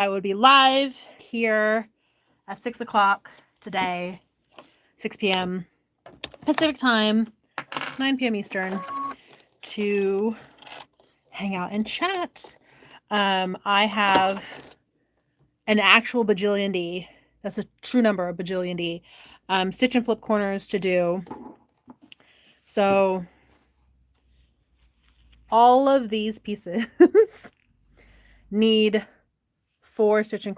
I would be live here at 6 o'clock today, 6 p.m. Pacific time, 9 p.m. Eastern, to hang out and chat. I have an actual bajillion D. That's a true number, a bajillion D. Stitch and flip corners to do. So all of these pieces need 4 stitch and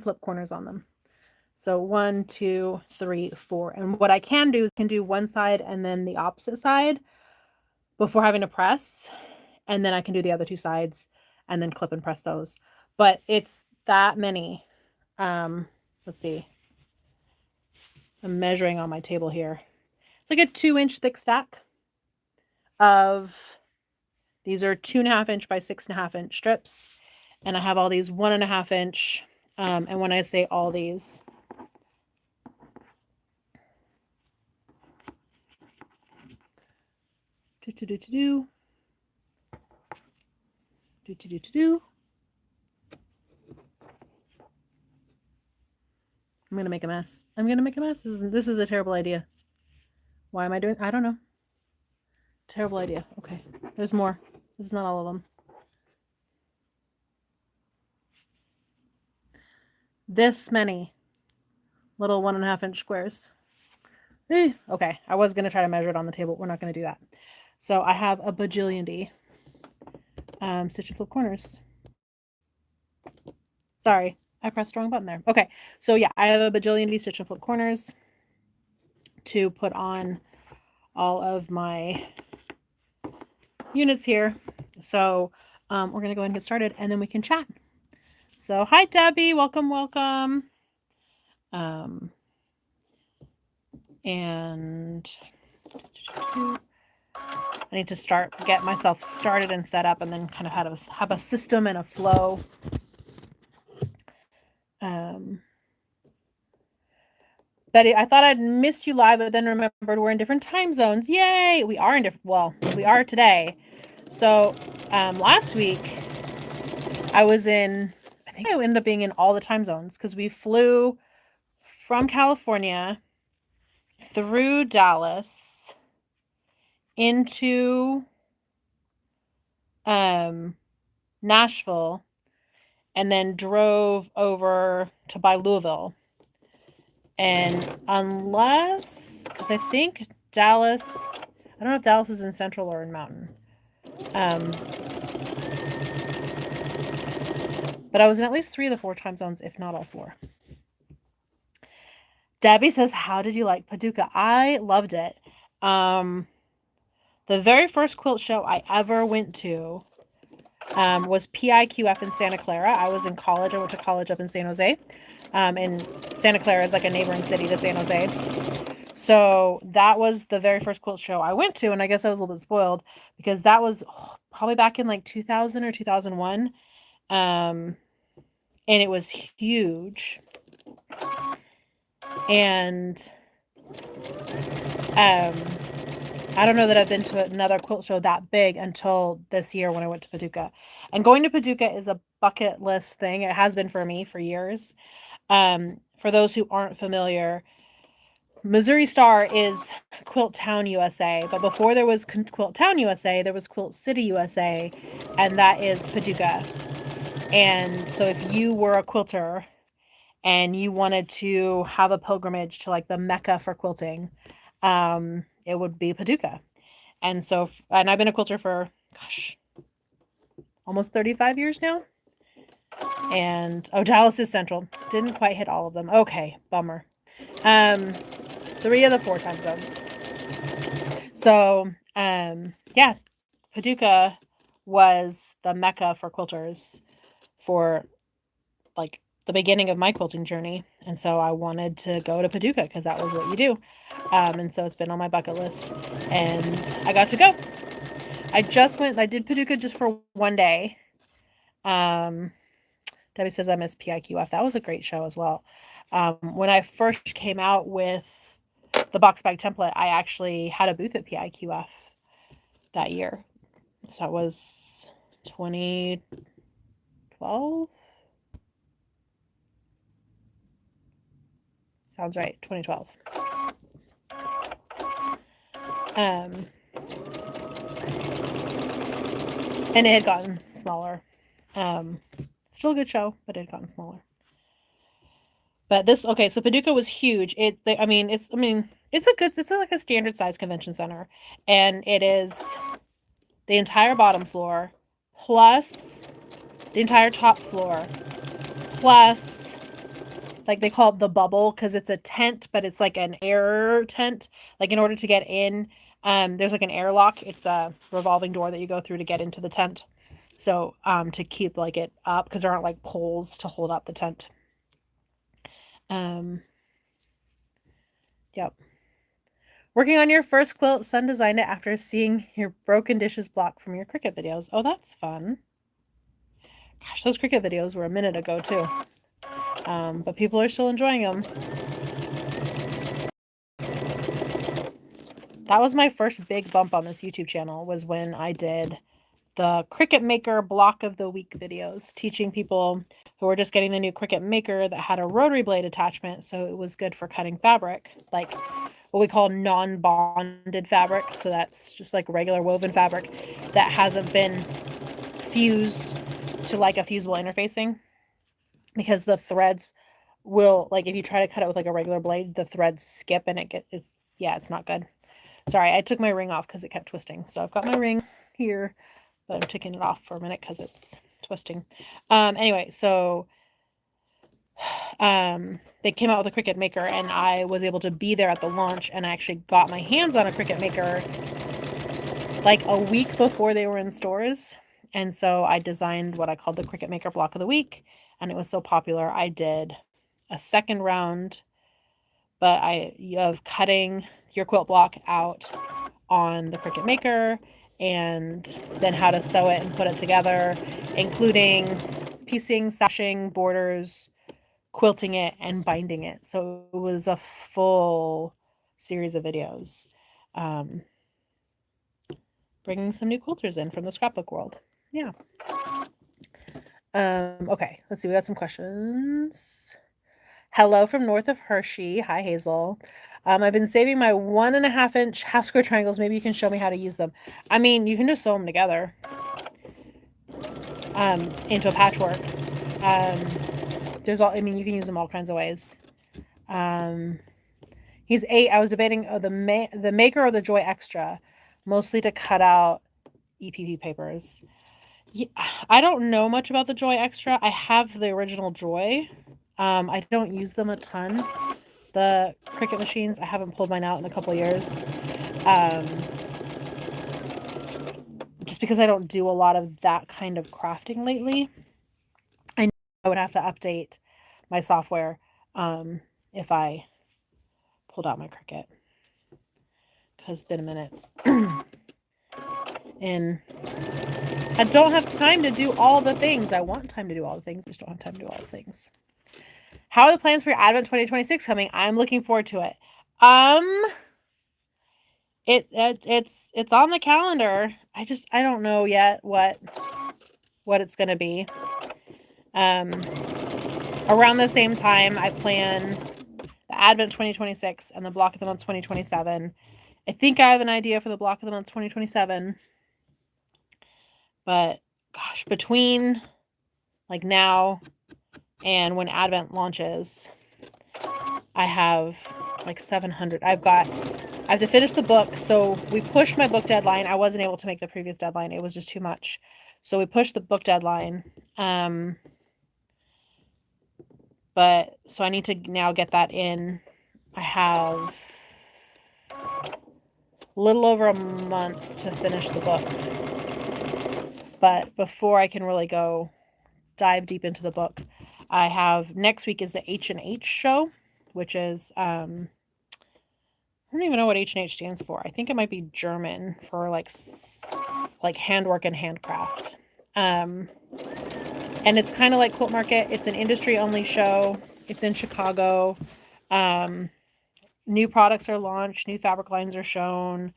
flip corners on them. So 1, 2, 3, 4. And what I can do is do one side and then the opposite side before having to press. And then I can do the other 2 sides and then clip and press those. But it's that many. Let's see. I'm measuring on my table here. It's like a 2-inch thick stack of, these are 2.5 inch by 6.5 inch strips. And I have all these 1.5 inch. And when I say all these, I'm gonna make a mess. This is a terrible idea. Why am I doing? I don't know. Terrible idea. Okay, there's more. This is not all of them. This many little 1.5 inch squares. Okay, I was gonna try to measure it on the table. We're not gonna do that. So I have a bajillion D stitch and flip corners. Sorry, I pressed the wrong button there. Okay, so yeah, I have a bajillion D stitch and flip corners to put on all of my units here. So we're going to go ahead and get started and then we can chat. So hi, Debbie. Welcome, welcome. And I need to get myself started and set up and then kind of have a system and a flow. Betty, I thought I'd missed you live, but then remembered we're in different time zones. Yay! We are in different, well, we are today. So last week I think I ended up being in all the time zones because we flew from California through Dallas into Nashville and then drove over to by Louisville. And because I think Dallas, I don't know if Dallas is in Central or in Mountain. But I was in at least 3 of the 4 time zones, if not all 4. Debbie says, how did you like Paducah? I loved it. The very first quilt show I ever went to was PIQF in Santa Clara. I was in college. I went to college up in San Jose. And Santa Clara is like a neighboring city to San Jose. So that was the very first quilt show I went to. And I guess I was a little bit spoiled because that was probably back in like 2000 or 2001. And it was huge. And I don't know that I've been to another quilt show that big until this year when I went to Paducah. And going to Paducah is a bucket list thing. It has been for me for years. For those who aren't familiar, Missouri Star is Quilt Town, USA. But before there was Quilt Town, USA, there was Quilt City, USA. And that is Paducah. And so if you were a quilter and you wanted to have a pilgrimage to like the Mecca for quilting, it would be Paducah. And so, and I've been a quilter for, gosh, almost 35 years now. And, Dallas is Central. Didn't quite hit all of them. Okay, bummer. 3 of the 4 time zones. So, yeah, Paducah was the Mecca for quilters for like the beginning of my quilting journey. And so I wanted to go to Paducah because that was what you do. And so it's been on my bucket list and I got to go. I did Paducah just for one day. Debbie says I miss PIQF. That was a great show as well. When I first came out with the box bag template, I actually had a booth at PIQF that year. So that was 2012. Sounds right. 2012. And it had gotten smaller. Still a good show, but it had gotten smaller. But this, okay, so Paducah was huge. It's like a standard size convention center, and it is the entire bottom floor plus the entire top floor plus, like, they call it the bubble because it's a tent, but it's like an air tent. Like, in order to get in, there's like an airlock. It's a revolving door that you go through to get into the tent. So, to keep like it up, because there aren't like poles to hold up the tent. Yep. Working on your first quilt. Son designed it after seeing your broken dishes block from your Cricut videos. Oh, that's fun. Gosh, those Cricut videos were a minute ago too. But people are still enjoying them. That was my first big bump on this YouTube channel, was when I did the Cricut Maker Block of the Week videos, teaching people who were just getting the new Cricut Maker that had a rotary blade attachment, so it was good for cutting fabric, like what we call non-bonded fabric. So that's just like regular woven fabric that hasn't been fused to like a fusible interfacing, because the threads will, like, if you try to cut it with like a regular blade, the threads skip and it's not good. Sorry, I took my ring off because it kept twisting. So I've got my ring here, but I'm taking it off for a minute because it's twisting. Anyway, so they came out with a Cricut Maker, and I was able to be there at the launch, and I actually got my hands on a Cricut Maker like a week before they were in stores. And so I designed what I called the Cricut Maker Block of the Week, and it was so popular, I did a second round, of cutting your quilt block out on the Cricut Maker, and then how to sew it and put it together, including piecing, stashing, borders, quilting it, and binding it. So it was a full series of videos, bringing some new quilters in from the scrapbook world. Yeah. Okay, let's see. We got some questions. Hello from north of Hershey. Hi, Hazel. I've been saving my 1.5-inch half square triangles. Maybe you can show me how to use them. I mean, you can just sew them together into a patchwork. You can use them all kinds of ways. He's 8. I was debating the Maker or the Joy Extra, mostly to cut out EPP papers. Yeah, I don't know much about the Joy Extra. I have the original Joy. I don't use them a ton. The Cricut machines, I haven't pulled mine out in a couple of years. Just because I don't do a lot of that kind of crafting lately. I know I would have to update my software if I pulled out my Cricut, because it's been a minute. And I don't have time to do all the things. I want time to do all the things. I just don't have time to do all the things. How are the plans for your Advent 2026 coming? I'm looking forward to it. It's on the calendar. I don't know yet what it's going to be. Around the same time, I plan the Advent 2026 and the Block of the Month 2027. I think I have an idea for the Block of the Month 2027. But gosh, between like now and when Advent launches, I have like 700. I have to finish the book. So we pushed my book deadline. I wasn't able to make the previous deadline. It was just too much. So we pushed the book deadline. But so I need to now get that in. I have a little over a month to finish the book. But before I can really go dive deep into the book, I have next week is the H&H show, which is I don't even know what H&H stands for. I think it might be German for like handwork and handcraft. And it's kind of like Quilt Market. It's an industry only show. It's in Chicago. New products are launched. New fabric lines are shown.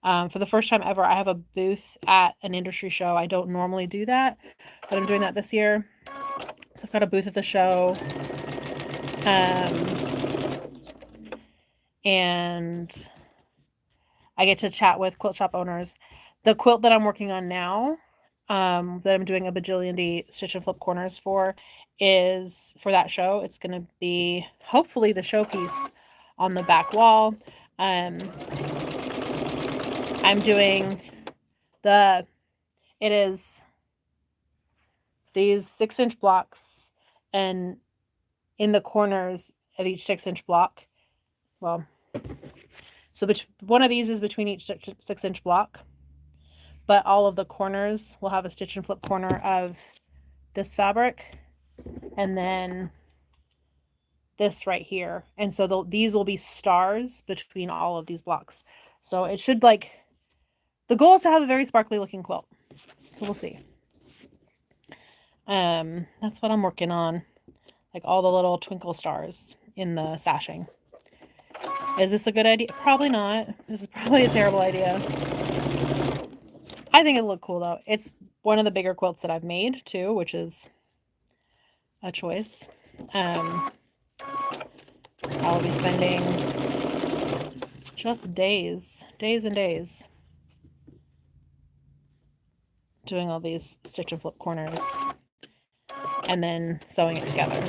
For the first time ever, I have a booth at an industry show. I don't normally do that, but I'm doing that this year. So I've got a booth at the show. and I get to chat with quilt shop owners. The quilt that I'm working on now, that I'm doing a bajillion D stitch and flip corners for, is for that show. It's going to be hopefully the showpiece on the back wall. I'm doing it is these 6-inch blocks, and in the corners of each 6-inch block, well, so one of these is between each 6-inch block, but all of the corners will have a stitch and flip corner of this fabric, and then this right here. And so these will be stars between all of these blocks. So it should, like, the goal is to have a very sparkly looking quilt. So we'll see. That's what I'm working on. Like all the little twinkle stars in the sashing. Is this a good idea? Probably not. This is probably a terrible idea. I think it'll look cool though. It's one of the bigger quilts that I've made too, which is a choice. I will be spending just days and days doing all these stitch and flip corners and then sewing it together.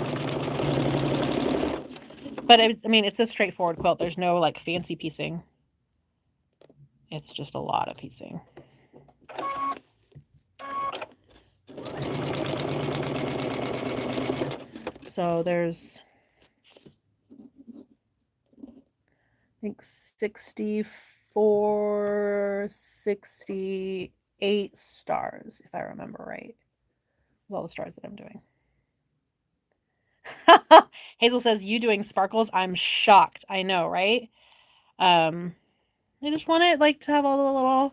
But it's a straightforward quilt. There's no like fancy piecing. It's just a lot of piecing. So there's, I think 64, 68 stars, if I remember right, with all the stars that I'm doing. Hazel says, you doing sparkles? I'm shocked. I know, right? I just want it like to have all the little,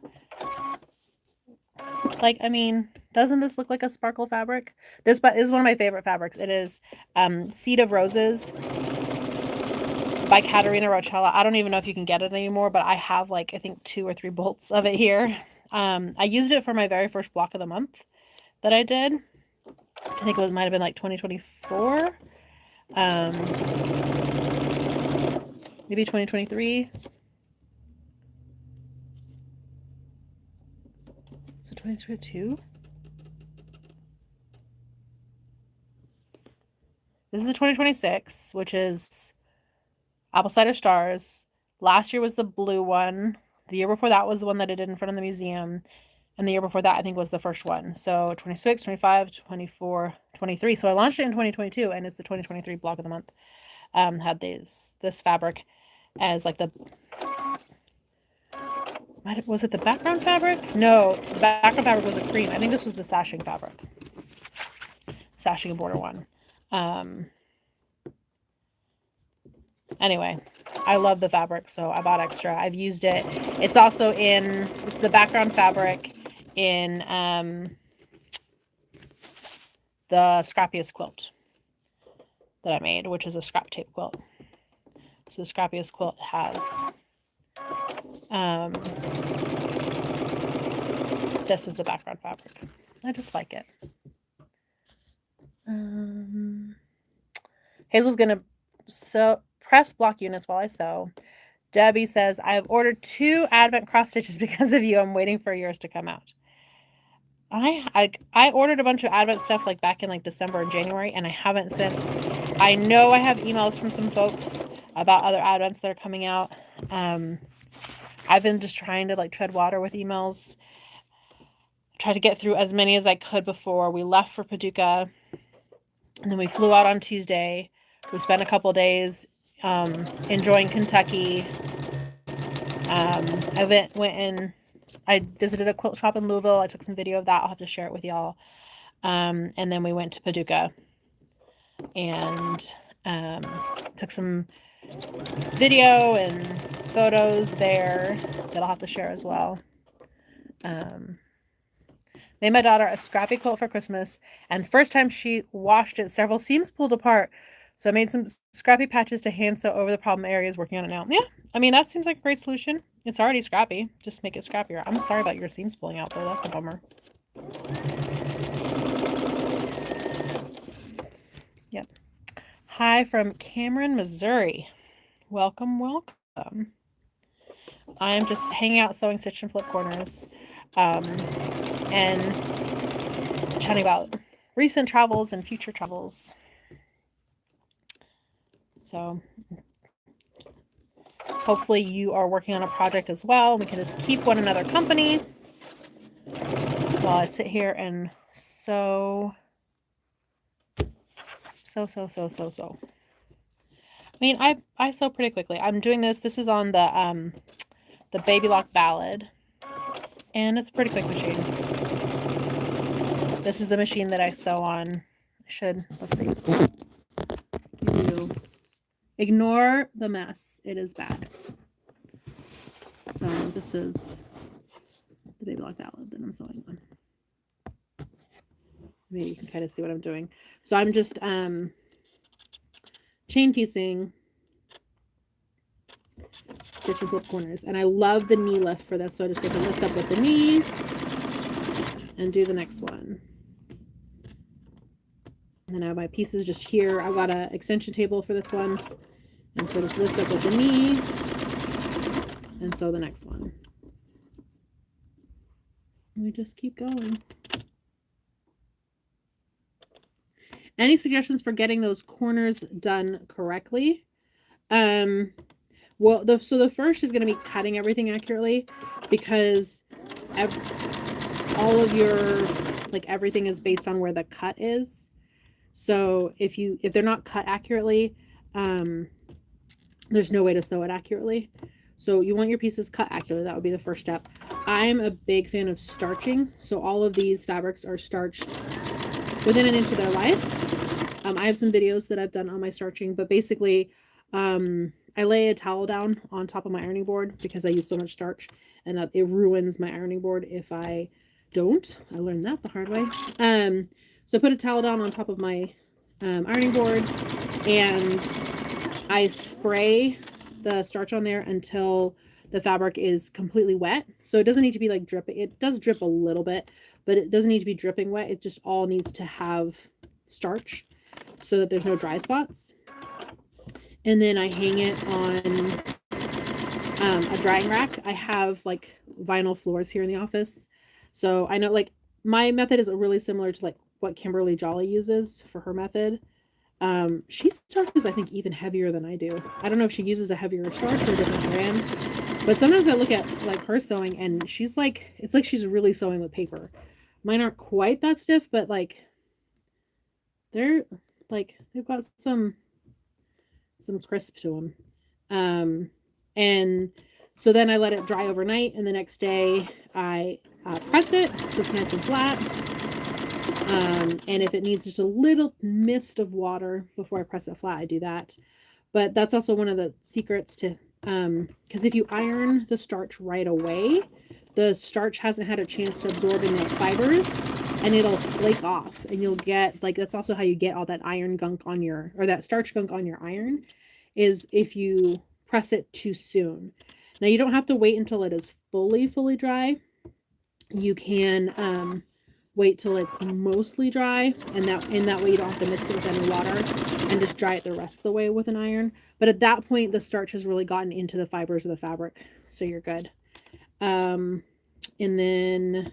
like, I mean, doesn't this look like a sparkle fabric? This is one of my favorite fabrics. It is Seed of Roses by Caterina Roccella. I don't even know if you can get it anymore, but I have like, I think 2 or 3 bolts of it here. I used it for my very first block of the month that I did. I think it might have been like 2024. Maybe 2023. So 2022. This is the 2026, which is Apple Cider Stars. Last year was the blue one. The year before that was the one that I did in front of the museum. And the year before that, I think, was the first one. So 26, 25, 24, 23. So I launched it in 2022, and it's the 2023 block of the month. Had this fabric as like the... Was it the background fabric? No, the background fabric was a cream. I think this was the sashing fabric. Sashing and border one. Anyway, I love the fabric, so I bought extra. I've used it. It's also it's the background fabric in the Scrappiest quilt that I made, which is a scrap tape quilt. So the Scrappiest quilt has this is the background fabric. I just like it. Hazel's gonna press block units while I sew. Debbie says, I have ordered 2 Advent cross stitches because of you. I'm waiting for yours to come out. I ordered a bunch of Advent stuff like back in like December and January, and I haven't since. I know I have emails from some folks about other Advents that are coming out. I've been just trying to like tread water with emails. Try to get through as many as I could before we left for Paducah. And then we flew out on Tuesday. We spent a couple days enjoying Kentucky. I went and I visited a quilt shop in Louisville. I took some video of that. I'll have to share it with y'all. And then we went to Paducah and took some video and photos there that I'll have to share as well. Made my daughter a scrappy quilt for Christmas, and first time she washed it, several seams pulled apart. So I made some scrappy patches to hand sew over the problem areas, working on it now. Yeah, I mean, that seems like a great solution. It's already scrappy. Just make it scrappier. I'm sorry about your seams pulling out, though. That's a bummer. Yep. Hi from Cameron, Missouri. Welcome, welcome. I am just hanging out, sewing stitch and flip corners, and chatting about recent travels and future travels. So hopefully you are working on a project as well. We can just keep one another company while I sit here and sew. I mean, I sew pretty quickly. I'm doing this. This is on the Baby Lock Ballad, and it's a pretty quick machine. This is the machine that I sew on. Let's see. Ignore the mess. It is bad. So this is the Baby Lock Ballad that I'm sewing on. Maybe you can kind of see what I'm doing. So I'm just chain piecing stitch and flip corners, and I love the knee lift for this. So I just get to lift up with the knee and do the next one. And then I have my pieces just here. I've got an extension table for this one, and so just lift up with the knee and sew the next one. And we just keep going. Any suggestions for getting those corners done correctly? Well, so the first is going to be cutting everything accurately, because all of your, like, everything is based on where the cut is. So if they're not cut accurately, there's no way to sew it accurately. So you want your pieces cut accurately. That would be the first step. I'm a big fan of starching. So all of these fabrics are starched within an inch of their life. I have some videos that I've done on my starching, but basically, I lay a towel down on top of my ironing board because I use so much starch, and it ruins my ironing board if I don't. I learned that the hard way. So I put a towel down on top of my ironing board, and I spray the starch on there until the fabric is completely wet. So it doesn't need to be like dripping. It does drip a little bit, but it doesn't need to be dripping wet. It just all needs to have starch so that there's no dry spots. And then I hang it on a drying rack. I have like vinyl floors here in the office. So I know, like, my method is really similar to like what Kimberly Jolly uses for her method. She starches, I think, even heavier than I do. I don't know if she uses a heavier starch or a different brand, but sometimes I look at like her sewing and she's like, it's like she's really sewing with paper. Mine aren't quite that stiff, but like they've got some crisp to them. And so then I let it dry overnight, and the next day I press it so it's nice and flat. And if it needs just a little mist of water before I press it flat, I do that. But that's also one of the secrets to, because if you iron the starch right away, the starch hasn't had a chance to absorb in the fibers, and it'll flake off, and you'll get, like, that's also how you get all that iron gunk on your, or that starch gunk on your iron, is if you press it too soon. Now you don't have to wait until it is fully dry. You can wait till it's mostly dry, and that way you don't have to mist it with any water, and just dry it the rest of the way with an iron. But at that point, the starch has really gotten into the fibers of the fabric, so you're good. And then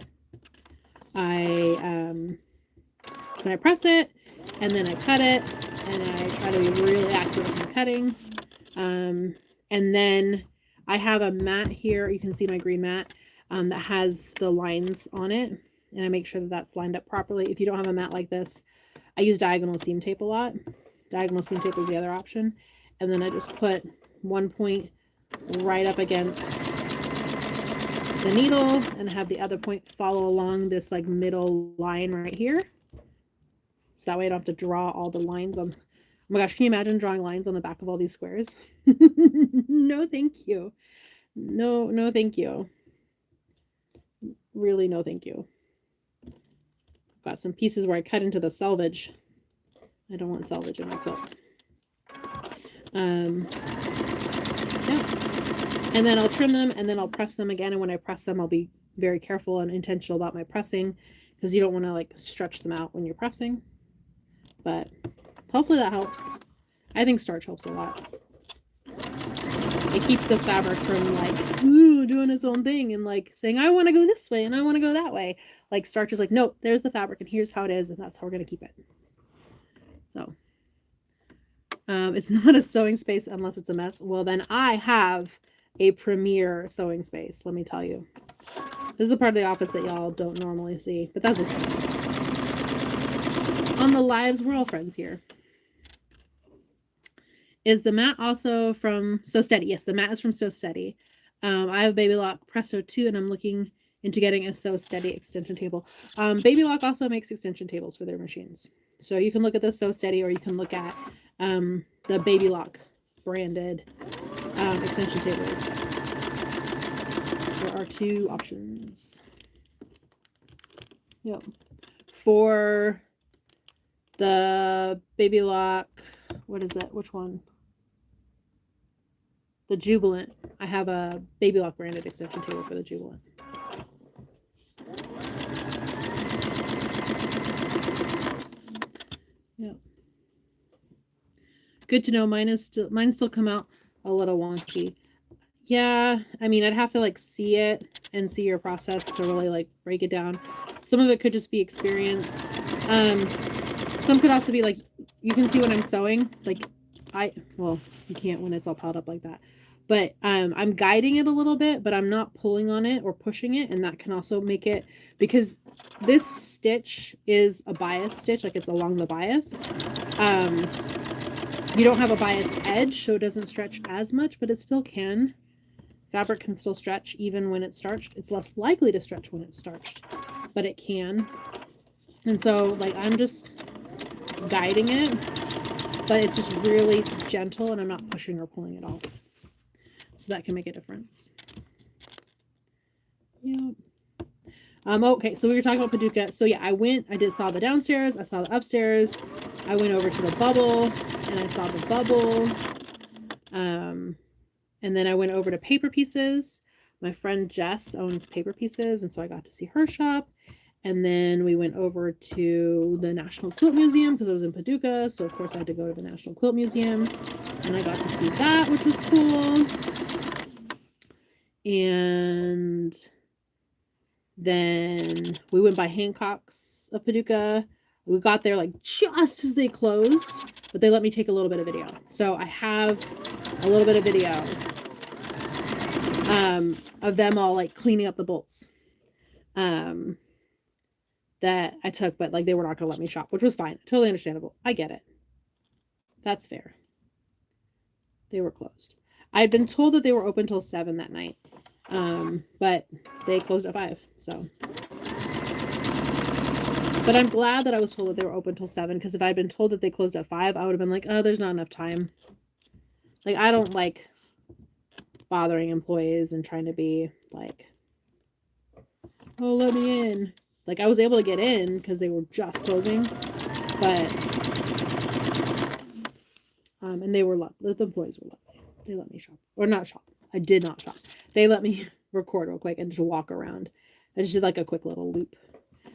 when I press it, and then I cut it, and I try to be really accurate with my cutting. And then I have a mat here. You can see my green mat that has the lines on it, and I make sure that that's lined up properly. If you don't have a mat like this, I use diagonal seam tape a lot. Diagonal seam tape is the other option. And then I just put one point right up against the needle and have the other point follow along this like middle line right here. So that way I don't have to draw all the lines on. Oh my gosh, can you imagine drawing lines on the back of all these squares? No, thank you. No, thank you. Really, no, thank you. Got some pieces where I cut into the selvage. I don't want selvage in my quilt. Yeah. And then I'll trim them, and then I'll press them again. And when I press them, I'll be very careful and intentional about my pressing, because you don't want to like stretch them out when you're pressing. But hopefully that helps. I think starch helps a lot. it keeps the fabric from like doing its own thing and like saying, I want to go this way and I want to go that way. Like Starch is like, no, there's the fabric and here's how it is, and that's how we're going to keep it. So it's not a sewing space unless it's a mess. Well, then I have a premier sewing space, let me tell you. This is a part of the office that y'all don't normally see, but that's okay. On the lives, we're all friends here. Is the mat also from So Steady? Yes, the mat is from So Steady. I have a Baby Lock Presto too, and I'm looking into getting a So Steady extension table. Baby Lock also makes extension tables for their machines. So you can look at the So Steady, or you can look at the Baby Lock branded extension tables. There are two options. Yep. For the Baby Lock, what is that? Which one? The Jubilant. I have a Baby Lock branded extension table for the Jubilant. Yep. Good to know. Mine still come out a little wonky. Yeah, I mean, I'd have to like see it and see your process to really like break it down. Some of it could just be experience. Some could also be like, you can see when I'm sewing, like well, you can't when it's all piled up like that. But I'm guiding it a little bit, but I'm not pulling on it or pushing it. And that can also make it, because this stitch is a bias stitch, like it's along the bias. You don't have a bias edge, so it doesn't stretch as much, but it still can. Fabric can still stretch even when it's starched. It's less likely to stretch when it's starched, but it can. And so like I'm just guiding it, but it's just really gentle and I'm not pushing or pulling it off. So that can make a difference. Yeah. Okay, so we were talking about Paducah. So yeah, saw the downstairs, I saw the upstairs, I went over to the bubble and I saw the bubble. And then I went over to Paper Pieces. My friend Jess owns Paper Pieces, and so I got to see her shop. And then we went over to the National Quilt Museum because I was in Paducah, so of course I had to go to the National Quilt Museum. And I got to see that, which was cool. And then we went by Hancock's of Paducah. We got there like just as they closed, but they let me take a little bit of video. So I have a little bit of video of them all like cleaning up the bolts that I took, but like they were not going to let me shop, which was fine. Totally understandable. I get it. That's fair. They were closed. I had been told that they were open till 7 that night, but they closed at 5. So, but I'm glad that I was told that they were open till 7, because if I'd been told that they closed at 5, I would have been like, oh, there's not enough time. Like, I don't like bothering employees and trying to be like, oh, let me in. Like, I was able to get in because they were just closing, but and they were lovely. The employees were lovely. They let me shop, or not shop. I did not shop. They let me record real quick and just walk around. I just did like a quick little loop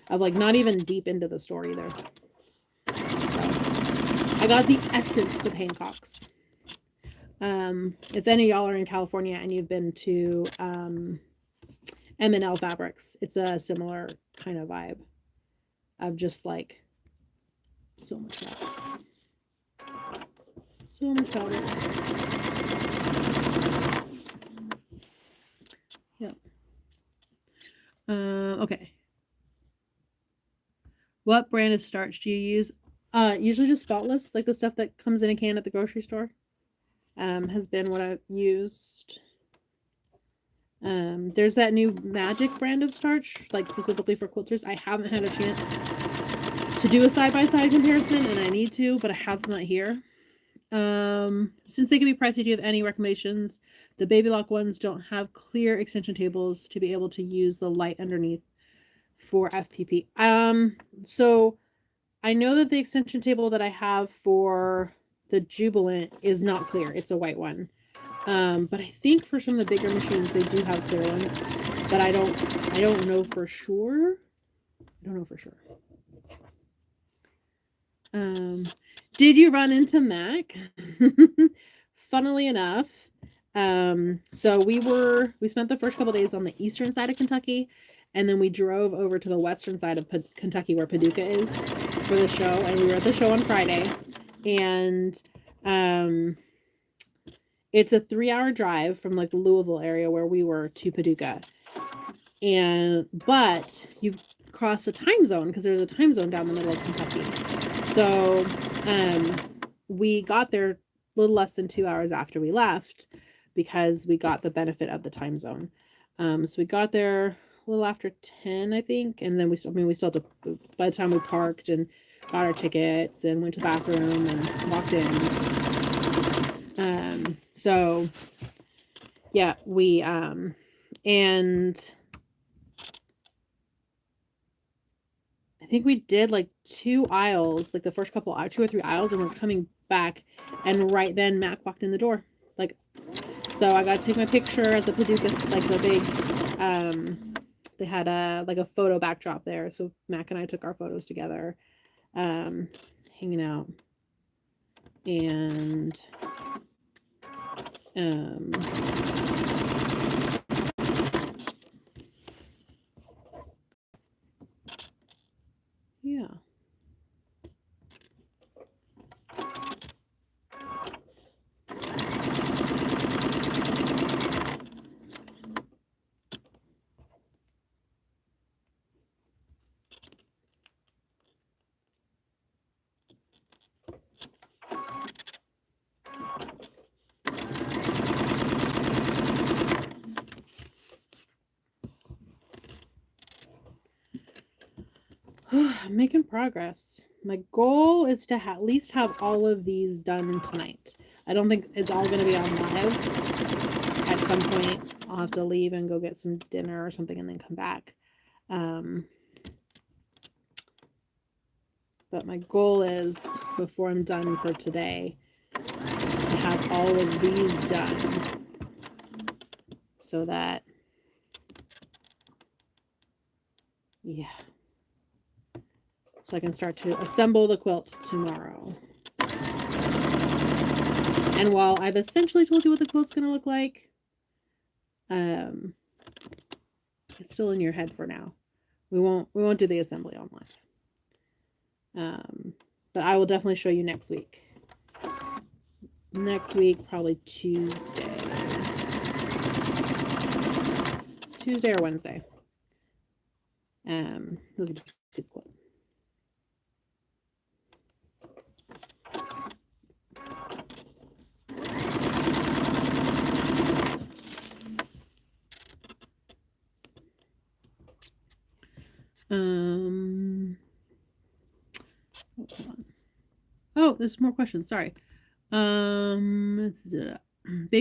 of like not even deep into the store either. So I got the essence of Hancock's. If any of y'all are in California and you've been to M&L Fabrics, it's a similar kind of vibe of just like so much fabric. So much fabric. Yeah. Okay. What brand of starch do you use? Usually just Faultless, like the stuff that comes in a can at the grocery store. Has been what I've used. There's that new Magic brand of starch, like specifically for quilters. I haven't had a chance to do a side-by-side comparison, and I need to, but I have some out here. Since they can be pricey, do you have any recommendations? The Baby Lock ones don't have clear extension tables to be able to use the light underneath for FPP. So I know that the extension table that I have for the Jubilant is not clear. It's a white one. But I think for some of the bigger machines, they do have clear ones, but I don't know for sure. I don't know for sure. Did you run into Mac? Funnily enough, So we spent the first couple days on the eastern side of Kentucky, and then we drove over to the western side of Kentucky where Paducah is for the show, and we were at the show on Friday. And it's a 3-hour drive from like the Louisville area where we were to Paducah. But you cross a time zone because there's a time zone down the middle of Kentucky. So we got there a little less than 2 hours after we left because we got the benefit of the time zone. So we got there a little after 10, I think, and then we still had to, by the time we parked and got our tickets and went to the bathroom and walked in. So yeah, we and I think we did like 2 aisles, like the first couple, 2 or 3 aisles, and we're coming back, and right then Mac walked in the door. Like, so I got to take my picture at the Paducah, like the big, they had a photo backdrop there. So Mac and I took our photos together, hanging out, and yeah. I'm making progress. My goal is to at least have all of these done tonight. I don't think it's all going to be on live. At some point, I'll have to leave and go get some dinner or something and then come back. But my goal is, before I'm done for today, to have all of these done so that, yeah. So I can start to assemble the quilt tomorrow. And while I've essentially told you what the quilt's going to look like, it's still in your head for now. We won't do the assembly online. But I will definitely show you next week. Next week, probably Tuesday or Wednesday. Look at the quilt. Oh, there's more questions. Sorry. Baby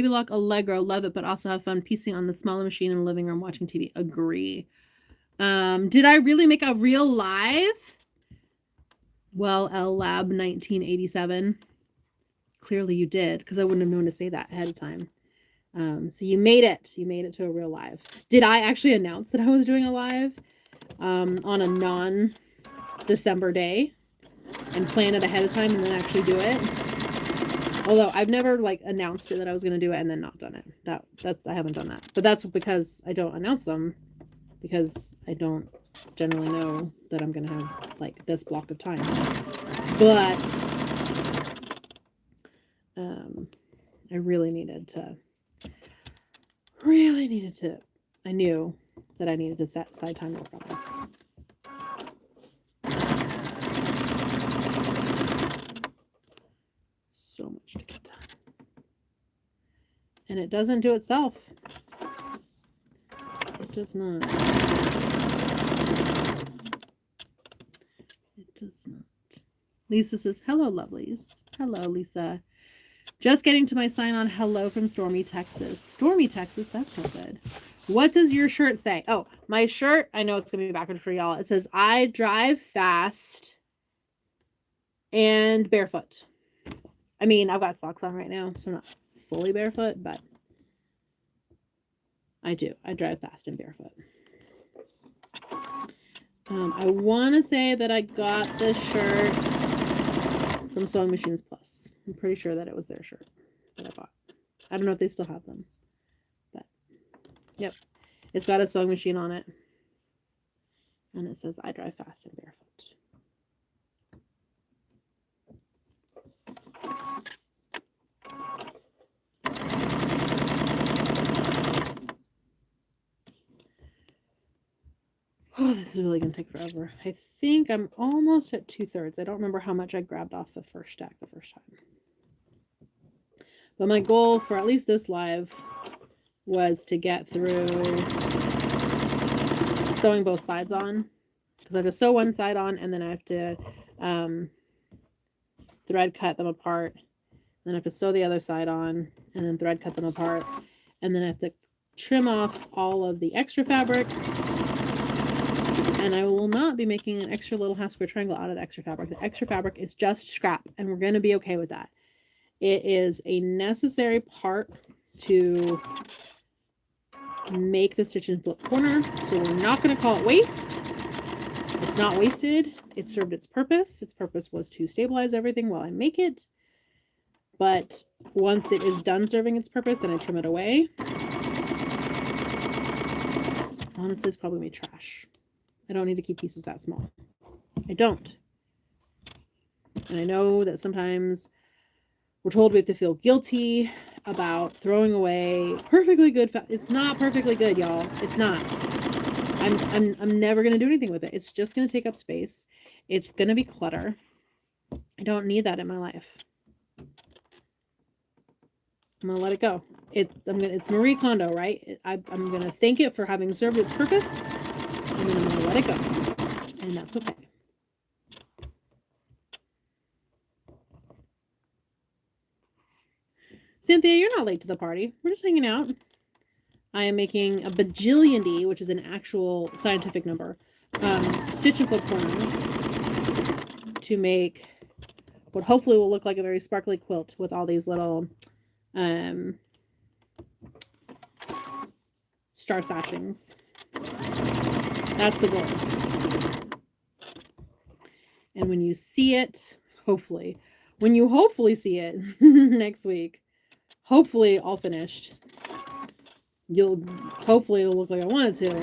Lock Allegro, love it, but also have fun piecing on the smaller machine in the living room watching TV. Agree. Did I really make a real live? Well, L Lab 1987. Clearly you did, because I wouldn't have known to say that ahead of time. So you made it. You made it to a real live. Did I actually announce that I was doing a live on a non-December day and plan it ahead of time and then actually do it? Although I've never like announced it that I was going to do it and then not done it. That's I haven't done that. But that's because I don't announce them, because I don't generally know that I'm going to have like this block of time. But I really needed to, I knew that I needed to set aside time to work on this. So much to get done. And it doesn't do itself. It does not. It does not. Lisa says, hello, lovelies. Hello, Lisa. Just getting to my sign on hello from Stormy, Texas. Stormy, Texas? That's not good. What does your shirt say? Oh, my shirt, I know it's going to be backwards for y'all. It says, I drive fast and barefoot. I mean, I've got socks on right now, so I'm not fully barefoot, but I do. I drive fast and barefoot. I want to say that I got this shirt from Sewing Machines Plus. I'm pretty sure that it was their shirt that I bought. I don't know if they still have them, but yep. It's got a sewing machine on it. And it says, I drive fast and barefoot. Oh, this is really going to take forever. I think I'm almost at 2/3. I don't remember how much I grabbed off the first stack the first time. But my goal for at least this live was to get through sewing both sides on. Because I have to sew one side on, and then I have to thread cut them apart. Then I have to sew the other side on, and then thread cut them apart. And then I have to trim off all of the extra fabric. And I will not be making an extra little half square triangle out of the extra fabric. The extra fabric is just scrap, and we're going to be okay with that. It is a necessary part to make the stitch and flip corner, so we're not going to call it waste. It's not wasted. It served its purpose. Its purpose was to stabilize everything while I make it. But once it is done serving its purpose, then I trim it away. Honestly, it's probably made trash. I don't need to keep pieces that small. I don't. And I know that sometimes we're told we have to feel guilty about throwing away perfectly good. It's not perfectly good, y'all. It's not. I'm never going to do anything with it. It's just going to take up space. It's going to be clutter. I don't need that in my life. I'm going to let it go. It's Marie Kondo, right? I'm going to thank it for having served its purpose. And then I'm going to let it go. And that's okay. Cynthia, you're not late to the party. We're just hanging out. I am making a bajillion D, which is an actual scientific number, stitch and flip corners to make what hopefully will look like a very sparkly quilt with all these little star sashings. That's the goal. And when you see it, hopefully, when you hopefully see it next week, hopefully all finished, hopefully it'll look like I want it to,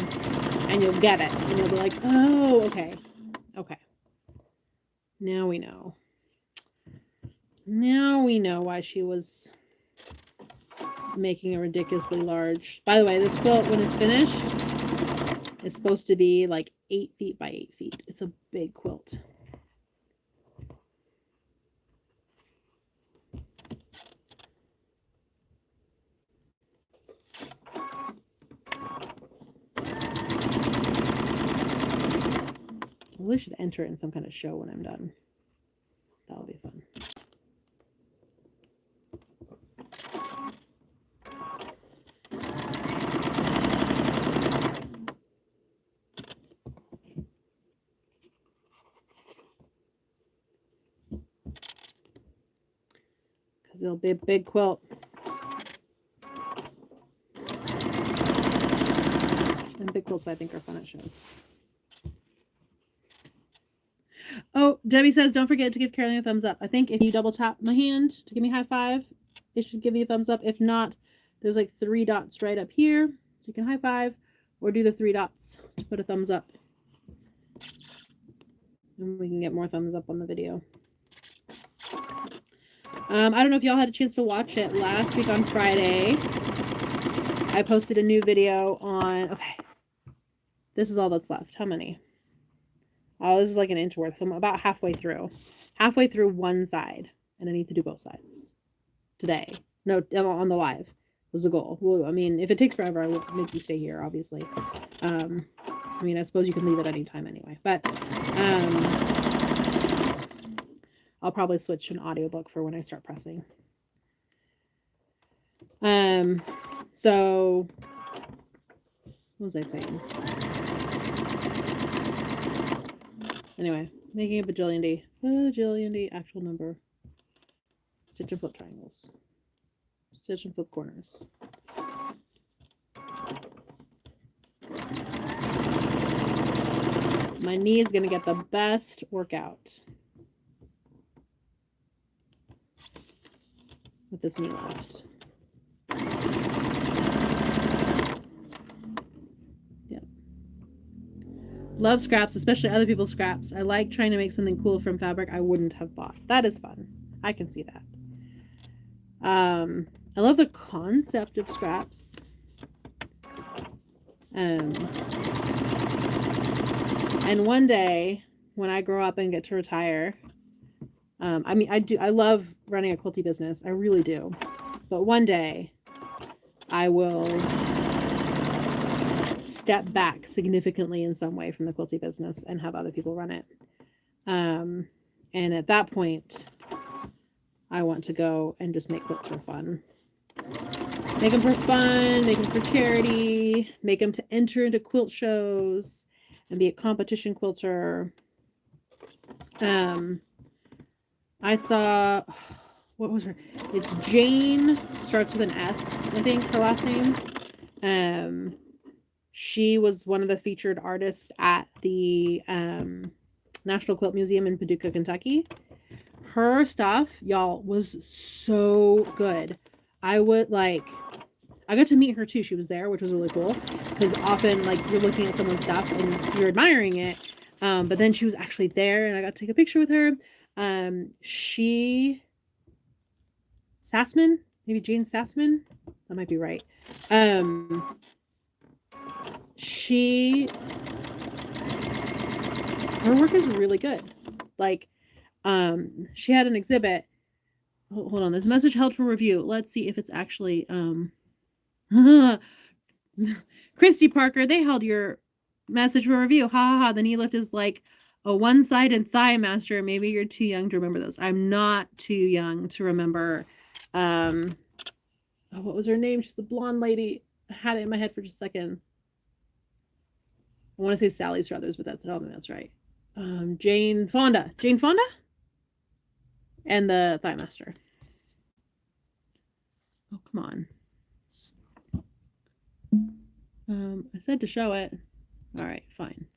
and you'll get it. And you'll be like, oh, okay. Okay. Now we know. Now we know why she was making a ridiculously large. By the way, this quilt, when it's finished, is supposed to be like 8 feet by 8 feet. It's a big quilt. I really should enter it in some kind of show when I'm done. That'll be fun. Because it'll be a big quilt. And big quilts, I think, are fun at shows. Oh, Debbie says, don't forget to give Caroline a thumbs up. I think if you double tap my hand to give me a high five, it should give you a thumbs up. If not, there's like 3 dots right up here. So you can high five or do the 3 dots to put a thumbs up. And we can get more thumbs up on the video. I don't know if y'all had a chance to watch it. Last week on Friday, I posted a new video on, okay, this is all that's left. How many? Oh, this is like an inch worth. So I'm about halfway through one side, and I need to do both sides today. No, on the live was the goal. Well, I mean, if it takes forever, I will make you stay here, obviously. I mean, I suppose you can leave at any time anyway, but I'll probably switch to an audiobook for when I start pressing. So what was I saying? Anyway, making a bajillion D, actual number. Stitch and flip triangles. Stitch and flip corners. My knee is going to get the best workout with this knee left. Love scraps, especially other people's scraps. I like trying to make something cool from fabric I wouldn't have bought. That is fun. I can see that. I love the concept of scraps. And one day when I grow up and get to retire, I mean, I love running a quilty business. I really do. But one day I will step back significantly in some way from the quilty business and have other people run it. And at that point, I want to go and just make quilts for fun. Make them for fun, make them for charity, make them to enter into quilt shows and be a competition quilter. I saw, what was her? It's Jane, starts with an S, I think, her last name. She was one of the featured artists at the National Quilt Museum in Paducah, Kentucky. Her stuff, y'all, was so good. I got to meet her too. She was there, which was really cool, because often, like, you're looking at someone's stuff and you're admiring it, but then she was actually there, and I got to take a picture with her. Sassman, maybe Jane Sassman, that might be right. Her work is really good. Like, she had an exhibit. Hold on, this message held for review. Let's see if it's actually, Christy Parker, they held your message for review. Ha ha ha. The knee lift is like a one-sided thigh master. Maybe you're too young to remember those. I'm not too young to remember. What was her name? She's the blonde lady. I had it in my head for just a second. I want to say Sally Struthers, but that's not. That's right. Jane Fonda. Jane Fonda? And the thigh master. Oh, come on. I said to show it. All right, fine.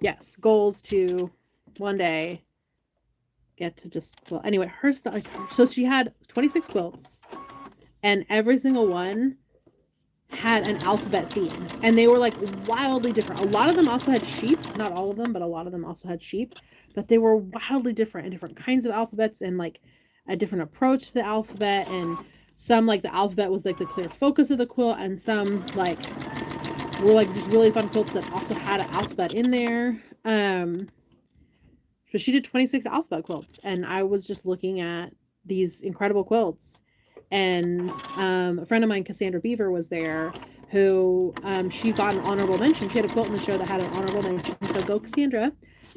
Yes, goals to one day get to just, well, anyway, her stuff. So she had 26 quilts, and every single one had an alphabet theme, and they were like wildly different. A lot of them also had sheep, not all of them, but a lot of them also had sheep, but they were wildly different, and different kinds of alphabets, and like a different approach to the alphabet. And some, like, the alphabet was like the clear focus of the quilt, and some like were like just really fun quilts that also had an alphabet in there. So she did 26 alphabet quilts, and I was just looking at these incredible quilts. And a friend of mine, Cassandra Beaver, was there, who she got an honorable mention. She had a quilt in the show that had an honorable mention, so go Cassandra.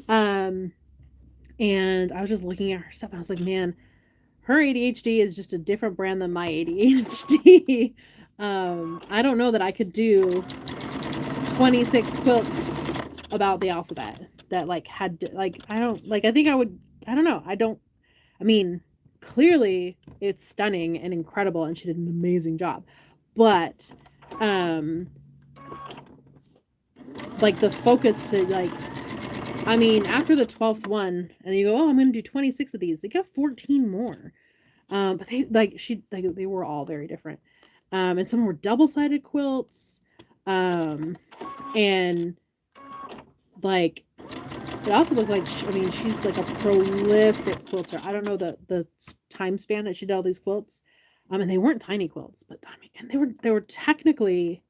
And I was just looking at her stuff, and I was like, man, her ADHD is just a different brand than my ADHD. I don't know that I could do 26 quilts about the alphabet that, like, had, like, I think I would, I don't know. I mean, clearly it's stunning and incredible, and she did an amazing job, but like, the focus to, like, I mean, after the 12th one, and you go, oh, I'm going to do 26 of these, they got 14 more. But they were all very different. And some were double-sided quilts. And like, it also looked like, I mean, she's like a prolific quilter. I don't know the time span that she did all these quilts. And they weren't tiny quilts, but I mean, and they were technically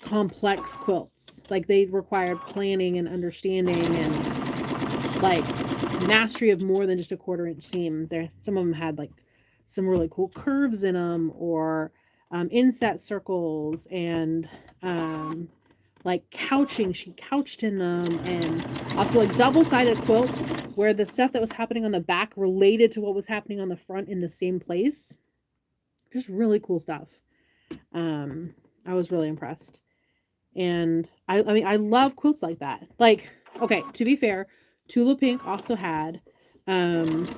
complex quilts. Like, they required planning and understanding and, like, mastery of more than just a 1/4 inch seam. Some of them had, like, some really cool curves in them, or inset circles, and like couching. She couched in them, and also like double-sided quilts where the stuff that was happening on the back related to what was happening on the front in the same place. Just really cool stuff. I was really impressed. And I mean, I love quilts like that. Like, okay, to be fair, Tula Pink also had, it's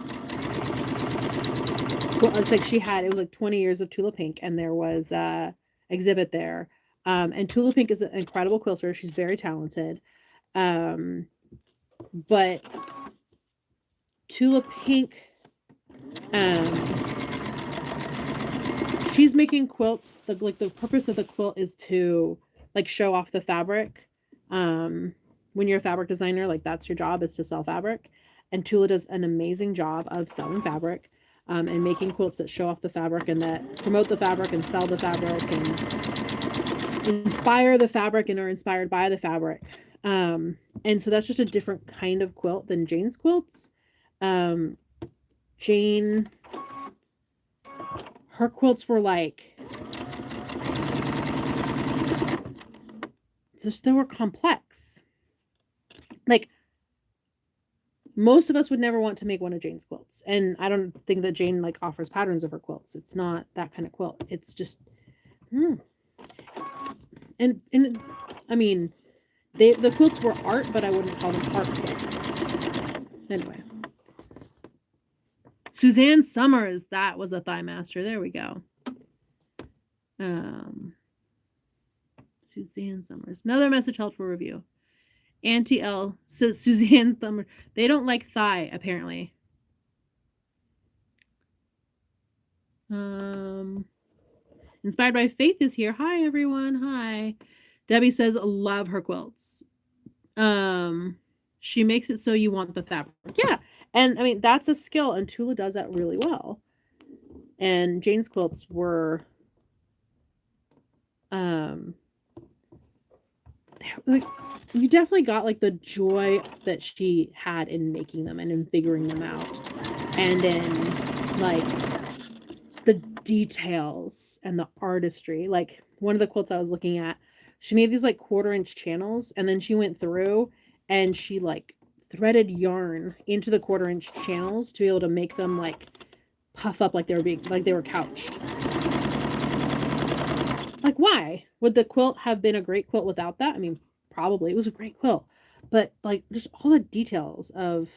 like it was like 20 years of Tula Pink, and there was a exhibit there. And Tula Pink is an incredible quilter. She's very talented. But Tula Pink, she's making quilts. The purpose of the quilt is to like show off the fabric. When you're a fabric designer, like that's your job, is to sell fabric. And Tula does an amazing job of selling fabric, and making quilts that show off the fabric and that promote the fabric and sell the fabric and inspire the fabric and are inspired by the fabric. And so that's just a different kind of quilt than Jane's quilts. Jane, her quilts were like, they were complex. Like, most of us would never want to make one of Jane's quilts. And I don't think that Jane like offers patterns of her quilts. It's not that kind of quilt. It's just, and I mean, the quilts were art, but I wouldn't call them art quilts. Anyway. Suzanne Summers, that was a thigh master. There we go. Suzanne Summers. Another message held for review. Auntie L says Suzanne Summers. They don't like thigh, apparently. Inspired by Faith is here. Hi, everyone. Hi. Debbie says, love her quilts. She makes it so you want the fabric. Yeah. And I mean, that's a skill, and Tula does that really well. And Jane's quilts were, like, you definitely got like the joy that she had in making them and in figuring them out, and in like the details and the artistry. Like one of the quilts I was looking at, she made these like 1/4-inch channels, and then she went through and she like threaded yarn into the 1/4-inch channels to be able to make them like puff up like they were couched. Like, why would the quilt have been a great quilt without that? I mean, probably. It was a great quilt, but like just all the details of,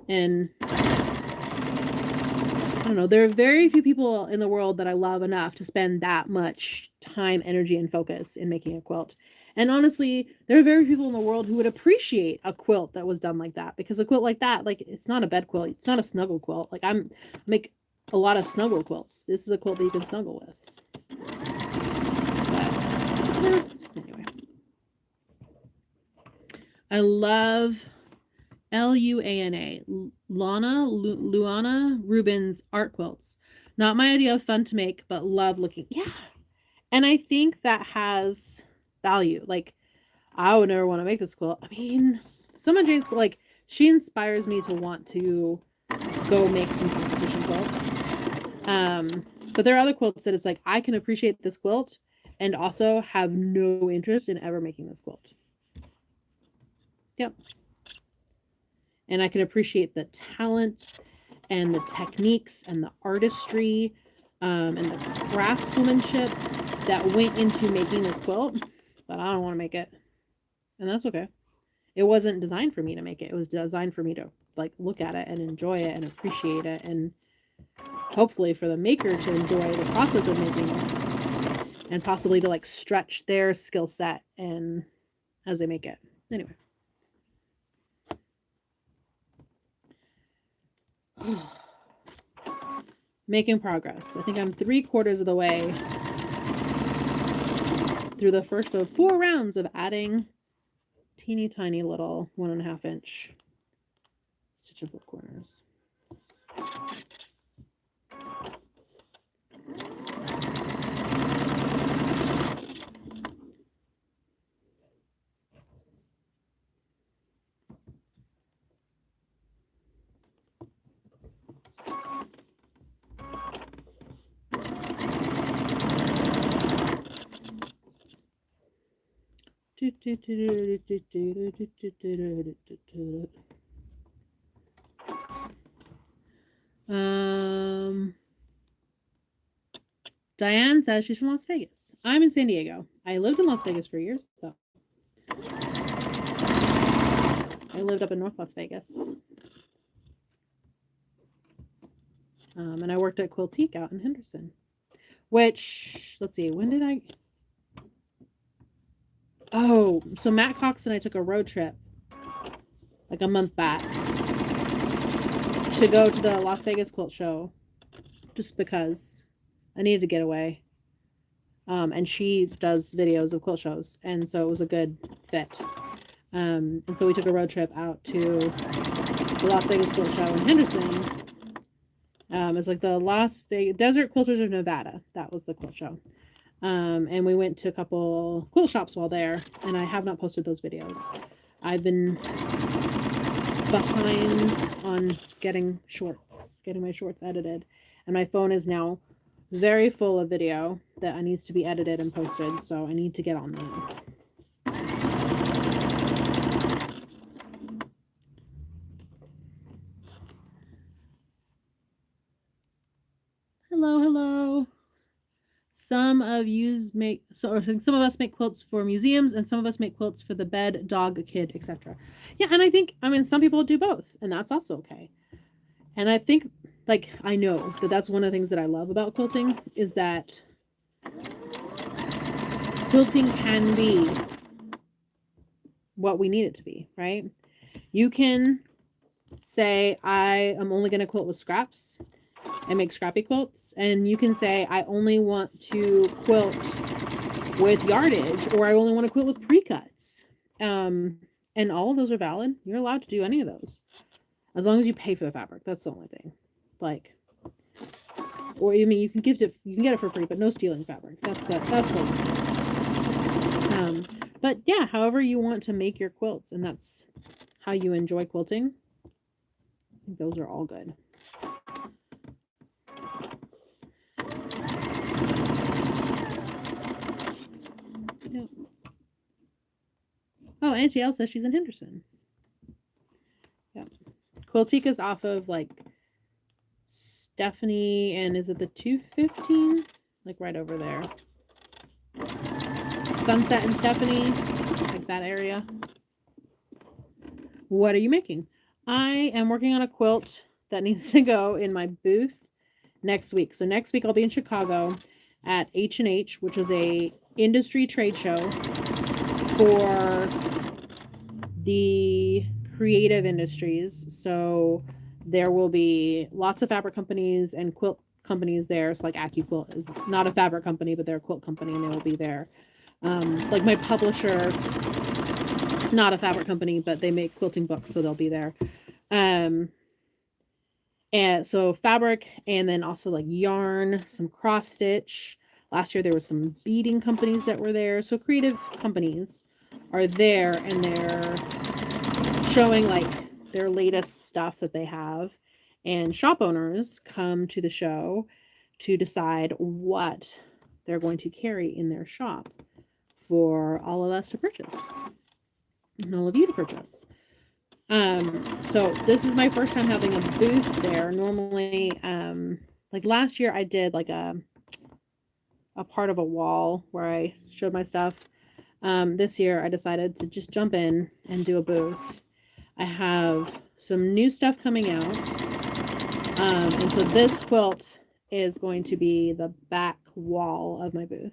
and I don't know, there are very few people in the world that I love enough to spend that much time, energy, and focus in making a quilt. And honestly, there are very few people in the world who would appreciate a quilt that was done like that, because a quilt like that, like, it's not a bed quilt. It's not a snuggle quilt. Like, I make a lot of snuggle quilts. This is a quilt that you can snuggle with. But, anyway. I love Luana Rubin's art quilts. Not my idea of fun to make, but love looking. Yeah. And I think that has value. Like, I would never want to make this quilt. I mean, some of Jane's, like, she inspires me to want to go make some competition quilts. But there are other quilts that it's like, I can appreciate this quilt and also have no interest in ever making this quilt. Yep. And I can appreciate the talent and the techniques and the artistry, and the craftsmanship that went into making this quilt, but I don't want to make it. And that's okay. It wasn't designed for me to make it. It was designed for me to like look at it and enjoy it and appreciate it, and hopefully for the maker to enjoy the process of making it, and possibly to like stretch their skill set and as they make it. Anyway. Making progress. I think I'm 3/4 of the way through the first of 4 rounds of adding teeny tiny little 1.5-inch stitchable corners. Diane says she's from Las Vegas. I'm in San Diego. I lived in Las Vegas for years, so I lived up in North Las Vegas. And I worked at Quiltique out in Henderson, which, let's see, when did I... Oh, so Matt Cox and I took a road trip like a month back to go to the Las Vegas quilt show just because I needed to get away. And she does videos of quilt shows, and so it was a good fit. And so we took a road trip out to the Las Vegas quilt show in Henderson. It's like the Las Vegas Desert Quilters of Nevada. That was the quilt show. And we went to a couple quilt shops while there, and I have not posted those videos. I've been behind on getting my shorts edited, and my phone is now very full of video that needs to be edited and posted, so I need to get on that. Hello. Some of us make quilts for museums, and some of us make quilts for the bed, dog, kid, etc. Yeah, and I think, some people do both, and that's also okay. And I think, I know that that's one of the things that I love about quilting is that quilting can be what we need it to be, right? You can say, I am only going to quilt with scraps and make scrappy quilts, and you can say, I only want to quilt with yardage, or I only want to quilt with pre-cuts. And all of those are valid. You're allowed to do any of those as long as you pay for the fabric. That's the only thing. Or you can get it for free, but no stealing fabric. That's the one. But yeah, however you want to make your quilts, and that's how you enjoy quilting, I think those are all good. Yep. Oh, Auntie Elle says she's in Henderson. Yep. Quiltica's off of Stephanie, and is it the 215? Right over there. Sunset and Stephanie, that area. What are you making? I am working on a quilt that needs to go in my booth next week. So next week I'll be in Chicago at H&H, which is a industry trade show for the creative industries. So there will be lots of fabric companies and quilt companies there. So AccuQuilt is not a fabric company, but they're a quilt company, and they will be there. My publisher, not a fabric company, but they make quilting books, so they'll be there. And so fabric, and then also yarn, some cross stitch. Last year there were some beading companies that were there. So creative companies are there, and they're showing their latest stuff that they have. And shop owners come to the show to decide what they're going to carry in their shop for all of us to purchase and all of you to purchase. So this is my first time having a booth there. Normally, last year I did a part of a wall where I showed my stuff. This year I decided to just jump in and do a booth. I have some new stuff coming out. And so this quilt is going to be the back wall of my booth.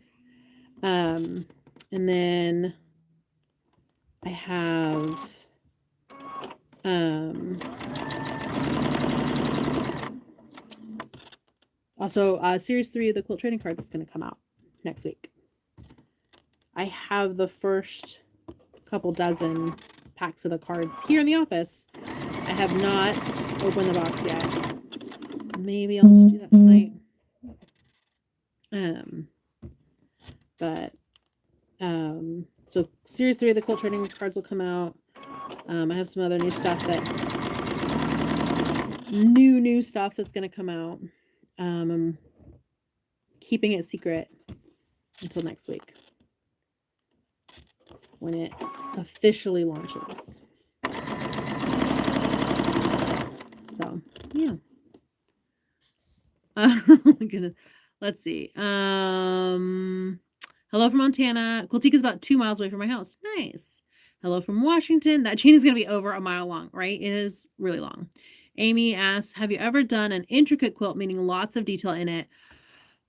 And then I have also series 3 of the quilt trading cards is going to come out next week. I have the first couple dozen packs of the cards here in the office. I have not opened the box yet. Maybe I'll just do that tonight. So series 3 of the quilt trading cards will come out. I have some other new stuff new stuff that's going to come out. I'm keeping it secret until next week when it officially launches. So, yeah. Oh my goodness. Let's see. Hello from Montana. Quiltica is about 2 miles away from my house. Nice. Hello from Washington. That chain is going to be over a mile long, right? It is really long. Amy asks, have you ever done an intricate quilt, meaning lots of detail in it?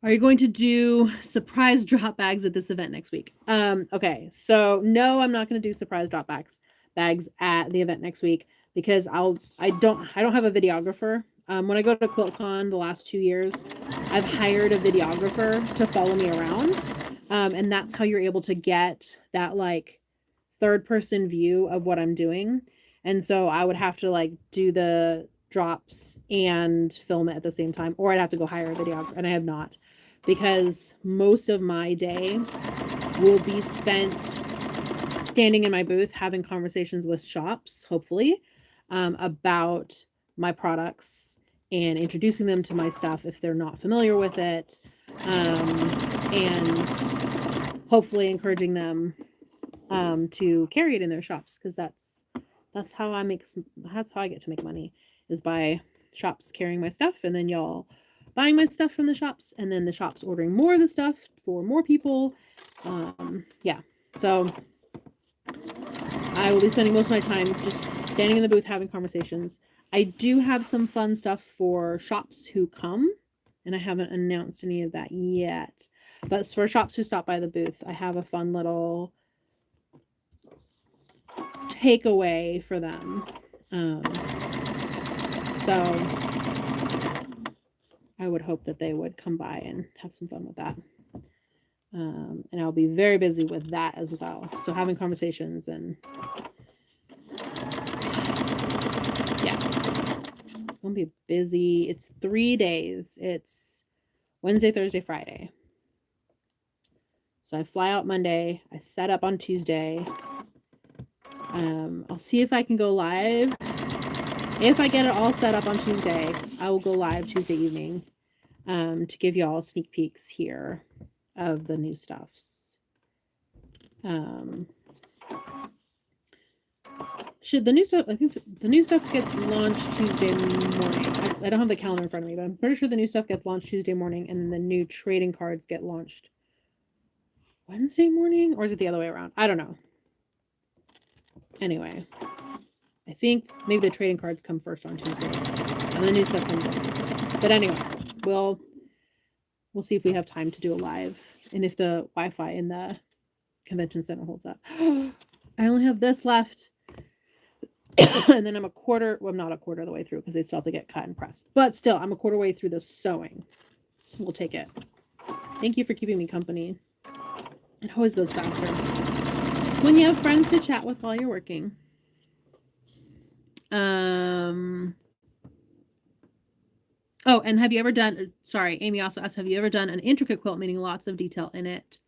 Are you going to do surprise drop bags at this event next week? Okay, so no, I'm not going to do surprise drop bags at the event next week. because I don't have a videographer. When I go to QuiltCon the last 2 years, I've hired a videographer to follow me around. And that's how you're able to get that like third person view of what I'm doing. And so I would have to like do the drops and film it at the same time, or I'd have to go hire a videographer, and I have not, because most of my day will be spent standing in my booth having conversations with shops, hopefully, about my products and introducing them to my stuff if they're not familiar with it, and hopefully encouraging them to carry it in their shops, because that's how I get to make money, is by shops carrying my stuff, and then y'all buying my stuff from the shops, and then the shops ordering more of the stuff for more people. Yeah, so I will be spending most of my time just standing in the booth having conversations. I do have some fun stuff for shops who come, and I haven't announced any of that yet. But for shops who stop by the booth, I have a fun little takeaway for them. So I would hope that they would come by and have some fun with that. And I'll be very busy with that as well. So having conversations and yeah, it's going to be busy. It's 3 days. It's Wednesday, Thursday, Friday. So I fly out Monday. I set up on Tuesday. I'll see if I can go live. If I get it all set up on Tuesday, I will go live Tuesday evening to give y'all sneak peeks here of the new stuffs. Should the new stuff, I think the new stuff gets launched Tuesday morning. I don't have the calendar in front of me, but I'm pretty sure the new stuff gets launched Tuesday morning, and then the new trading cards get launched Wednesday morning, or is it the other way around? I don't know. Anyway, I think maybe the trading cards come first on Tuesday, and the new stuff comes on Tuesday. But anyway, we'll see if we have time to do a live, and if the Wi-Fi in the convention center holds up. I only have this left. And then I'm not a quarter of the way through, because they still have to get cut and pressed. But still, I'm a quarter way through the sewing. We'll take it. Thank you for keeping me company. It always goes faster when you have friends to chat with while you're working. Oh, and have you ever done, sorry, Amy also asked, have you ever done an intricate quilt, meaning lots of detail in it?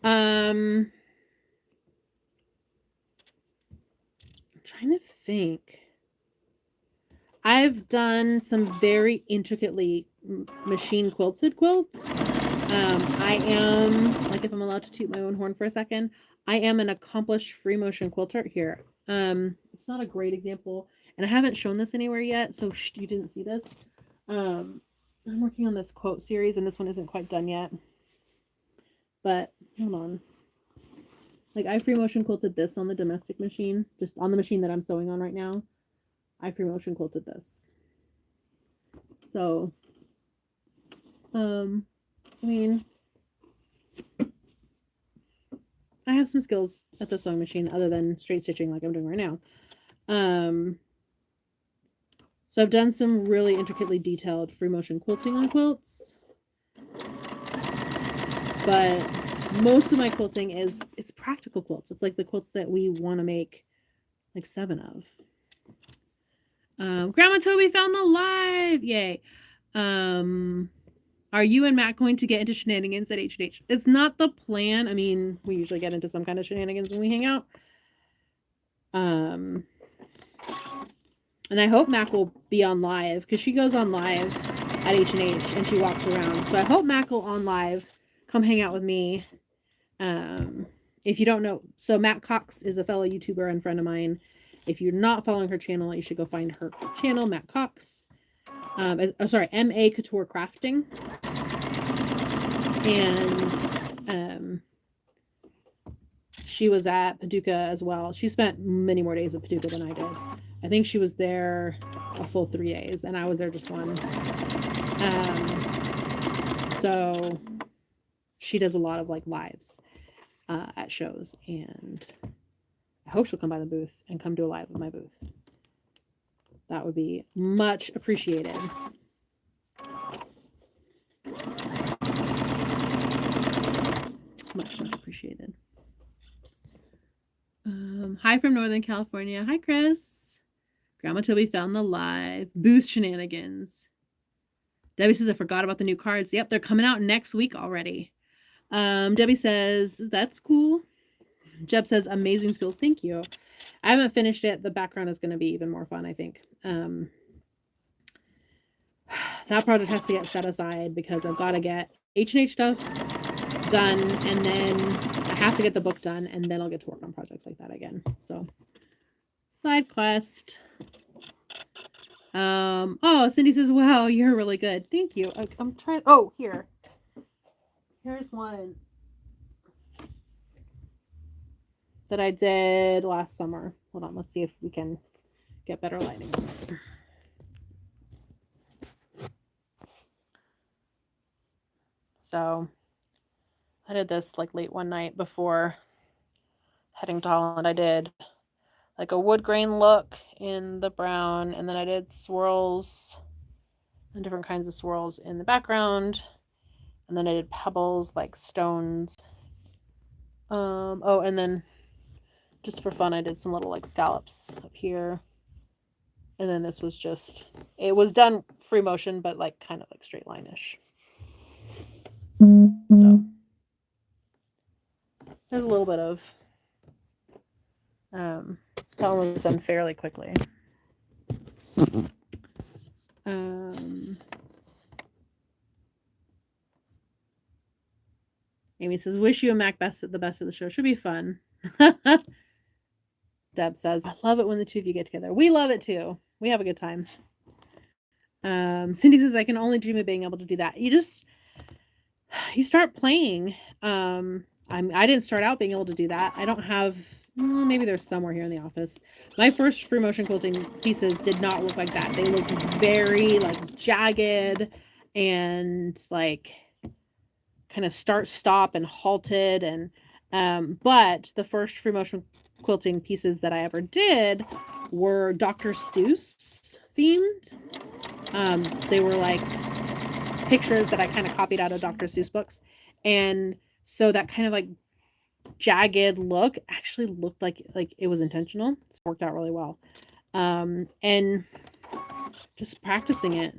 I'm trying to think. I've done some very intricately machine quilted quilts. I am, like, if I'm allowed to toot my own horn for a second, I am an accomplished free motion quilter here. It's not a great example, and I haven't shown this anywhere yet, so you didn't see this. I'm working on this quote series, and this one isn't quite done yet. But hold on. Like, I free motion quilted this on the domestic machine, just on the machine that I'm sewing on right now. I free motion quilted this. So, I mean, I have some skills at the sewing machine other than straight stitching like I'm doing right now. So I've done some really intricately detailed free motion quilting on quilts. But most of my quilting it's practical quilts. It's like the quilts that we want to make like 7 of. Grandma Toby found the live. Yay. Are you and Matt going to get into shenanigans at H&H? It's not the plan. I mean, we usually get into some kind of shenanigans when we hang out. And I hope Mac will be on live, because she goes on live at H&H and she walks around. So I hope Mac will on live come hang out with me. If you don't know, so Matt Cox is a fellow YouTuber and friend of mine. If you're not following her channel, you should go find her channel, Matt Cox. Sorry, MA Couture Crafting. And she was at Paducah as well. She spent many more days at Paducah than I did. I think she was there a full 3 days, and I was there just 1. So she does a lot of like lives at shows, and I hope she'll come by the booth and come do a live with my booth. That would be much appreciated. Much appreciated. Hi from Northern California. Hi, Chris. Grandma Toby found the live booth shenanigans. Debbie says, I forgot about the new cards. Yep, they're coming out next week already. Debbie says, that's cool. Jeb says, amazing skills. Thank you. I haven't finished it. The background is going to be even more fun, I think. That project has to get set aside because I've got to get H&H stuff done, and then I have to get the book done, and then I'll get to work on projects like that again. So, side quest. Oh, Cindy says, wow, you're really good. Thank you. I'm trying. Oh, here's one that I did last summer. Hold on, let's see if we can get better lighting. So I did this like late one night before heading to Holland. I did like a wood grain look in the brown, and then I did swirls and different kinds of swirls in the background, and then I did pebbles like stones. Oh, and then just for fun, I did some little like scallops up here. And then this was just, it was done free motion, but like kind of like straight line-ish. So there's a little bit of, that one was done fairly quickly. Amy says, wish you a Mac the best of the show. Should be fun. Deb says, I love it when the two of you get together. We love it too. We have a good time. Cindy says, I can only dream of being able to do that. You start playing. I didn't start out being able to do that. I don't have, maybe there's somewhere here in the office. My first free motion quilting pieces did not look like that. They looked very like jagged and like kind of start, stop, and halted. And but the first free motion quilting pieces that I ever did were Dr. Seuss themed. They were like pictures that I kind of copied out of Dr. Seuss books. And so that kind of like jagged look actually looked like it was intentional. It's worked out really well. And just practicing it.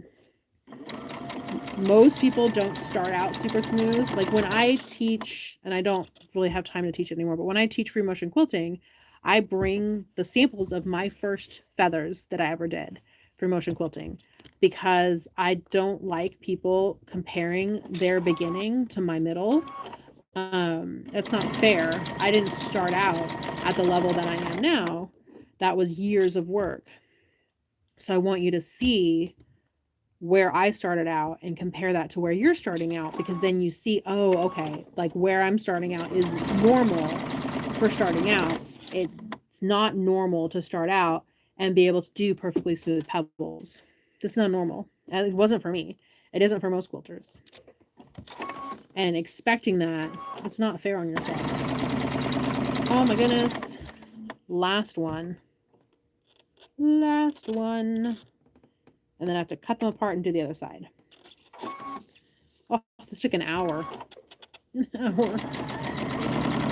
Most people don't start out super smooth. Like when I teach, and I don't really have time to teach it anymore, but when I teach free motion quilting, I bring the samples of my first feathers that I ever did for motion quilting, because I don't like people comparing their beginning to my middle. That's not fair. I didn't start out at the level that I am now. That was years of work. So I want you to see where I started out and compare that to where you're starting out, because then you see, oh, okay, like where I'm starting out is normal for starting out. It's not normal to start out and be able to do perfectly smooth pebbles. That's not normal. It wasn't for me. It isn't for most quilters. And expecting that, it's not fair on yourself. Oh my goodness. Last one. And then I have to cut them apart and do the other side. Oh, this took an hour. An hour.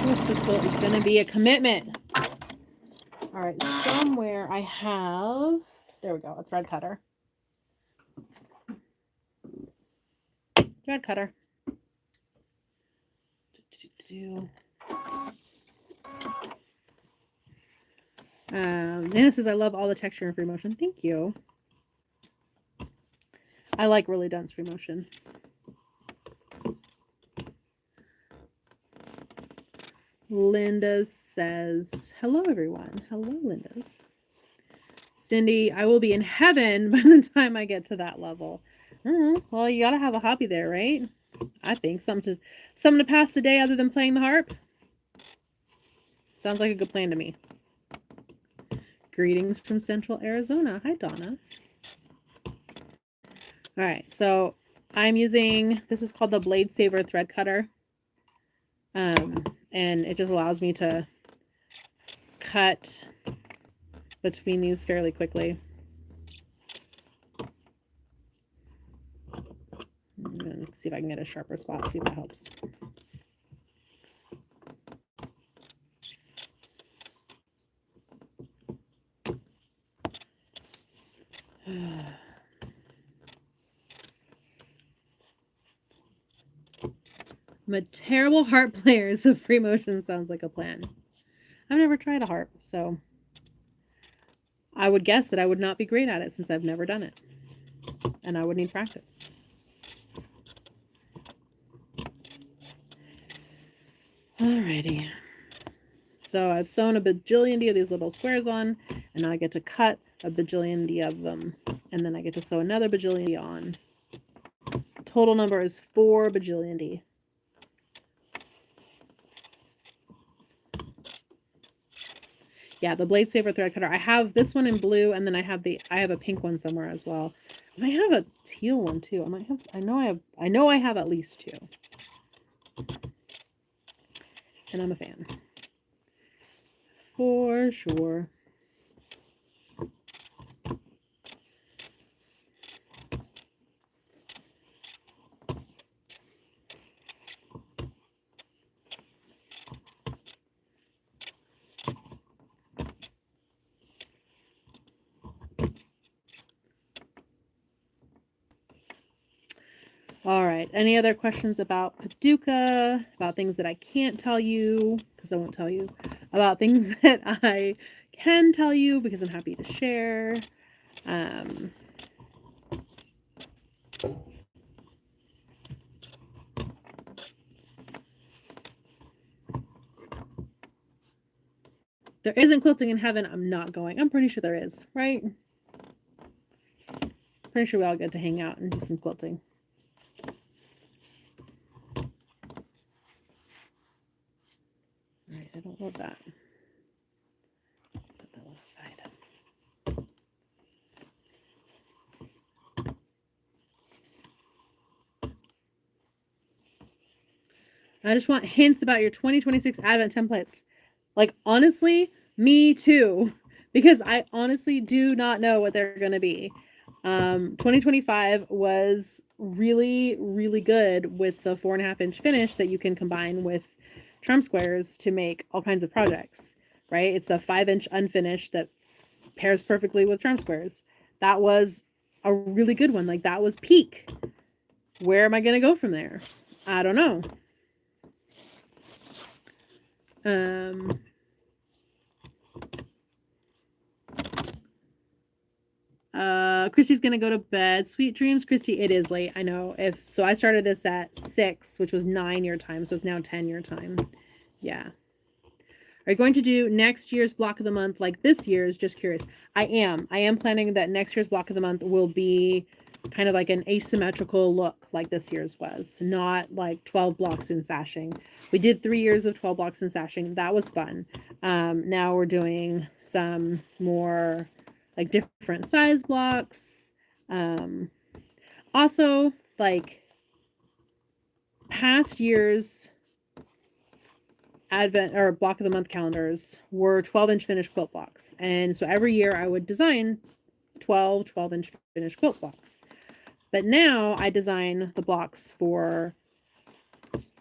This quilt is going to be a commitment. All right, somewhere I have, there we go, a thread cutter. Thread cutter. Nana says, I love all the texture and free motion. Thank you. I like really dense free motion. Linda says, hello, everyone. Hello, Linda. Cindy, I will be in heaven by the time I get to that level. Well, you got to have a hobby there, right? I think something to pass the day other than playing the harp. Sounds like a good plan to me. Greetings from Central Arizona. Hi, Donna. All right, so I'm using, this is called the Blade Saver thread cutter. And it just allows me to cut between these fairly quickly. I'm going to see if I can get a sharper spot, see if that helps. I'm a terrible harp player, so free motion sounds like a plan. I've never tried a harp, so I would guess that I would not be great at it since I've never done it. And I would need practice. Alrighty. So I've sewn a bajillion of these little squares on, and now I get to cut a bajillion of them. And then I get to sew another bajillion on. Total number is 4 bajillion. Yeah, the Blade Saver thread cutter. I have this one in blue, and then I have a pink one somewhere as well. I might have a teal one too. I know I have at least 2. And I'm a fan. For sure. All right. Any other questions about Paducah? About things that I can't tell you, because I won't tell you. About things that I can tell you, because I'm happy to share. There isn't quilting in heaven. I'm not going. I'm pretty sure there is, right? Pretty sure we all get to hang out and do some quilting. All right, I don't love that. Set that one aside. I just want hints about your 2026 Advent templates. Like, honestly, me too. Because I honestly do not know what they're going to be. 2025 was really, really good with the 4.5-inch finish that you can combine with trim squares to make all kinds of projects, right? It's the 5-inch unfinished that pairs perfectly with trim squares. That was a really good one. Like, that was peak. Where am I going to go from there? I don't know. Christy's gonna go to bed. Sweet dreams, Christy. It is late. I know. So I started this at 6, which was 9 your time, so it's now 10 your time. Yeah. Are you going to do next year's block of the month like this year's? Just curious. I am planning that next year's block of the month will be kind of like an asymmetrical look like this year's was, not like 12 blocks in sashing. We did 3 years of 12 blocks in sashing. That was fun. Now we're doing some more like different size blocks. Also, like past years Advent or block of the month calendars were 12-inch finished quilt blocks. And so every year I would design 12-inch finished quilt blocks. But now I design the blocks for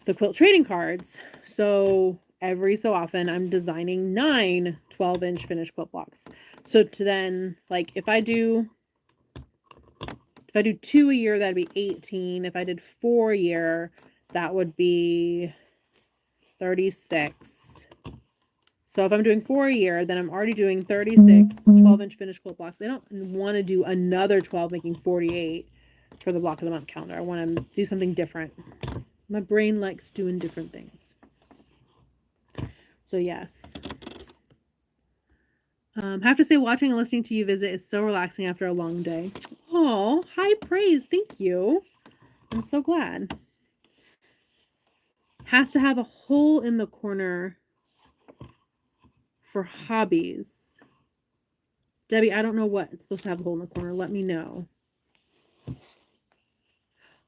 the quilt trading cards. So every so often I'm designing 9 12-inch finished quilt blocks. So to then, like, if I do 2 a year, that'd be 18. If I did 4 a year, that would be 36. So if I'm doing 4 a year, then I'm already doing 36 12-inch finished quilt blocks. I don't want to do another 12, making 48 for the block of the month calendar. I want to do something different. My brain likes doing different things. So yes. Have to say, watching and listening to you visit is so relaxing after a long day. Oh, high praise. Thank you. I'm so glad. Has to have a hole in the corner for hobbies. Debbie, I don't know what it's supposed to have a hole in the corner. Let me know.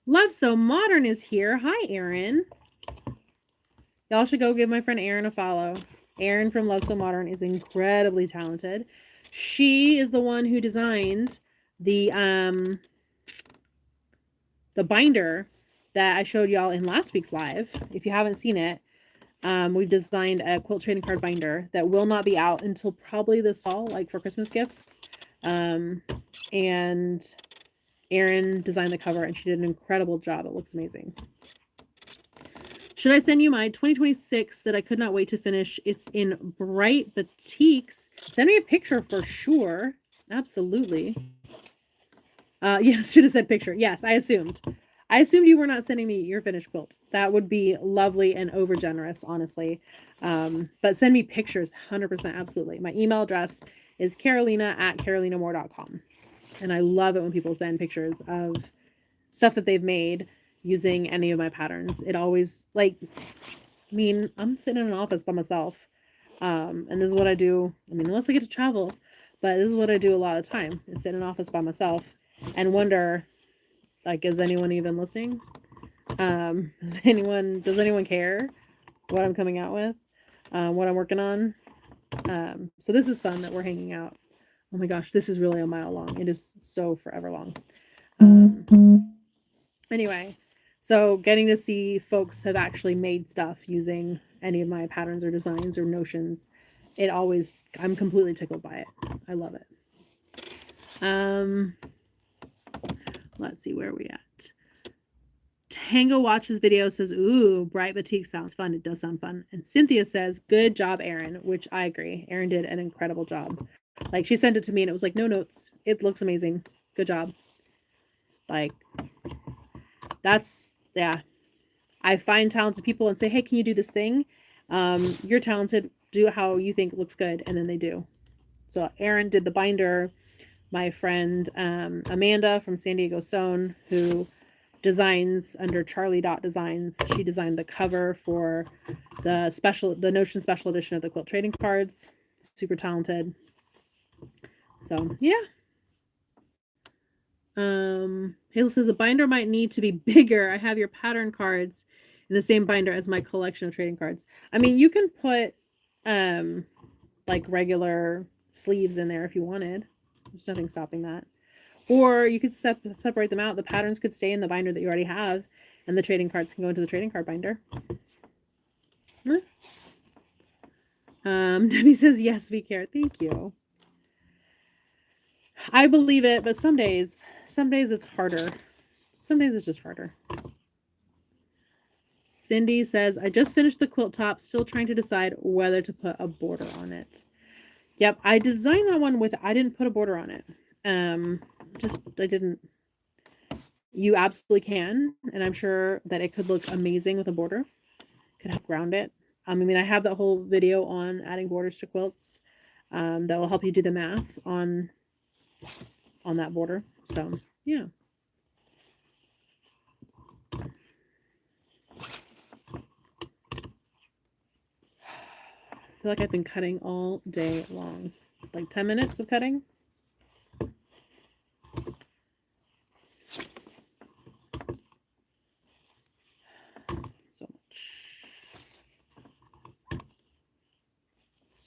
Love So Modern is here. Hi, Erin. Y'all should go give my friend Erin a follow. Erin from Love So Modern is incredibly talented. She is the one who designed the the binder that I showed y'all in last week's live. If you haven't seen it, we've designed a quilt trading card binder that will not be out until probably this fall, like for Christmas gifts. And Erin designed the cover and she did an incredible job. It looks amazing. Should I send you my 2026 that I could not wait to finish? It's in bright batiks. Send me a picture for sure. Absolutely. Yes, should have said picture. Yes, I assumed. I assumed you were not sending me your finished quilt. That would be lovely and over generous, honestly. But send me pictures, 100%, absolutely. My email address is carolina@carolinamore.com. And I love it when people send pictures of stuff that they've made using any of my patterns. It always, like, I mean, I'm sitting in an office by myself. And this is what I do. I mean, unless I get to travel, but this is what I do a lot of the time, is sit in an office by myself and wonder, like, is anyone even listening? Does anyone care what I'm coming out with? What I'm working on? So this is fun that we're hanging out. Oh my gosh, this is really a mile long. It is so forever long. Anyway, so getting to see folks have actually made stuff using any of my patterns or designs or notions, I'm completely tickled by it. I love it. Let's see, where are we at? Tango watches video, says, ooh, bright batik sounds fun. It does sound fun. And Cynthia says, good job, Erin, which I agree. Erin did an incredible job. Like, she sent it to me and it was like, no notes. It looks amazing. Good job. Like, yeah. I find talented people and say, hey, can you do this thing? You're talented. Do it how you think it looks good. And then they do. So Erin did the binder. My friend Amanda from San Diego Sewn, who designs under Charlie Dot Designs, she designed the cover for the Notion special edition of the quilt trading cards. Super talented. So yeah. Hazel says the binder might need to be bigger. I have your pattern cards in the same binder as my collection of trading cards. I mean, you can put like regular sleeves in there if you wanted. There's nothing stopping that. Or you could separate them out. The patterns could stay in the binder that you already have, and the trading cards can go into the trading card binder. Debbie says, yes, we care. Thank you. I believe it, but some days it's harder. Some days it's just harder. Cindy says, I just finished the quilt top, still trying to decide whether to put a border on it. Yep, I designed that one I didn't put a border on it. I didn't. You absolutely can, and I'm sure that it could look amazing with a border. Could help ground it. I mean, I have that whole video on adding borders to quilts that will help you do the math on that border. So, yeah. I feel like I've been cutting all day long. Like 10 minutes of cutting.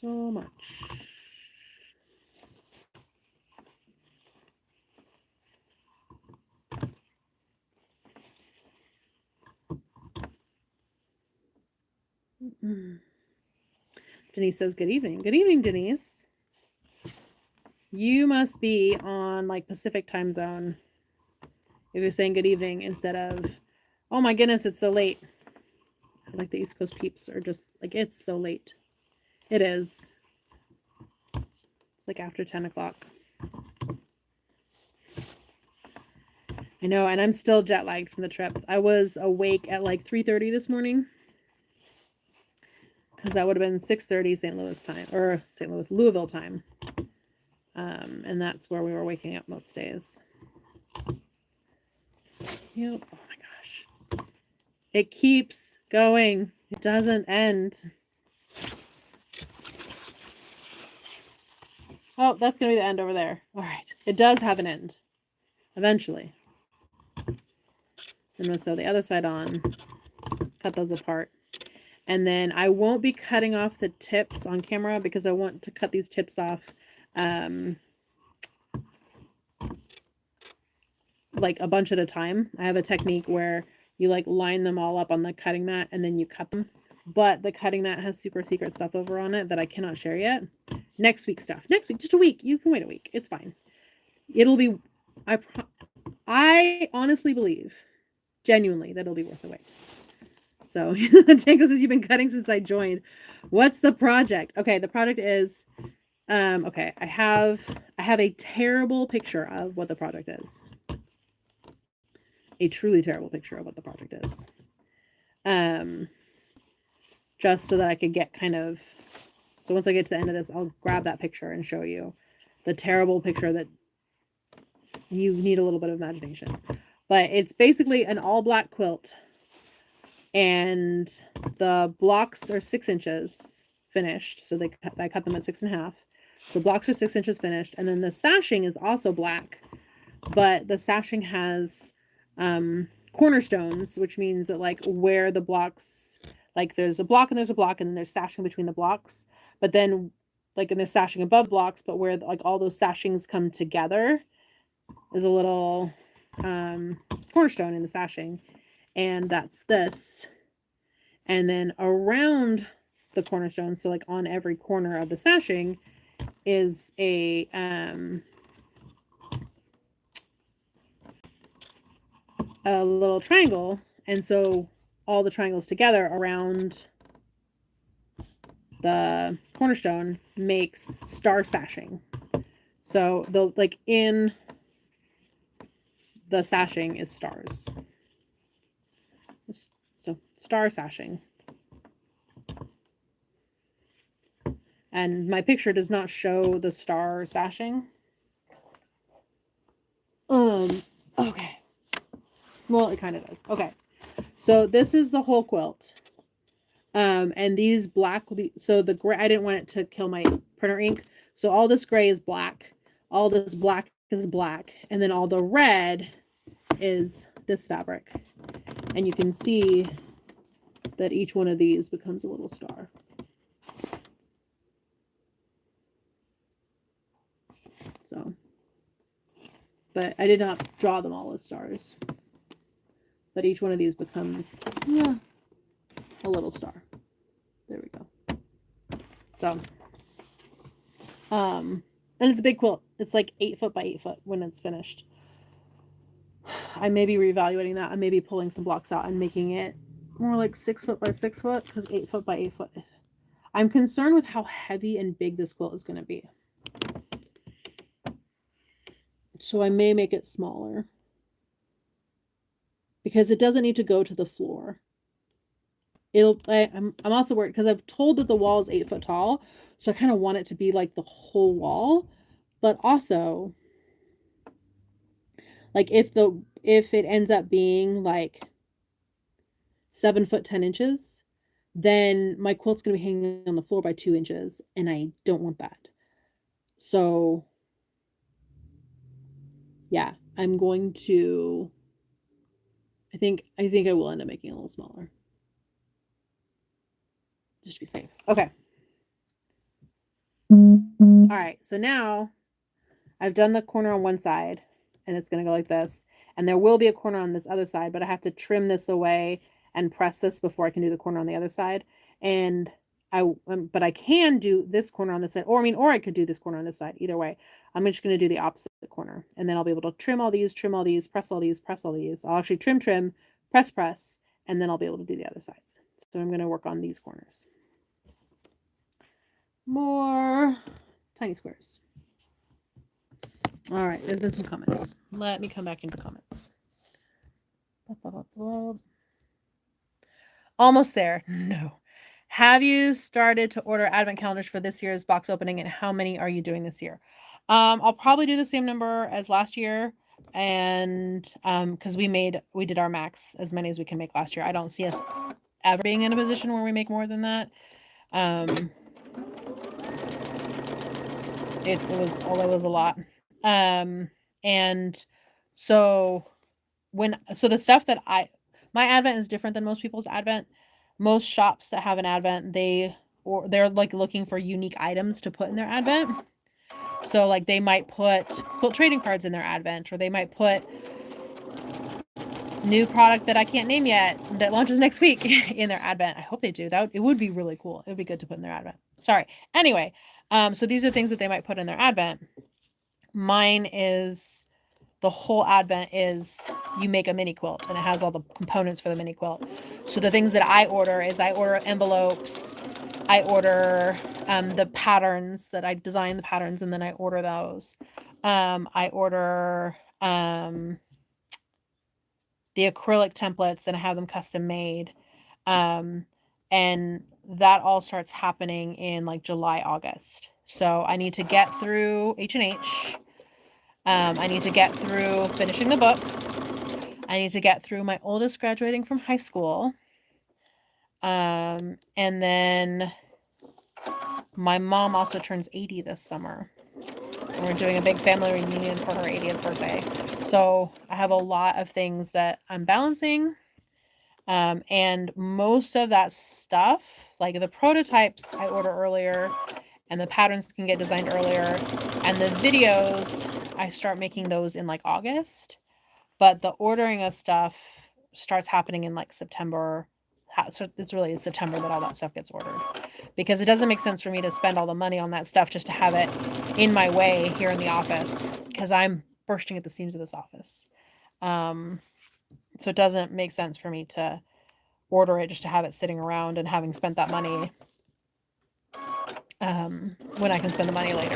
So much. Denise says, good evening. Good evening, Denise. You must be on like Pacific time zone if you're saying good evening instead of, oh my goodness, it's so late. Like the East Coast peeps are just like, it's so late. It is. It's like after 10 o'clock. I know, and I'm still jet lagged from the trip. I was awake at like 3:30 this morning. Because that would have been 6:30 St. Louis time, or Louisville time. And that's where we were waking up most days. Yep. Oh my gosh. It keeps going. It doesn't end. Oh, that's going to be the end over there. All right. It does have an end. Eventually. I'm going to sew the other side on. Cut those apart. And then I won't be cutting off the tips on camera because I want to cut these tips off like a bunch at a time. I have a technique where you like line them all up on the cutting mat and then you cut them. But the cutting mat has super secret stuff over on it that I cannot share yet. Next week stuff. Next week, just a week. You can wait a week. It's fine. It'll be, I honestly believe, genuinely, that it'll be worth the wait. So, Tango says you've been cutting since I joined. What's the project? Okay, the project is, okay, I have a terrible picture of what the project is. A truly terrible picture of what the project is. Just so that I could get kind of, so once I get to the end of this, I'll grab that picture and show you the terrible picture that you need a little bit of imagination. But it's basically an all black quilt, and the blocks are 6 inches finished. So I cut them at 6.5. The blocks are 6 inches finished, and then the sashing is also black, but the sashing has cornerstones, which means that like where the blocks, like there's a block and there's a block, and then there's sashing between the blocks, but then like, and there's sashing above blocks, but where like all those sashings come together is a little cornerstone in the sashing, and that's this. And then around the cornerstone, so like on every corner of the sashing, is a little triangle, and so all the triangles together around the cornerstone makes star sashing. So the like in the sashing is stars. So star sashing. And my picture does not show the star sashing. Okay. Well, it kind of does. Okay. So this is the whole quilt. And these black will be, so the gray, I didn't want it to kill my printer ink. So all this gray is black. All this black is black. And then all the red is this fabric. And you can see that each one of these becomes a little star. So, but I did not draw them all as stars. But each one of these becomes, yeah, a little star. There we go. So, and it's a big quilt. It's like 8 foot by 8 foot when it's finished. I may be reevaluating that. I may be pulling some blocks out and making it more like 6 foot by 6 foot, because 8 foot by 8 foot. I'm concerned with how heavy and big this quilt is going to be. So I may make it smaller, because it doesn't need to go to the floor. I'm also worried because I've told that the wall is 8 foot tall, so I kind of want it to be like the whole wall, but also like if it ends up being like 7 foot 10 inches, then my quilt's gonna be hanging on the floor by 2 inches, and I don't want that. So yeah, I'm going to, I think I will end up making it a little smaller, just to be safe. Okay. All right, so now I've done the corner on one side, and it's going to go like this, and there will be a corner on this other side, but I have to trim this away and press this before I can do the corner on the other side. And but I can do this corner on this side, or I could do this corner on this side. Either way, I'm just going to do the opposite corner, and then I'll be able to trim all these, press all these, press all these. I'll actually trim, press, and then I'll be able to do the other sides. So I'm going to work on these corners. More tiny squares. All right, there's been some comments. Let me come back into comments. Almost there. No. Have you started to order advent calendars for this year's box opening, and how many are you doing this year? I'll probably do the same number as last year, and because we did our max, as many as we can make last year. I don't see us ever being in a position where we make more than that. It was a lot. And so the stuff that my advent is different than most people's advent. Most shops that have an advent, they're like looking for unique items to put in their advent. So like they might put quilt trading cards in their advent, or they might put new product that I can't name yet that launches next week in their advent. I hope they do. It would be really cool. It would be good to put in their advent. Sorry. Anyway, so these are things that they might put in their advent. Mine is the whole advent is you make a mini quilt, and it has all the components for the mini quilt. So the things that I order is I order envelopes, I order the patterns that I design the patterns, and then I order those. I order the acrylic templates and I have them custom made. And that all starts happening in like July, August. So I need to get through H&H. I need to get through finishing the book. I need to get through my oldest graduating from high school. And then my mom also turns 80 this summer. And we're doing a big family reunion for her 80th birthday. So I have a lot of things that I'm balancing. And most of that stuff, like the prototypes I order earlier and the patterns can get designed earlier. And the videos, I start making those in like August. But the ordering of stuff starts happening in like September. So it's really in September that all that stuff gets ordered. Because it doesn't make sense for me to spend all the money on that stuff just to have it in my way here in the office. Because I'm bursting at the seams of this office. So it doesn't make sense for me to order it just to have it sitting around and having spent that money when I can spend the money later.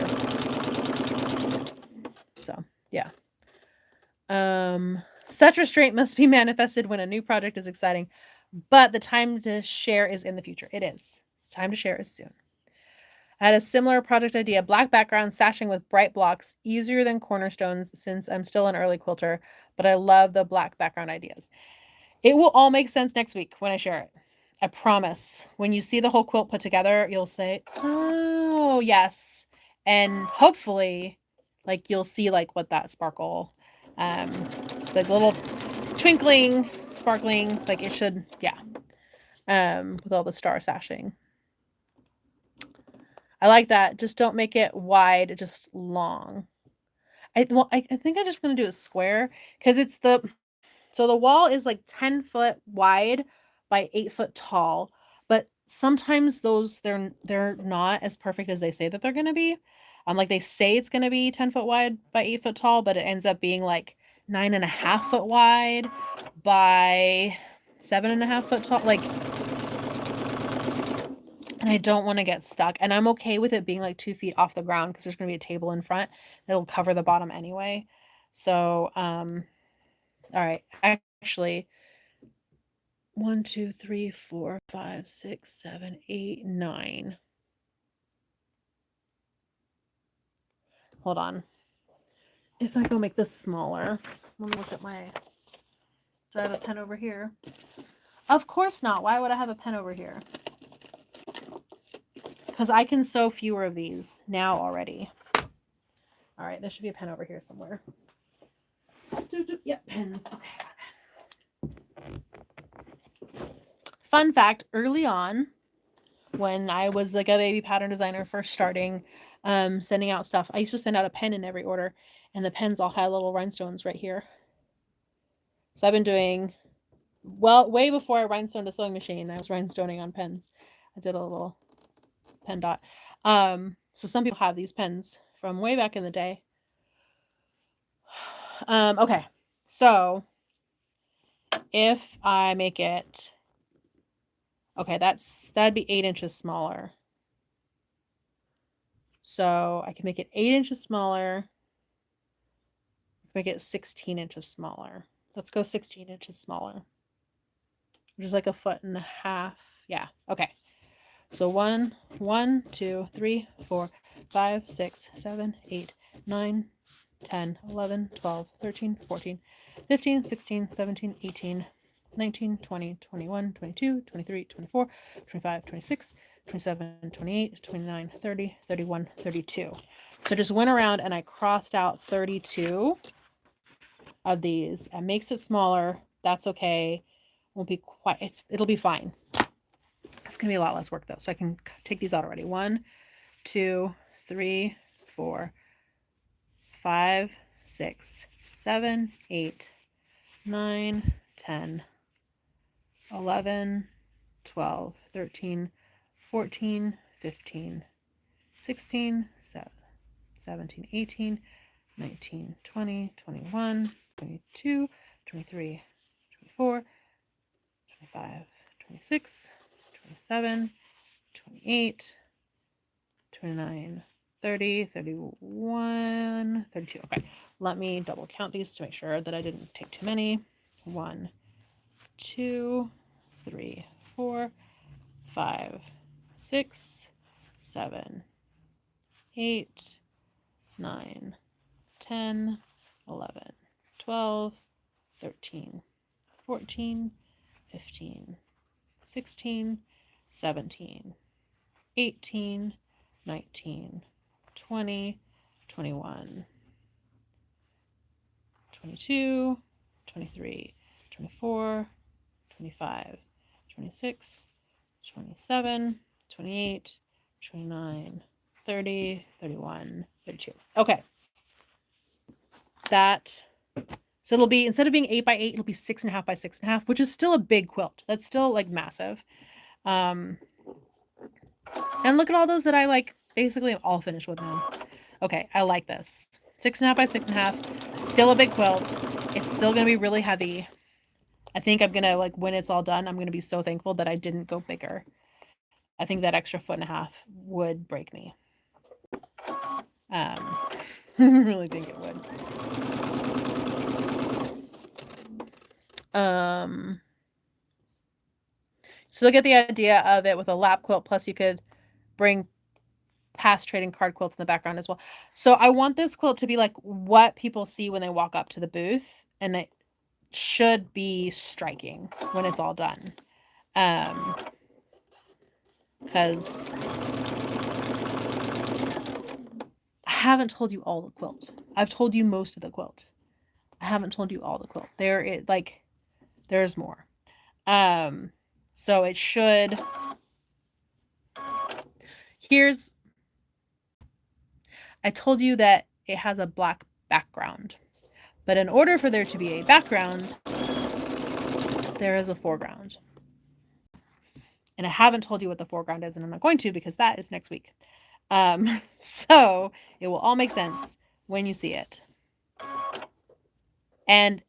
So, yeah. Such restraint must be manifested when a new project is exciting, but the time to share is in the future. It is. It's time to share is soon. I had a similar project idea, black background, sashing with bright blocks, easier than cornerstones since I'm still an early quilter, but I love the black background ideas. It will all make sense next week when I share it. I promise. When you see the whole quilt put together, you'll say, oh, yes. And hopefully, like, you'll see, like, what that sparkle, like, little twinkling, sparkling, like, it should, yeah, with all the star sashing. I like that. Just don't make it wide, just long. I think I just want to do a square because it's so the wall is like 10 foot wide by 8 foot tall, but sometimes those they're not as perfect as they say that they're going to be. Like they say it's going to be 10 foot wide by 8 foot tall, but it ends up being like 9.5 foot wide by 7.5 foot tall. Like, and I don't want to get stuck. And I'm okay with it being like 2 feet off the ground because there's going to be a table in front that'll cover the bottom anyway. So, all right. Actually, 1, 2, 3, 4, 5, 6, 7, 8, 9. Hold on. If I go make this smaller, let me look at my. Do I have a pen over here? Of course not. Why would I have a pen over here? Because I can sew fewer of these now already. All right, there should be a pen over here somewhere. Yep, pens. Okay. Fun fact, early on, when I was like a baby pattern designer first starting, sending out stuff, I used to send out a pen in every order, and the pens all had little rhinestones right here. So I've been doing, well, way before I rhinestoned a sewing machine, I was rhinestoning on pens. I did a little pen dot. So some people have these pens from way back in the day. Okay, so if I make it, okay, that'd be 8 inches smaller. So I can make it 8 inches smaller. Make it 16 inches smaller. Let's go 16 inches smaller. Which is like 1.5 feet. Yeah, okay. So 1, 2, 3, 4, 5, 6, 7, 8, 9, 10, 11, 12, 13, 14, 15, 16, 17, 18, 19, 20, 21, 22, 23, 24, 25, 26, 27, 28, 29, 30, 31, 32. So just went around and I crossed out 32 of these. It makes it smaller. That's okay. Won't be quite, it'll be fine. It's gonna be a lot less work though. So I can take these out already. 1, 2, 3, 4, 5, 6, 7, 8, 9, 10, 11, 12, 13, 14, 15, 16, 17, 18, 19, 20, 21, 22, 23, 24, 25, 26, 27, 28, 29, 30, 31, 32. Okay, let me double count these to make sure that I didn't take too many. 1, 2, 3, 4, 5, 6, 7, 8, 9, 10, 11, 12, 13, 14, 15, 16, 17, 18, 19, 20, 21, 22, 23, 24, 25, 26, 27, 28, 29, 30, 31, 32. Okay. So it'll be, instead of being 8 by 8, it'll be 6.5 by 6.5, which is still a big quilt. That's still like massive. And look at all those that I like basically am all finished with now. Okay, I like this. 6.5 by 6.5, still a big quilt. It's still gonna be really heavy. I think I'm gonna, like, when it's all done, I'm gonna be so thankful that I didn't go bigger. I think that extra 1.5 feet would break me. I really think it would. So look at the idea of it with a lap quilt, plus you could bring past trading card quilts in the background as well. So I want this quilt to be like what people see when they walk up to the booth, and it should be striking when it's all done. Because I haven't told you all the quilt. I've told you most of the quilt. I haven't told you all the quilt. There's more. So it should. I told you that it has a black background, but in order for there to be a background, there is a foreground. And I haven't told you what the foreground is, and I'm not going to, because that is next week. So it will all make sense when you see it. And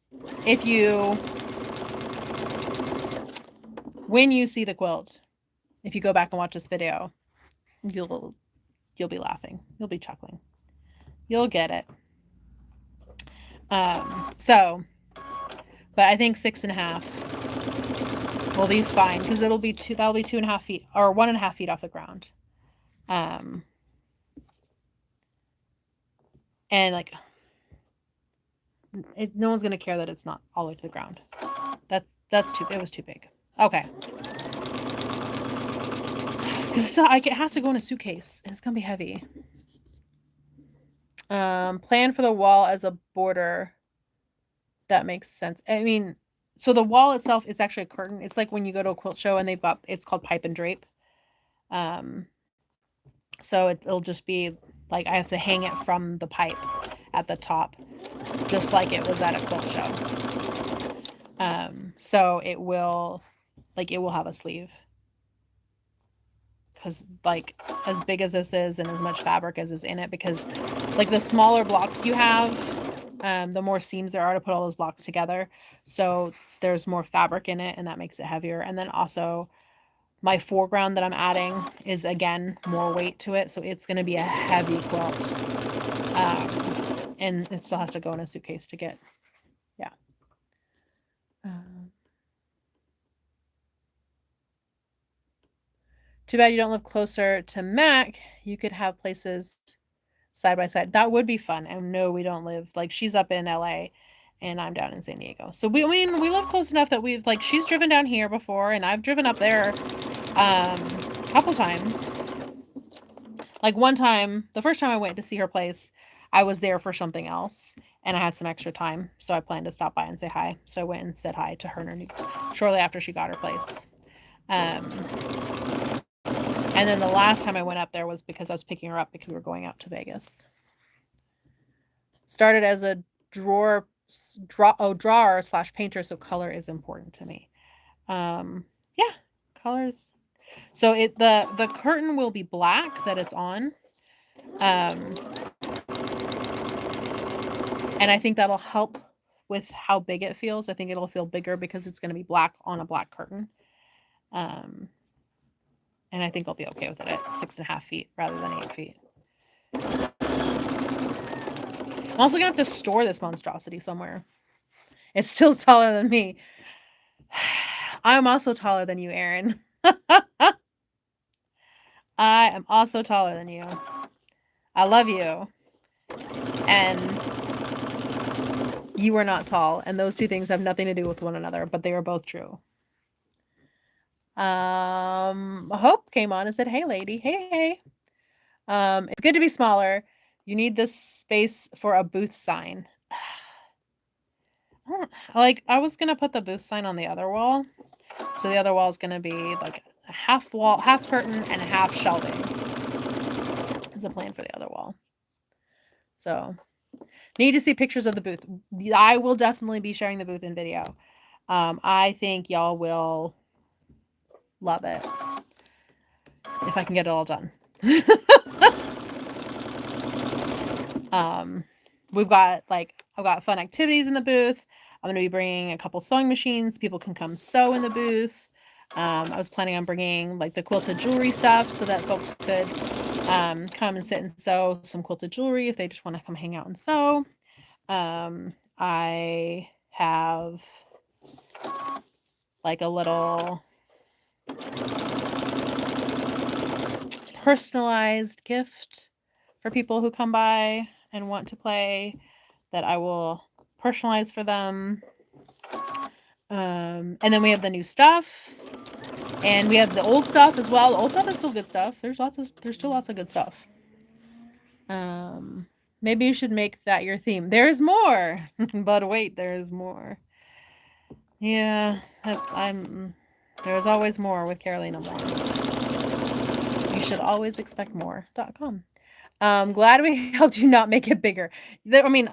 when you see the quilt, if you go back and watch this video, you'll be laughing. You'll be chuckling. You'll get it. But I think 6.5 will be fine, because that'll be 2.5 feet, or 1.5 feet off the ground. And like, no one's gonna care that it's not all the way to the ground. It was too big. Okay. Because it has to go in a suitcase, and it's gonna be heavy. Plan for the wall as a border. That makes sense. I mean, so the wall itself is actually a curtain. It's like when you go to a quilt show and it's called pipe and drape. So it'll just be like I have to hang it from the pipe at the top, just like it was at a quilt show. So it will have a sleeve. Because like as big as this is and as much fabric as is in it, because like the smaller blocks you have, the more seams there are to put all those blocks together. So there's more fabric in it, and that makes it heavier. And then also my foreground that I'm adding is, again, more weight to it. So it's going to be a heavy quilt. And it still has to go in a suitcase to get, yeah. Too bad you don't live closer to Mac. You could have places side by side. That would be fun. And no, we don't live, like, she's up in LA and I'm down in San Diego. So we live close enough that we've, like, she's driven down here before and I've driven up there a couple times. Like one time, the first time I went to see her place, I was there for something else and I had some extra time. So I planned to stop by and say hi. So I went and said hi to her shortly after she got her place. And then the last time I went up there was because I was picking her up because we were going out to Vegas. Started as a drawer drawer slash painter, so color is important to me. Yeah, colors. So the curtain will be black that it's on. Um, and I think that'll help with how big it feels. I think it'll feel bigger because it's going to be black on a black curtain. And I think I'll be okay with it at 6.5 feet rather than 8 feet. I'm also gonna have to store this monstrosity somewhere. It's still taller than me. I'm also taller than you, Erin. I am also taller than you. I love you. And you are not tall. And those two things have nothing to do with one another, but they are both true. Hope came on and said, "Hey, lady. Hey. It's good to be smaller. You need this space for a booth sign." I was gonna put the booth sign on the other wall. So the other wall is gonna be like a half wall, half curtain, and half shelving. Is the plan for the other wall. So need to see pictures of the booth. I will definitely be sharing the booth in video. I think y'all will love it if I can get it all done. I've got fun activities in the booth. I'm going to be bringing a couple sewing machines. People can come sew in the booth. I was planning on bringing like the quilted jewelry stuff so that folks could come and sit and sew some quilted jewelry if they just want to come hang out and sew. I have like a little personalized gift for people who come by and want to play that I will personalize for them. And then we have the new stuff, and we have the old stuff as well. The old stuff is still good stuff. There's still lots of good stuff. Maybe you should make that your theme. There's more, but wait, there's more. Yeah, there's always more with Carolina Moore. You should always expect more.com. Glad we helped you not make it bigger. I mean,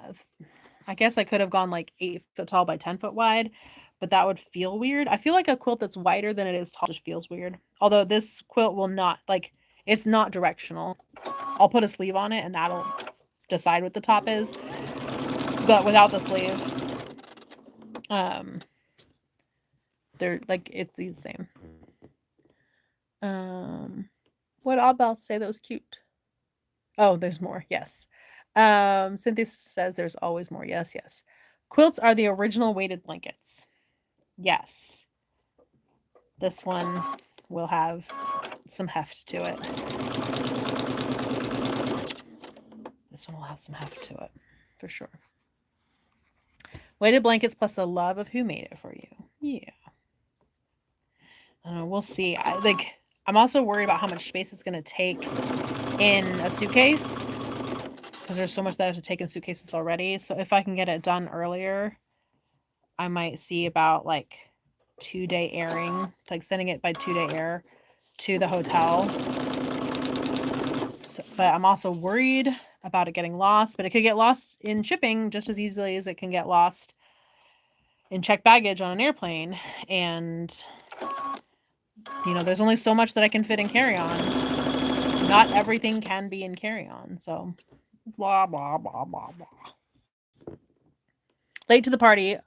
I guess I could have gone like 8 foot tall by 10 foot wide, but that would feel weird. I feel like a quilt that's wider than it is tall just feels weird. Although this quilt will not, like, it's not directional. I'll put a sleeve on it and that'll decide what the top is. But without the sleeve, they're like, it's the same. What Abel say that was cute? Oh, there's more. Yes. Cynthia says there's always more. Yes. Quilts are the original weighted blankets. Yes. This one will have some heft to it. This one will have some heft to it, for sure. Weighted blankets plus the love of who made it for you. Yeah. We'll see. I'm also worried about how much space it's going to take in a suitcase because there's so much that I have to take in suitcases already. So if I can get it done earlier, I might see about like 2-day airing, like sending it by 2-day air to the hotel. But I'm also worried about it getting lost, but it could get lost in shipping just as easily as it can get lost in checked baggage on an airplane. And there's only so much that I can fit in carry-on. Not everything can be in carry-on, so blah, blah, blah, blah, blah. Late to the party.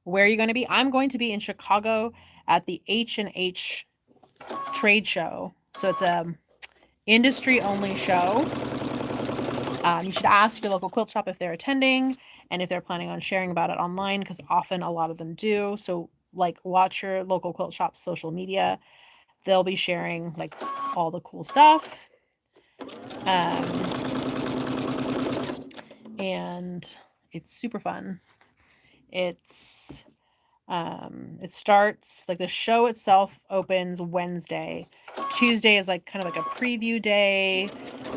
Where are you going to be? I'm going to be in Chicago at the H&H trade show. So it's a industry-only show. You should ask your local quilt shop if they're attending and if they're planning on sharing about it online, because often a lot of them do. So watch your local quilt shop's social media. They'll be sharing all the cool stuff. And it's super fun. It starts the show itself opens Wednesday. Tuesday is kind of a preview day,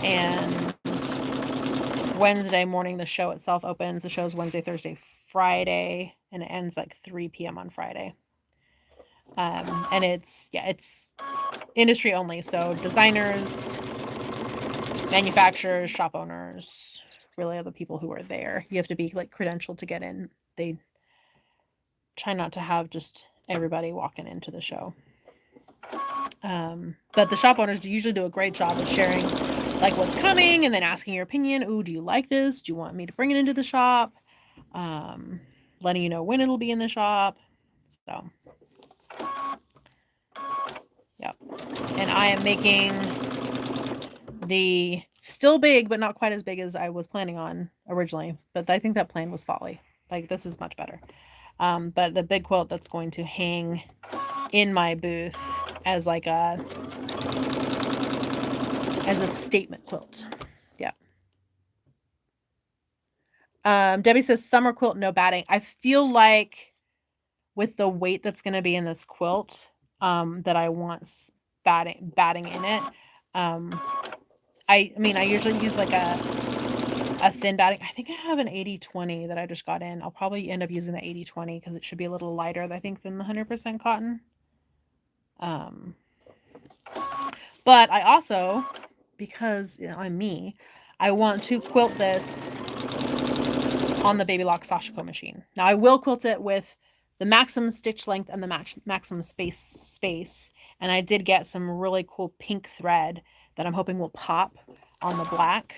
and Wednesday morning the show itself opens. The show's Wednesday, Thursday, Friday, and it ends 3 p.m. on Friday. And it's industry only, so designers, manufacturers, shop owners, really are the people who are there. You have to be credentialed to get in they try not to have just everybody walking into the show. But the shop owners usually do a great job of sharing like what's coming and then asking your opinion. Ooh, do you like this? Do you want me to bring it into the shop? Letting you know when it'll be in the shop. So, yep. And I am making the still big, but not quite as big as I was planning on originally. But I think that plan was folly. Like, this is much better. But the big quilt that's going to hang in my booth as like a statement quilt. Yeah. Debbie says summer quilt, no batting. I feel like with the weight that's going to be in this quilt, that I want batting in it. I mean, I usually use like a thin batting. I think I have an 80/20 that I just got in. I'll probably end up using the 80/20 because it should be a little lighter, I think, than the 100% cotton. But I also, because I'm me, I want to quilt this on the Baby Lock Sashiko machine. Now I will quilt it with the maximum stitch length and the maximum space. And I did get some really cool pink thread that I'm hoping will pop on the black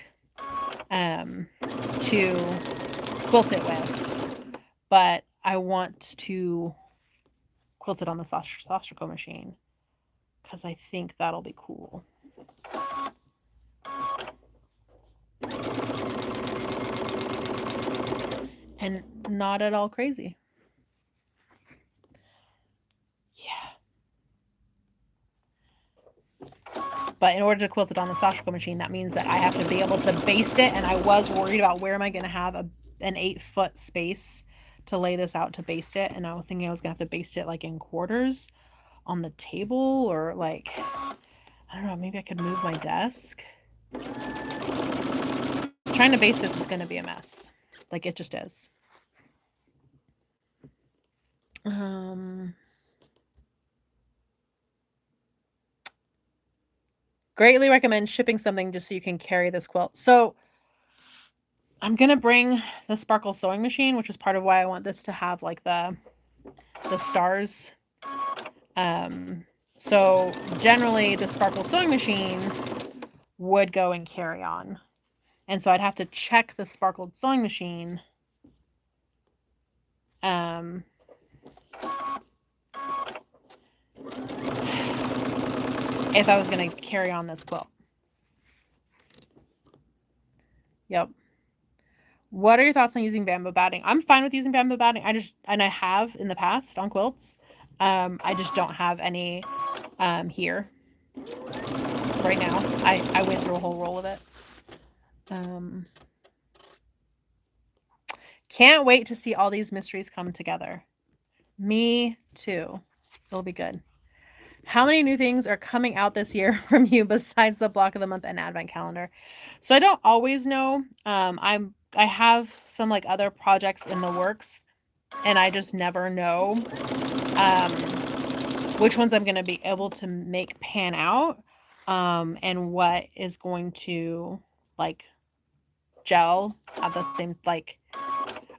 to quilt it with. But I want to quilt it on the Sashiko machine because I think that'll be cool. And not at all crazy. Yeah. But in order to quilt it on the Sashiko machine, that means that I have to be able to baste it. And I was worried about where am I going to have an 8-foot space to lay this out to baste it. And I was thinking I was going to have to baste it like in quarters on the table, or like, I don't know, maybe I could move my desk. Trying to baste this is going to be a mess. Like, it just is. Greatly recommend shipping something just so you can carry this quilt. So I'm going to bring the Sparkle sewing machine, which is part of why I want this to have like the stars. So generally the Sparkle sewing machine would go in carry-on. And so I'd have to check the Sparkled sewing machine if I was going to carry on this quilt. Yep. What are your thoughts on using bamboo batting? I'm fine with using bamboo batting. I have in the past on quilts. I just don't have any here right now. I went through a whole roll of it. Can't wait to see all these mysteries come together. Me too. It'll be good. How many new things are coming out this year from you besides the block of the month and advent calendar? So I don't always know. I have some like other projects in the works, and I just never know which ones I'm going to be able to make pan out, and what is going to like gel at the same, like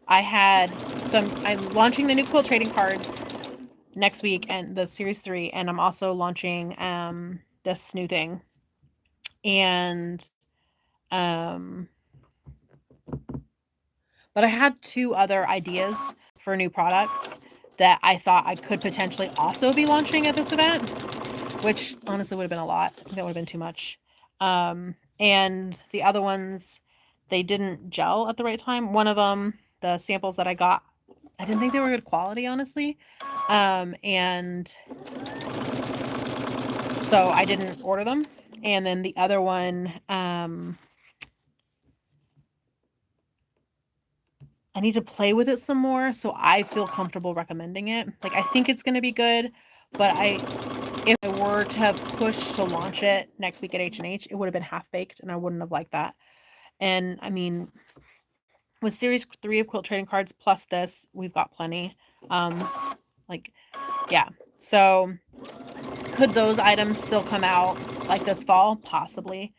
I'm launching the new quilt trading cards next week, and the series 3, and I'm also launching this new thing, and but I had 2 other ideas for new products that I thought I could potentially also be launching at this event, which honestly would have been a lot. I think that would have been too much. And the other ones, they didn't gel at the right time. One of them, the samples that I got, I didn't think they were good quality, honestly. And so I didn't order them. And then the other one, I need to play with it some more so I feel comfortable recommending it. Like, I think it's going to be good, but if I were to have pushed to launch it next week at H&H, it would have been half-baked, and I wouldn't have liked that. And, I mean, with Series 3 of Quilt Trading Cards plus this, we've got plenty. Yeah. So, could those items still come out, like, this fall? Possibly.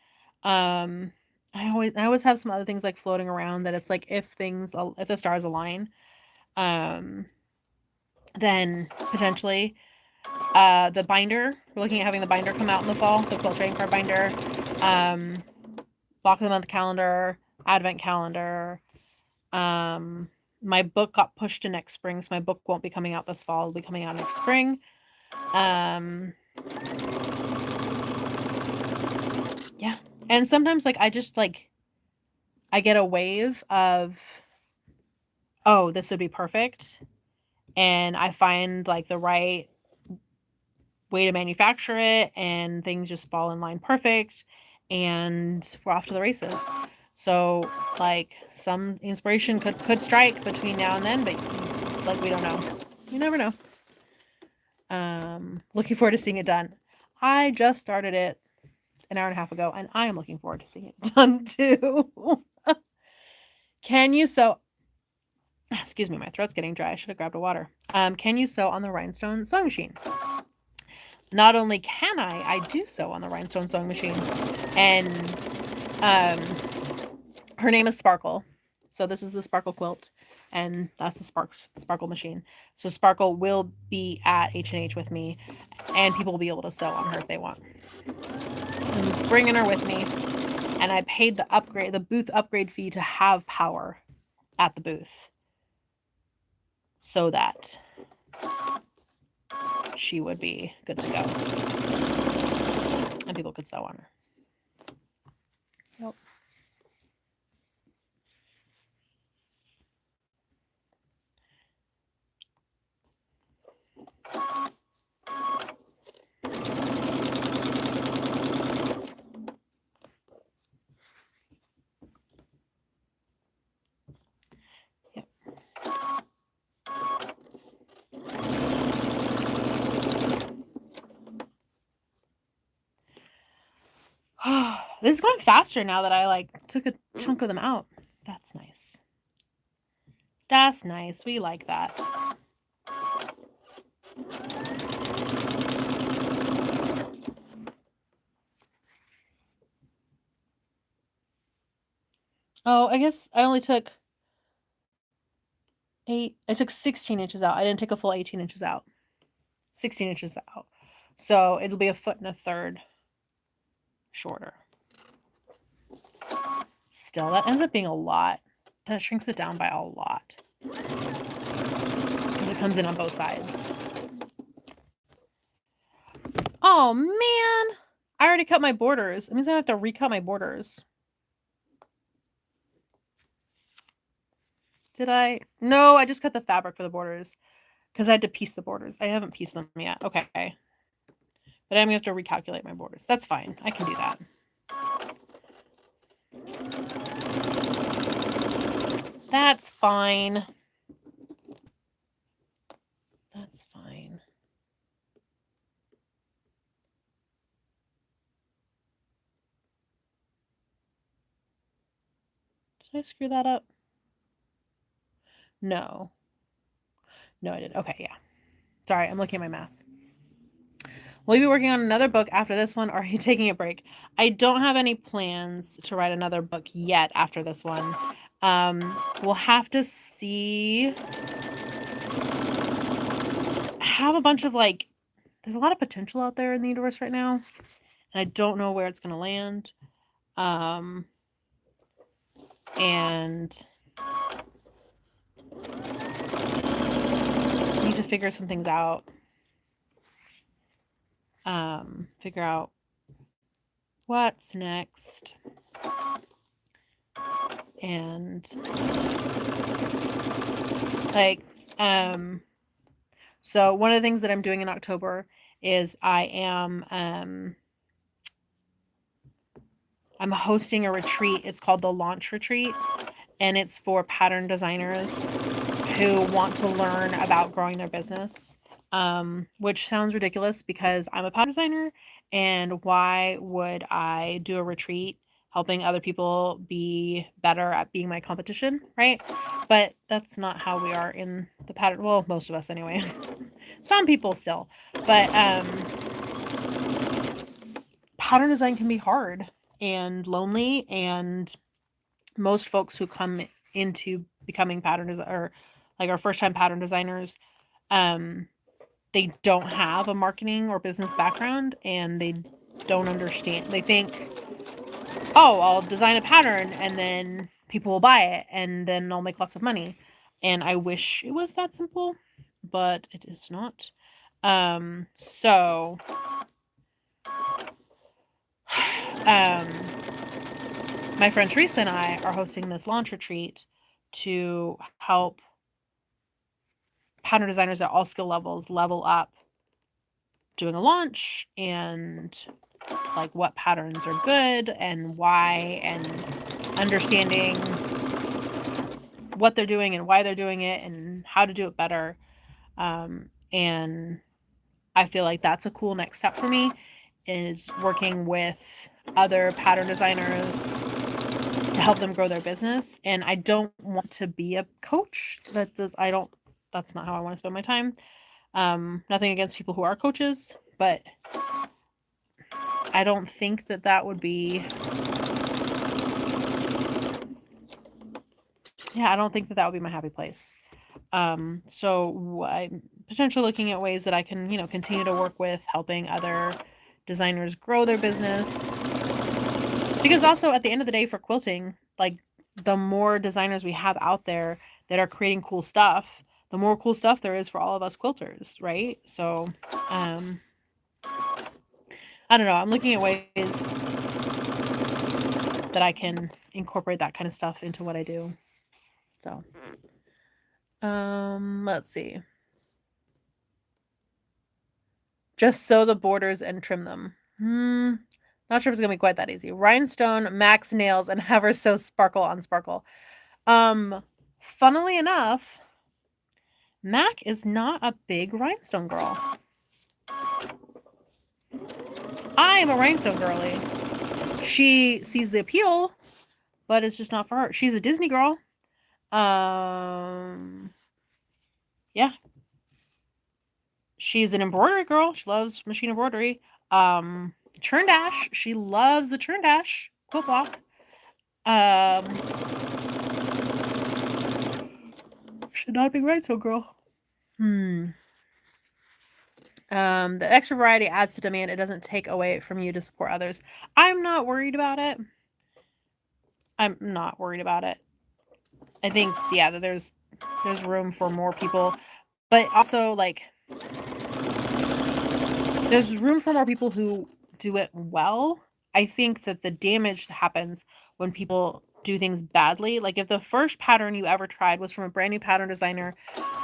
I always have some other things like floating around that it's like if the stars align. Then potentially the binder. We're looking at having the binder come out in the fall, the quilt trading card binder. Block of the month calendar, advent calendar. My book got pushed to next spring, so my book won't be coming out this fall. It'll be coming out next spring. Yeah. And sometimes like I just like I get a wave of, oh, this would be perfect. And I find like the right way to manufacture it and things just fall in line perfect and we're off to the races. So like some inspiration could strike between now and then, but like we don't know. You never know. Looking forward to seeing it done. I just started it an hour and a half ago and I am looking forward to seeing it done too. Can you sew? Excuse me, my throat's getting dry. I should have grabbed a water. Can you sew on the rhinestone sewing machine? Not only can I do sew on the rhinestone sewing machine. And her name is Sparkle. So this is the Sparkle quilt. And that's the Sparkle machine. So Sparkle will be at H&H with me. And people will be able to sew on her if they want. I'm bringing her with me. And I paid the booth upgrade fee to have power at the booth. So that she would be good to go. And people could sew on her. Yep. This is going faster now that I like took a chunk of them out. That's nice. That's nice. We like that. Oh, I guess I only took 16 inches out. I didn't take a full 18 inches out. 16 inches out. So it'll be 1.25 feet shorter. Still, that ends up being a lot. That shrinks it down by a lot. Because it comes in on both sides. Oh, man. I already cut my borders. It means I have to recut my borders. Did I? No, I just cut the fabric for the borders. Because I had to piece the borders. I haven't pieced them yet. Okay. But I'm going to have to recalculate my borders. That's fine. I can do that. That's fine. That's fine. Did I screw that up? No. No, I did. Okay, yeah. Sorry, I'm looking at my math. Will you be working on another book after this one, or are you taking a break? I don't have any plans to write another book yet after this one. We'll have to see. I have a bunch of like, there's a lot of potential out there in the universe right now, and I don't know where it's going to land. And need to figure some things out. Figure out what's next. And like, so one of the things that I'm doing in October is I'm hosting a retreat. It's called the Launch Retreat, and it's for pattern designers who want to learn about growing their business. Which sounds ridiculous because I'm a pattern designer, and why would I do a retreat helping other people be better at being my competition, right? But that's not how we are in the pattern. Well, most of us anyway. Some people still, but pattern design can be hard and lonely, and most folks who come into becoming pattern design or like our first time pattern designers, they don't have a marketing or business background, and they don't understand. They think, oh, I'll design a pattern and then people will buy it and then I'll make lots of money. And I wish it was that simple, but it is not. So my friend Teresa and I are hosting this launch retreat to help pattern designers at all skill levels level up doing a launch, and like what patterns are good and why, and understanding what they're doing and why they're doing it and how to do it better. And I feel like that's a cool next step for me, is working with other pattern designers to help them grow their business. And I don't want to be a coach. That's not how I want to spend my time. Nothing against people who are coaches, but I don't think that would be, I don't think that would be my happy place. So I'm potentially looking at ways that I can, continue to work with helping other designers grow their business. Because also at the end of the day for quilting, like the more designers we have out there that are creating cool stuff, the more cool stuff there is for all of us quilters, right? So, I don't know. I'm looking at ways that I can incorporate that kind of stuff into what I do. So, let's see. Just sew the borders and trim them. Not sure if it's gonna be quite that easy. Rhinestone, max nails, and ever so sparkle on sparkle. Funnily enough, Mac is not a big rhinestone girl. I am a rhinestone girly. She sees the appeal, but it's just not for her. She's a Disney girl. Yeah. She's an embroidery girl. She loves machine embroidery. Churn Dash. She loves the Churn Dash quilt block. She's not a big rhinestone girl. The extra variety adds to demand. It doesn't take away from you to support others. I'm not worried about it. I think, that there's room for more people, but also like there's room for more people who do it well. I think that the damage happens when people do things badly. Like if the first pattern you ever tried was from a brand new pattern designer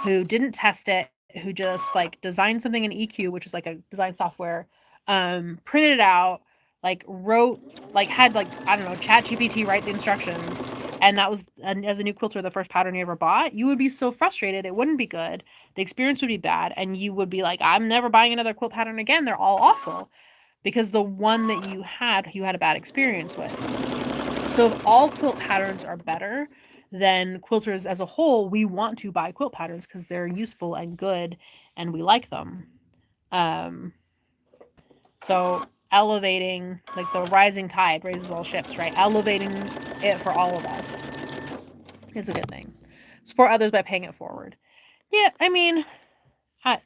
who didn't test it, who just like designed something in EQ, which is like a design software, printed it out, like wrote, like had like, I don't know, ChatGPT write the instructions, and that was, as a new quilter, the first pattern you ever bought, you would be so frustrated. It wouldn't be good. The experience would be bad, and you would be like, I'm never buying another quilt pattern again. They're all awful. Because the one that you had a bad experience with. So if all quilt patterns are better, then quilters as a whole, we want to buy quilt patterns because they're useful and good and we like them. So elevating, like the rising tide raises all ships, right? Elevating it for all of us is a good thing. Support others by paying it forward. Yeah, I mean, I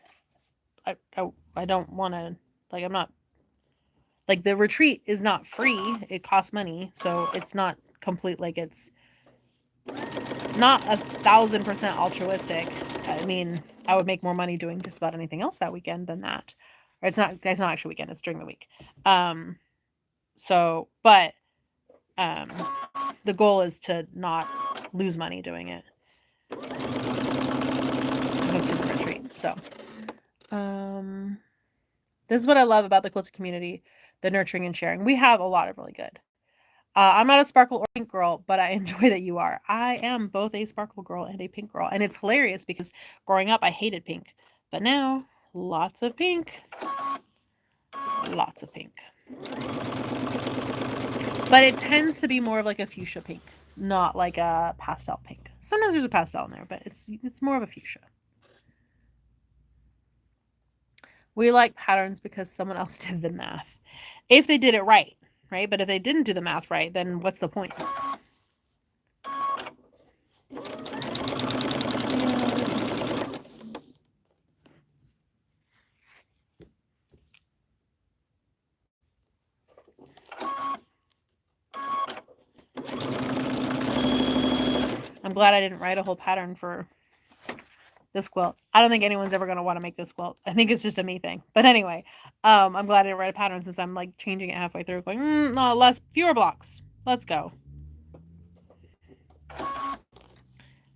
don't want to, like, I'm not, like, the retreat is not free. It costs money. So it's not complete, like, it's not 1,000% altruistic. I mean, I would make more money doing just about anything else that weekend than that. Or it's not actually weekend, it's during the week. So, but the goal is to not lose money doing it. Hosting the retreat. So, this is what I love about the quilting community, the nurturing and sharing. We have a lot of really good. I'm not a sparkle or pink girl, but I enjoy that you are. I am both a sparkle girl and a pink girl. And it's hilarious because growing up, I hated pink. But now, lots of pink. Lots of pink. But it tends to be more of like a fuchsia pink, not like a pastel pink. Sometimes there's a pastel in there, but it's more of a fuchsia. We like patterns because someone else did the math. If they did it right? But if they didn't do the math right, then what's the point? glad I didn't write a whole pattern for this quilt. I don't think anyone's ever going to want to make this quilt. I think it's just a me thing. But anyway, I'm glad I didn't write a pattern since I'm like changing it halfway through going, no, fewer blocks. Let's go.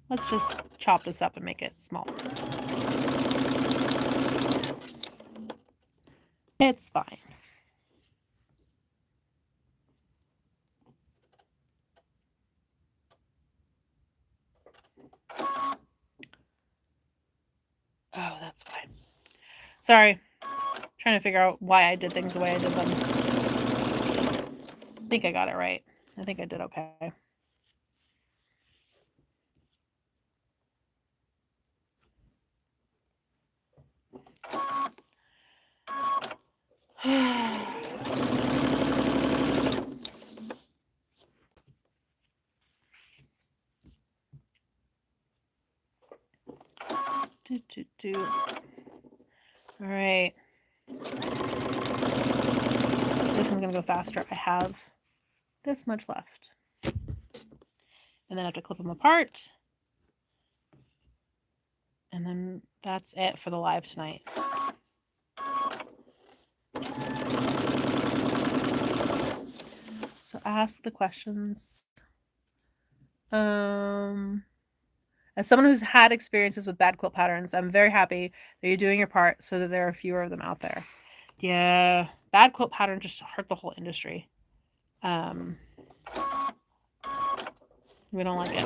Let's just chop this up and make it small. It's fine. Oh, that's why. Sorry. Trying to figure out why I did things the way I did them. I think I got it right. I think I did okay. All right. This one's going to go faster. I have this much left. And then I have to clip them apart. And then that's it for the live tonight. So ask the questions. As someone who's had experiences with bad quilt patterns, I'm very happy that you're doing your part so that there are fewer of them out there. Yeah, bad quilt pattern just hurt the whole industry. We don't like it.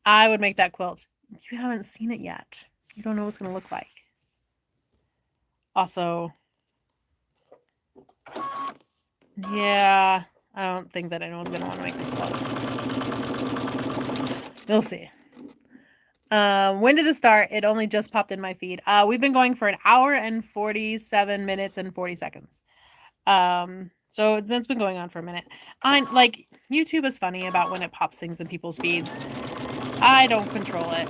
I would make that quilt. You haven't seen it yet. You don't know what it's going to look like. Also, yeah, I don't think that anyone's going to want to make this quilt. We'll see. When did this start? It only just popped in my feed. We've been going for an hour and 47 minutes and 40 seconds. So it's been going on for a minute. Like, YouTube is funny about when it pops things in people's feeds. I don't control it.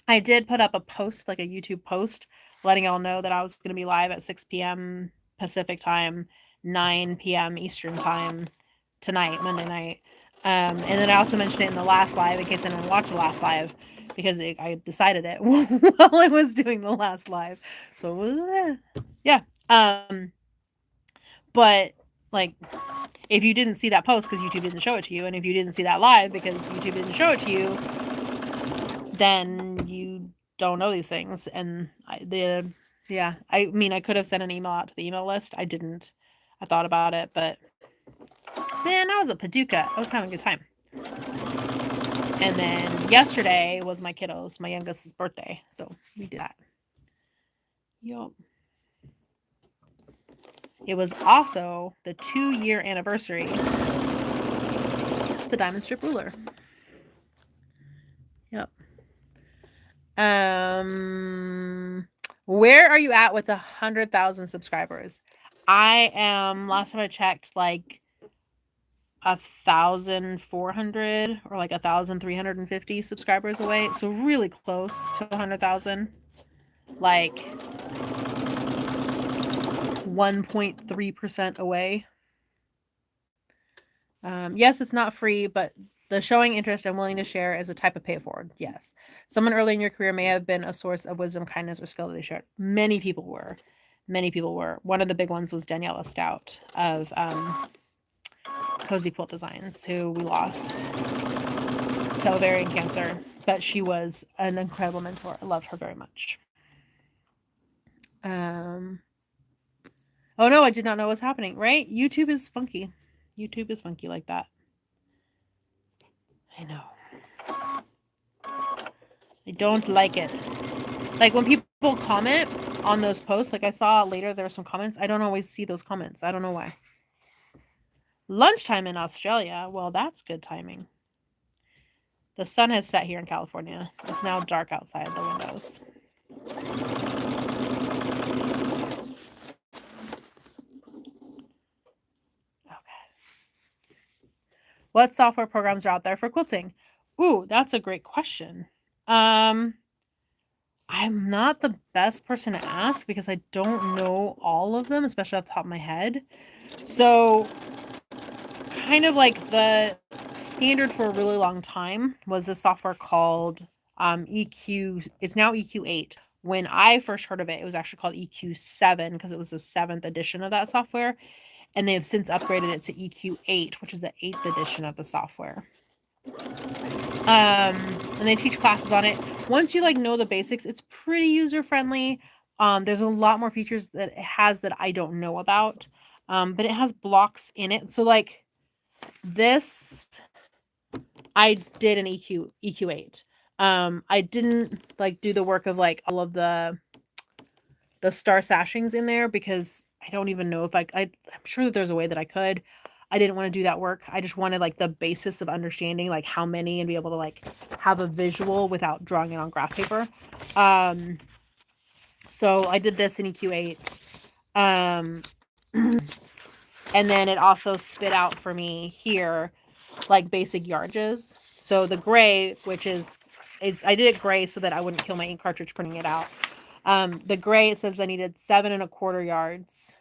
I did put up a post, like a YouTube post, letting y'all know that I was going to be live at 6 p.m. Pacific time, 9 p.m. Eastern time tonight, Monday night. And then I also mentioned it in the last live in case anyone watched the last live, because I decided it while I was doing the last live. So it was, yeah. But like, if you didn't see that post because YouTube didn't show it to you, and if you didn't see that live because YouTube didn't show it to you, then you don't know these things. And I mean, I could have sent an email out to the email list. I didn't. I thought about it, but man, I was at Paducah. I was having a good time. And then yesterday was my youngest's birthday, so we did that. Yup. It was also the 2-year anniversary to the diamond strip ruler. Yep. Where are you at with 100,000 subscribers? I am, last time I checked, like 1,400 or like 1,350 subscribers away. So really close to 100,000. Like 1.3% away. Yes, it's not free, but the showing interest and willing to share is a type of pay it forward. Yes. Someone early in your career may have been a source of wisdom, kindness, or skill that they shared. Many people were. One of the big ones was Daniela Stout of Cozy Quilt Designs, who we lost to ovarian cancer, but she was an incredible mentor. I loved her very much. Oh no, I did not know what was happening, right? YouTube is funky. YouTube is funky like that. I know. I don't like it. Like when people comment on those posts, like I saw later there were some comments, I don't always see those comments. I don't know why. Lunchtime in Australia. Well, that's good timing. The sun has set here in California. It's now dark outside the windows. Okay. What software programs are out there for quilting? Ooh, that's a great question. I'm not the best person to ask because I don't know all of them, especially off the top of my head. So kind of like the standard for a really long time was the software called EQ. It's now EQ8. When I first heard of it, it was actually called EQ7 because it was the 7th edition of that software. And they have since upgraded it to EQ8, which is the 8th edition of the software. And they teach classes on it. Once you like know the basics, it's pretty user friendly. There's a lot more features that it has that I don't know about. But it has blocks in it. So like this, I did an EQ8. I didn't like do the work of like all of the star sashings in there because I don't even know if I'm sure that there's a way that I could. I didn't want to do that work. I just wanted like the basis of understanding like how many and be able to like have a visual without drawing it on graph paper. So I did this in EQ8. And then it also spit out for me here like basic yardages. So the gray, which is, I did it gray so that I wouldn't kill my ink cartridge printing it out. The gray, it says I needed 7 1/4 yards.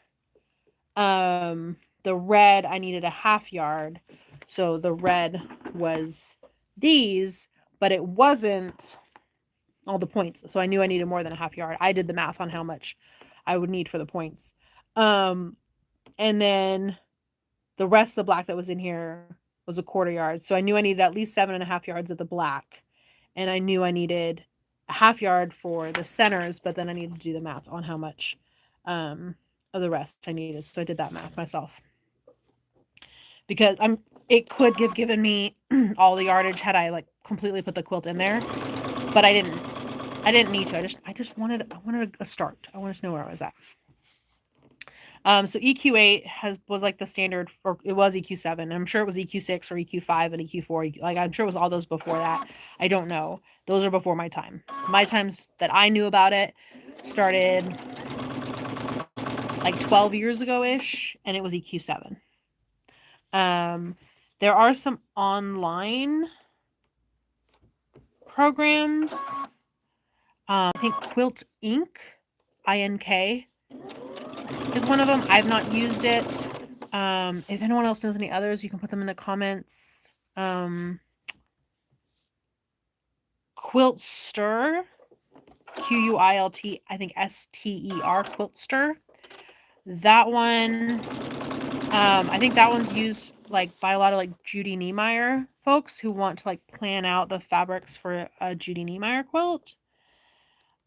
The red, I needed a 1/2 yard. So the red was these, but it wasn't all the points. So I knew I needed more than a 1/2 yard. I did the math on how much I would need for the points. And then the rest of the black that was in here was a 1/4 yard. So I knew I needed at least 7 1/2 yards of the black. And I knew I needed a 1/2 yard for the centers, but then I needed to do the math on how much of the rest I needed. So I did that math myself. Because it could have given me all the yardage had I like completely put the quilt in there, but I didn't need to. I wanted a start. I wanted to know where I was at. So EQ8 was like the standard for, it was EQ7. I'm sure it was EQ6 or EQ5 and EQ4. Like I'm sure it was all those before that. I don't know. Those are before my time. My times that I knew about it started like 12 years ago-ish, and it was EQ7. There are some online programs. I think Quilt Inc. INK is one of them. I've not used it. If anyone else knows any others, you can put them in the comments. Quiltster, Quilt, I think STER, Quiltster. That one, I think that one's used like by a lot of like Judy Niemeyer folks who want to like plan out the fabrics for a Judy Niemeyer quilt.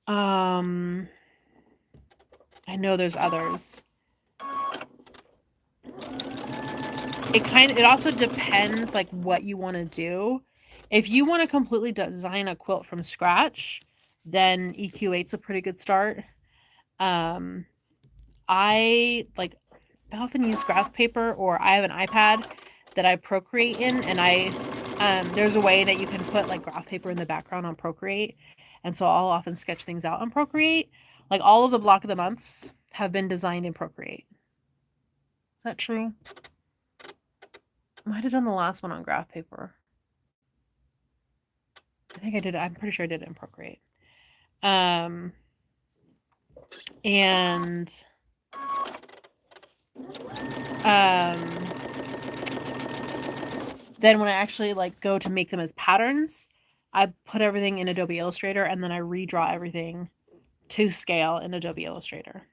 I know there's others. It also depends like what you want to do. If you want to completely design a quilt from scratch, then EQ8's a pretty good start. I often use graph paper, or I have an iPad that I Procreate in, and there's a way that you can put like graph paper in the background on Procreate, and so I'll often sketch things out on Procreate. Like all of the block of the months have been designed in Procreate. Is that true? I might have done the last one on graph paper. I think I did it. I'm pretty sure I did it in Procreate. And then when I actually like go to make them as patterns, I put everything in Adobe Illustrator, and then I redraw everything to scale in Adobe Illustrator.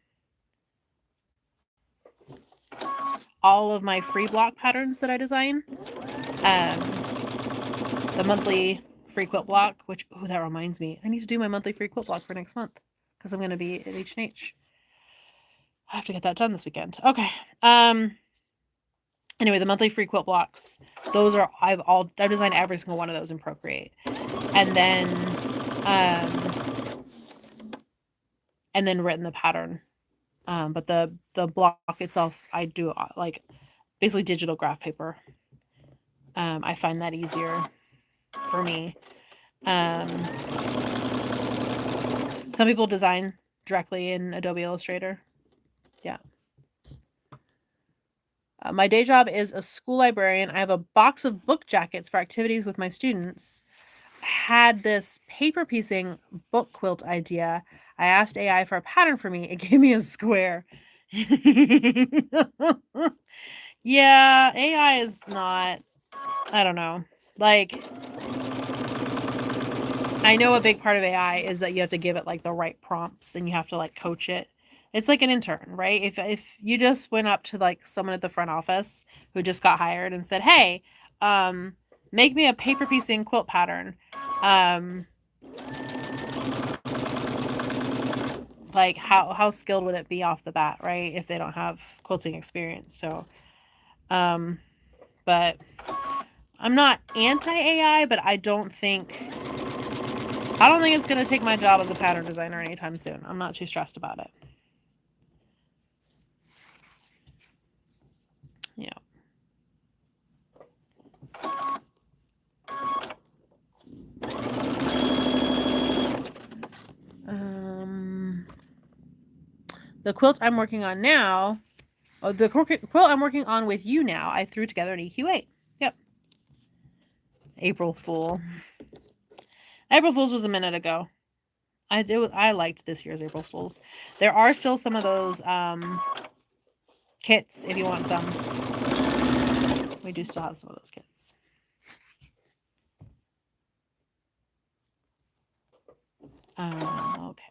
All of my free block patterns that I design, the monthly free quilt block, which, oh, that reminds me, I need to do my monthly free quilt block for next month because I'm going to be at H&H. I have to get that done this weekend. Okay. Anyway, the monthly free quilt blocks, those are, I've designed every single one of those in Procreate. And then written the pattern. But the block itself, I do like basically digital graph paper. I find that easier for me. Some people design directly in Adobe Illustrator. Yeah. My day job is a school librarian. I have a box of book jackets for activities with my students. I had this paper piecing book quilt idea. I asked AI for a pattern for me. It gave me a square. Yeah, AI is not, I don't know. Like, I know a big part of AI is that you have to give it like the right prompts and you have to like coach it. It's like an intern, right? If you just went up to like someone at the front office who just got hired and said, "Hey, um, make me a paper piecing quilt pattern," um, like how skilled would it be off the bat, right? If they don't have quilting experience. So, but I'm not anti AI, but I don't think it's going to take my job as a pattern designer anytime soon. I'm not too stressed about it. Yeah. The quilt I'm working on now, the quilt I'm working on with you now, I threw together an EQ8. Yep. April Fool. April Fool's was a minute ago. I liked this year's April Fool's. There are still some of those kits if you want some. We do still have some of those kits. Okay.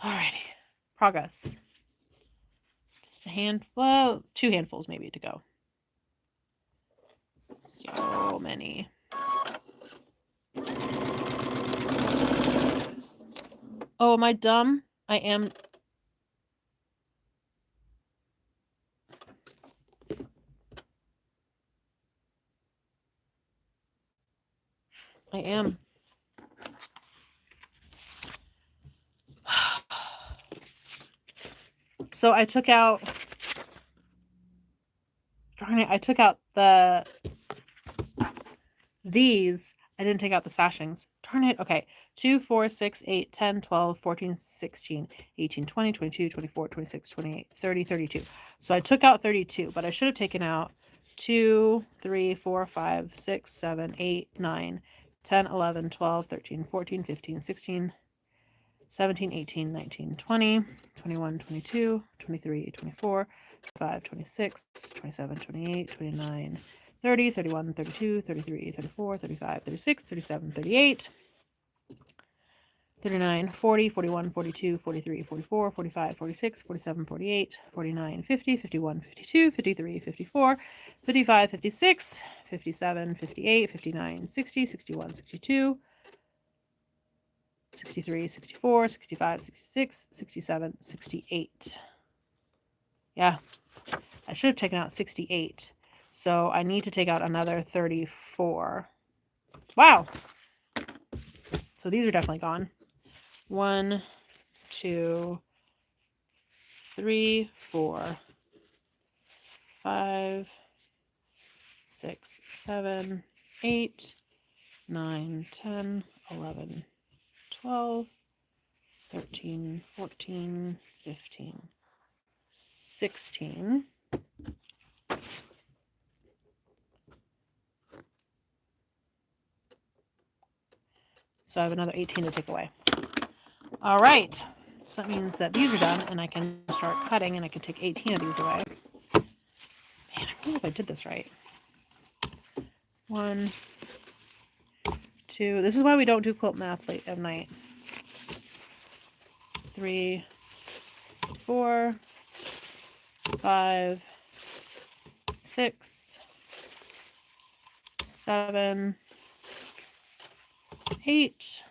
Alrighty. Progress. Just a handful, 2 handfuls maybe to go. So many. Oh, am I dumb? I am. I am. So I took out, darn it, I took out these. I didn't take out the sashings. Darn it. Okay. 2, 4, 6, 8, 10, 12, 14, 16, 18, 20, 22, 24, 26, 28, 30, 32. So I took out 32, but I should have taken out 2, 3, 4, 5, 6, 7, 8, 9, 10, 11, 12, 13, 14, 15, 16, 17, 18, 19, 20, 21, 22, 23, 24, 25, 26, 27, 28, 29, 30, 31, 32, 33, 34, 35, 36, 37, 38, 39, 40, 41, 42, 43, 44, 45, 46, 47, 48, 49, 50, 51, 52, 53, 54, 55, 56, 57, 58, 59, 60, 61, 62, 63, 64, 65, 66, 67, 68. Yeah, I should have taken out 68. So I need to take out another 34. Wow. So these are definitely gone. 1, 2, 3, 4, 5, 6, 7, 8, 9, 10, 11, 12, 13, 14, 15, 16. So I have another 18 to take away. All right. So that means that these are done and I can start cutting and I can take 18 of these away. Man, I wonder if I did this right. 1, 2. This is why we don't do quilt math late at night. 3, 4, 5, 6, 7, 8,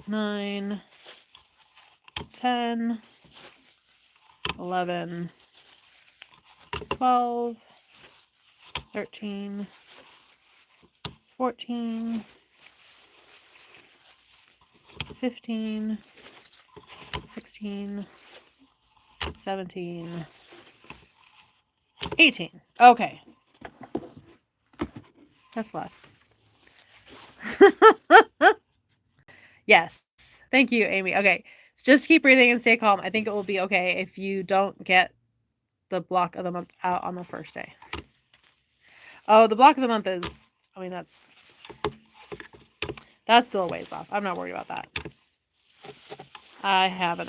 9, 10, 11, 12, 13, 14, 15, 16, 17, 18. Okay. That's less. Yes. Thank you, Amy. Okay. So just keep breathing and stay calm. I think it will be okay if you don't get the block of the month out on the first day. Oh, the block of the month is, I mean, that's still a ways off. I'm not worried about that. I have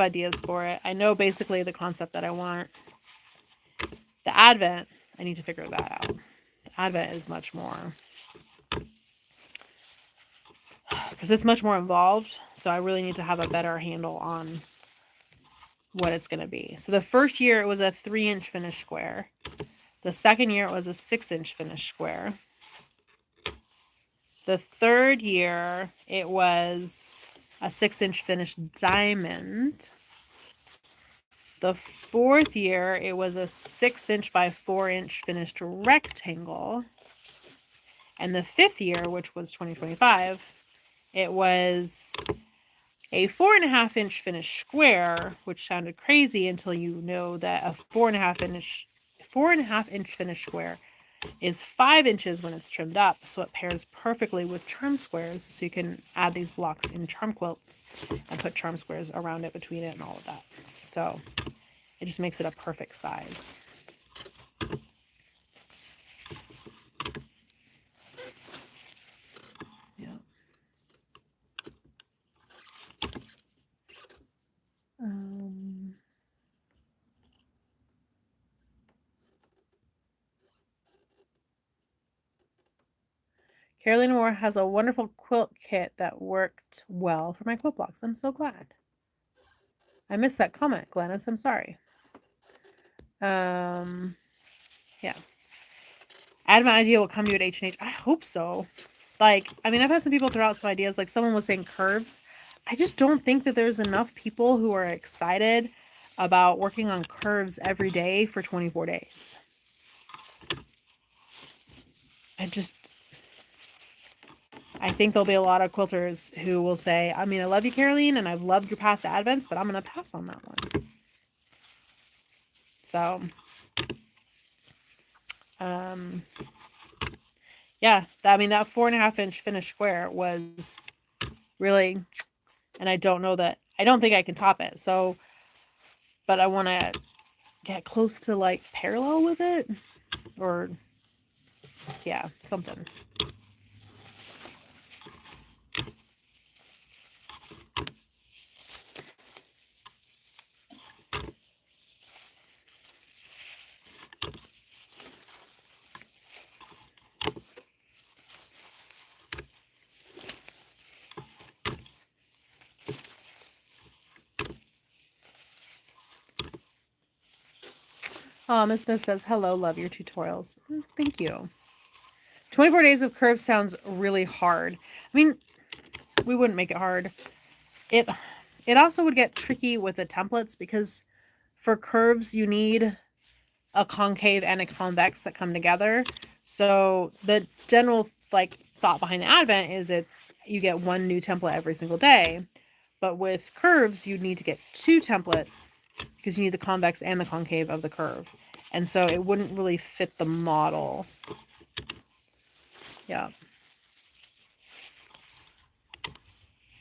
ideas for it. I know basically the concept that I want. The Advent, I need to figure that out. The Advent is much more, because it's much more involved. So I really need to have a better handle on what it's going to be. So the first year it was a 3-inch finished square. The second year it was a 6-inch finished square. The third year it was a 6-inch finished diamond. The fourth year it was a 6-inch by 4-inch finished rectangle. And the fifth year, which was 2025, it was a 4.5-inch finished square, which sounded crazy until you know that a 4.5-inch finished square is 5 inches when it's trimmed up, so it pairs perfectly with charm squares. So you can add these blocks in charm quilts and put charm squares around it, between it, and all of that. So it just makes it a perfect size. Carolina Moore has a wonderful quilt kit that worked well for my quilt blocks. I'm so glad. I missed that comment, Glennis. I'm sorry. Yeah. Advent idea will come to you at H&H. I hope so. Like, I mean, I've had some people throw out some ideas. Like, someone was saying curves. I just don't think that there's enough people who are excited about working on curves every day for 24 days. I think there'll be a lot of quilters who will say, I mean, I love you, Caroline, and I've loved your past Advents, but I'm going to pass on that one. So, yeah, I mean, that 4.5-inch finished square was really, and I don't think I can top it. So, but I want to get close to like parallel with it, or yeah, something. Ms. Smith says, hello, love your tutorials. Thank you. 24 days of curves sounds really hard. I mean, we wouldn't make it hard. It also would get tricky with the templates, because for curves you need a concave and a convex that come together. So the general thought behind the Advent is you get one new template every single day. But with curves, you need to get 2 templates, because you need the convex and the concave of the curve. And so it wouldn't really fit the model. Yeah.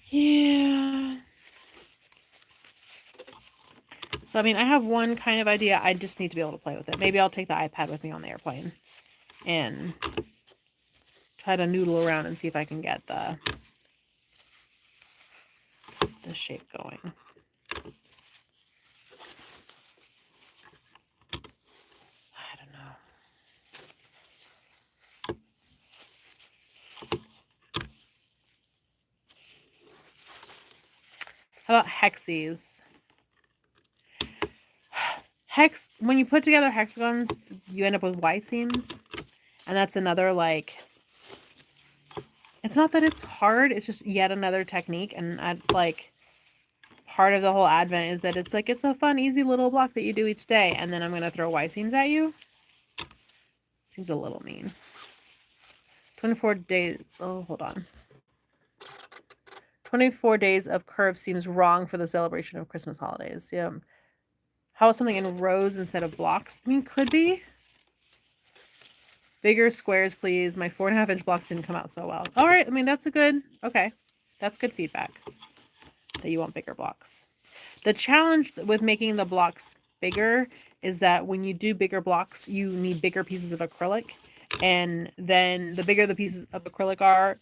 Yeah. So, I mean, I have one kind of idea. I just need to be able to play with it. Maybe I'll take the iPad with me on the airplane and try to noodle around and see if I can get the shape going. I don't know. How about hexes? When you put together hexagons, you end up with Y seams. And that's another, it's not that it's hard, it's just yet another technique. And part of the whole Advent is that it's a fun, easy little block that you do each day. And then I'm going to throw Y seams at you. Seems a little mean. 24 days. Oh, hold on. 24 days of curve seems wrong for the celebration of Christmas holidays. Yeah. How about something in rows instead of blocks? I mean, could be. Bigger squares, please. My 4.5-inch blocks didn't come out so well. All right. I mean, that's that's good feedback that you want bigger blocks. The challenge with making the blocks bigger is that when you do bigger blocks, you need bigger pieces of acrylic. And then the bigger the pieces of acrylic are,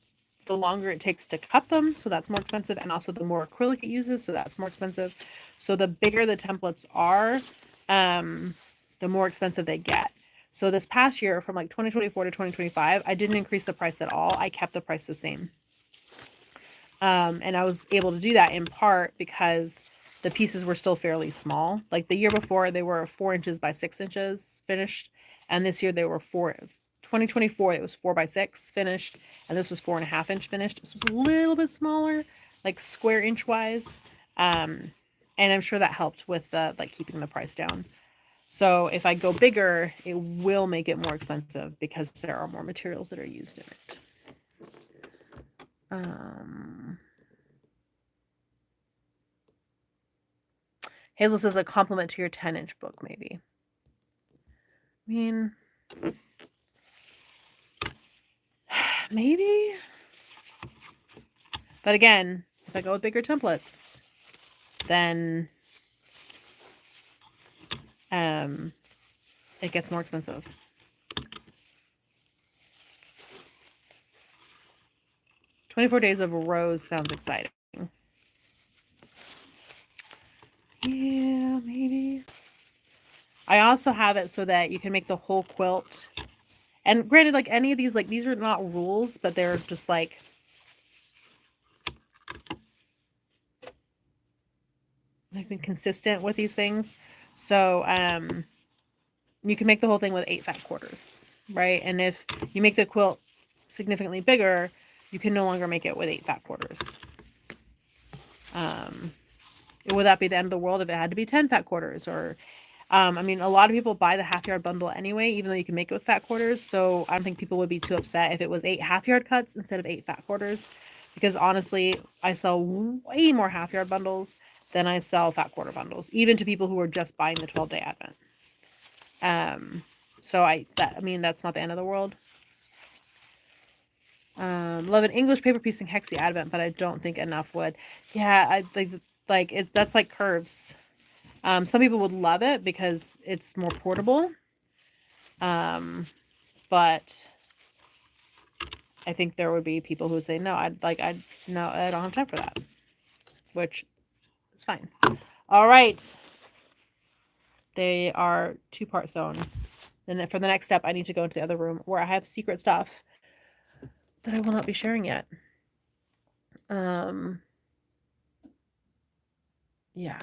the longer it takes to cut them, so that's more expensive, and also the more acrylic it uses, so that's more expensive. So the bigger the templates are, the more expensive they get. So this past year, from like 2024 to 2025, I didn't increase the price at all. I kept the price the same. And I was able to do that in part because the pieces were still fairly small. Like the year before, they were 4 inches by 6 inches finished, and this year they were 2024, it was 4 by 6 finished, and this was 4.5 inch finished. This was a little bit smaller, like square inch wise. And I'm sure that helped with like keeping the price down. So if I go bigger, it will make it more expensive because there are more materials that are used in it. Hazel says a compliment to your 10-inch book, maybe. I mean, maybe. But again, if I go with bigger templates, then it gets more expensive. "24 Days of Rose" sounds exciting. Yeah, maybe. I also have it so that you can make the whole quilt. And granted, like any of these, like these are not rules, but they're just like I've been consistent with these things. So you can make the whole thing with 8 fat quarters, right? And if you make the quilt significantly bigger, you can no longer make it with 8 fat quarters. Would that be the end of the world if it had to be 10 fat quarters? Or I mean, a lot of people buy the half-yard bundle anyway, even though you can make it with fat quarters. So I don't think people would be too upset if it was 8 half-yard cuts instead of 8 fat quarters. Because honestly, I sell way more half-yard bundles than I sell fat quarter bundles, even to people who are just buying the 12-day advent. So I mean, that's not the end of the world. Love an English paper piecing hexie advent, but I don't think enough would. Yeah, I like it. That's like curves. Some people would love it because it's more portable. But I think there would be people who would say, no, I don't have time for that, which is fine. All right. They are 2-part sewn. Then for the next step, I need to go into the other room where I have secret stuff that I will not be sharing yet. Yeah.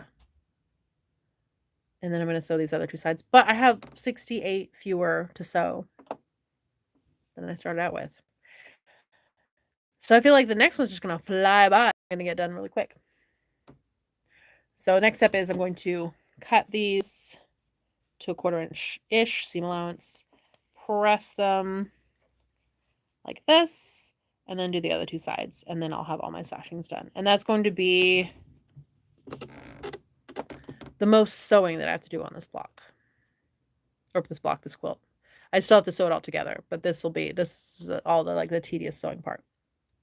And then I'm going to sew these other 2 sides. But I have 68 fewer to sew than I started out with. So I feel like the next one's just going to fly by. I'm going to get done really quick. So next step is I'm going to cut these to a 1/4 inch-ish seam allowance, press them like this, and then do the other 2 sides. And then I'll have all my sashings done. And that's going to be the most sewing that I have to do on this block. Or this quilt. I still have to sew it all together, but this is all the tedious sewing part.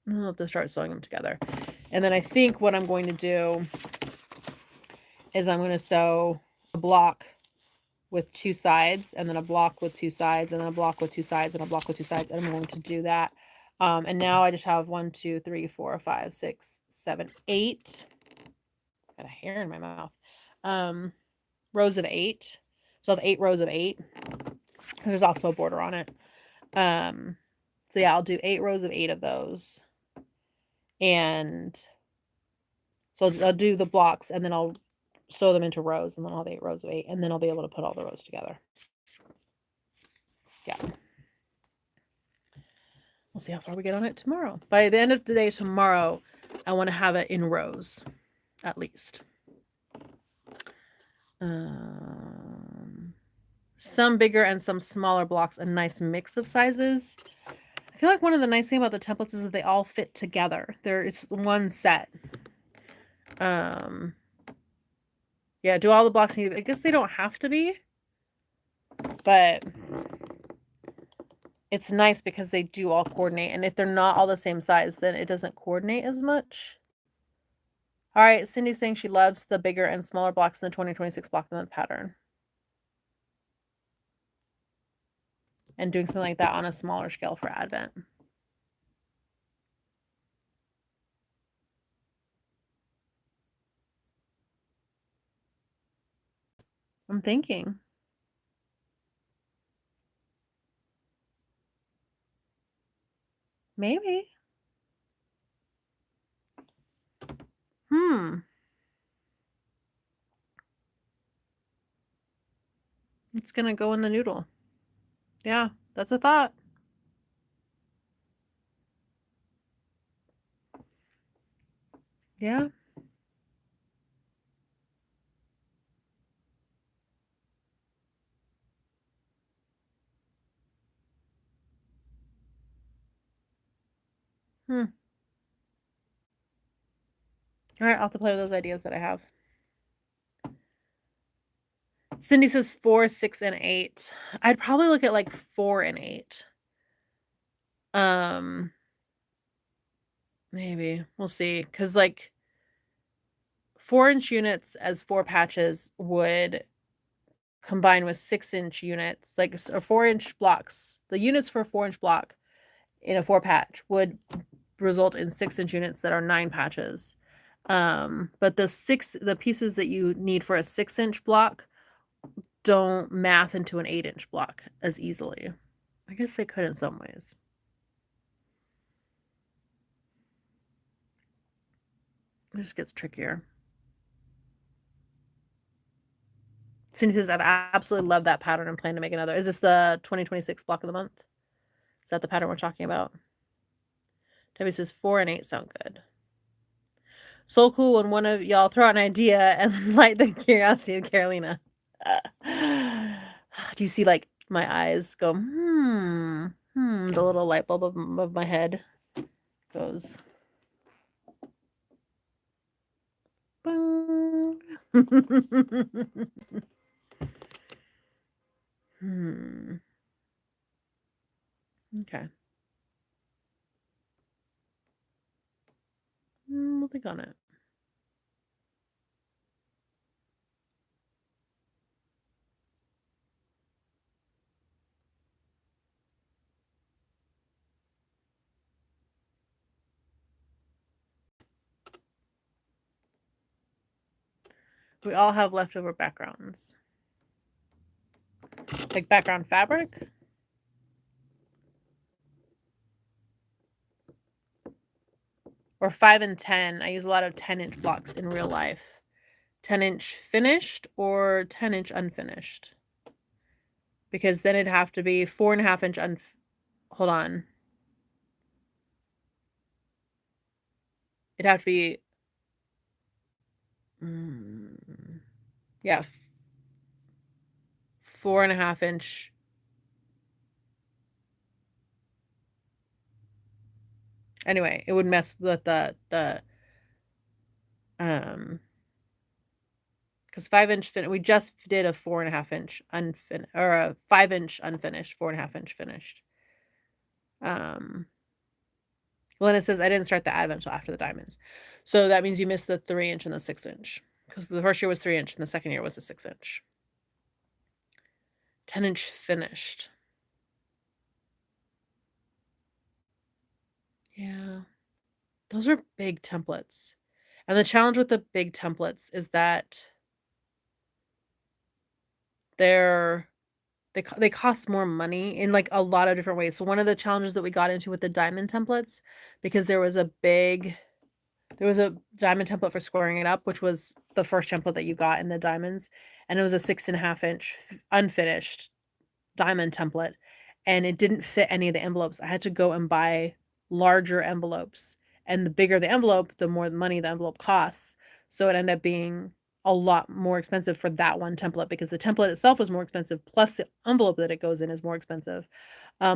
I'll have to start sewing them together. And then I think what I'm going to do is I'm going to sew a block with 2 sides, and then a block with 2 sides, and then a block with 2 sides, and a block with 2 sides, and I'm going to do that. And now I just have 1, 2, 3, 4, 5, 6, 7, 8. Got a hair in my mouth. Rows of 8. So I have 8 rows of 8. There's also a border on it. So yeah, I'll do 8 rows of 8 of those. And so I'll do the blocks, and then I'll sew them into rows, and then I'll have 8 rows of 8, and then I'll be able to put all the rows together. Yeah. We'll see how far we get on it tomorrow. By the end of the day tomorrow, I want to have it in rows, at least. Some bigger and some smaller blocks, a nice mix of sizes. I feel like one of the nice things about the templates is that they all fit together. It's one set. Yeah, do all the blocks need? I guess they don't have to be, but it's nice because they do all coordinate. And if they're not all the same size, then it doesn't coordinate as much. All right, Cindy's saying she loves the bigger and smaller blocks in the 2026 block month pattern. And doing something like that on a smaller scale for Advent. I'm thinking. Maybe. Hmm. It's gonna go in the noodle. Yeah, that's a thought. Yeah. Hmm. All right, I'll have to play with those ideas that I have. Cindy says 4, 6, and 8. I'd probably look at like 4 and 8. Um, maybe we'll see. Cause like 4-inch units as 4 patches would combine with 6-inch units, like or 4-inch blocks. The units for a 4-inch block in a 4 patch would result in 6-inch units that are 9 patches. But the pieces that you need for a 6-inch block don't math into an 8-inch block as easily. I guess they could in some ways. It just gets trickier. Cindy says, I've absolutely loved that pattern and plan to make another. Is this the 2026 block of the month? Is that the pattern we're talking about? Debbie says 4 and 8 sound good. So cool when one of y'all throw out an idea and light the curiosity of Carolina. Do you see like my eyes go, the little light bulb of my head goes. Bing. Okay. We'll think on it. We all have leftover backgrounds. Like background fabric? Or 5 and 10. I use a lot of 10-inch blocks in real life. 10-inch finished or 10-inch unfinished? Because then it'd have to be 4.5-inch hold on. It'd have to be yeah, 4.5-inch. Anyway, it would mess with the because 5-inch we just did a 4.5-inch unfinished or a 5-inch unfinished, 4.5-inch finished. Lena says I didn't start the advent until after the diamonds, so that means you missed the 3-inch and the 6-inch because the first year was 3-inch and the second year was a 6-inch. 10-inch finished. Yeah, those are big templates, and the challenge with the big templates is that they cost more money in like a lot of different ways. So one of the challenges that we got into with the diamond templates, because there was a diamond template for squaring it up, which was the first template that you got in the diamonds, and it was a 6.5-inch unfinished diamond template, and it didn't fit any of the envelopes. I had to go and buy larger envelopes, and the bigger the envelope, the more money the envelope costs. So it ended up being a lot more expensive for that one template because the template itself was more expensive, plus the envelope that it goes in is more expensive.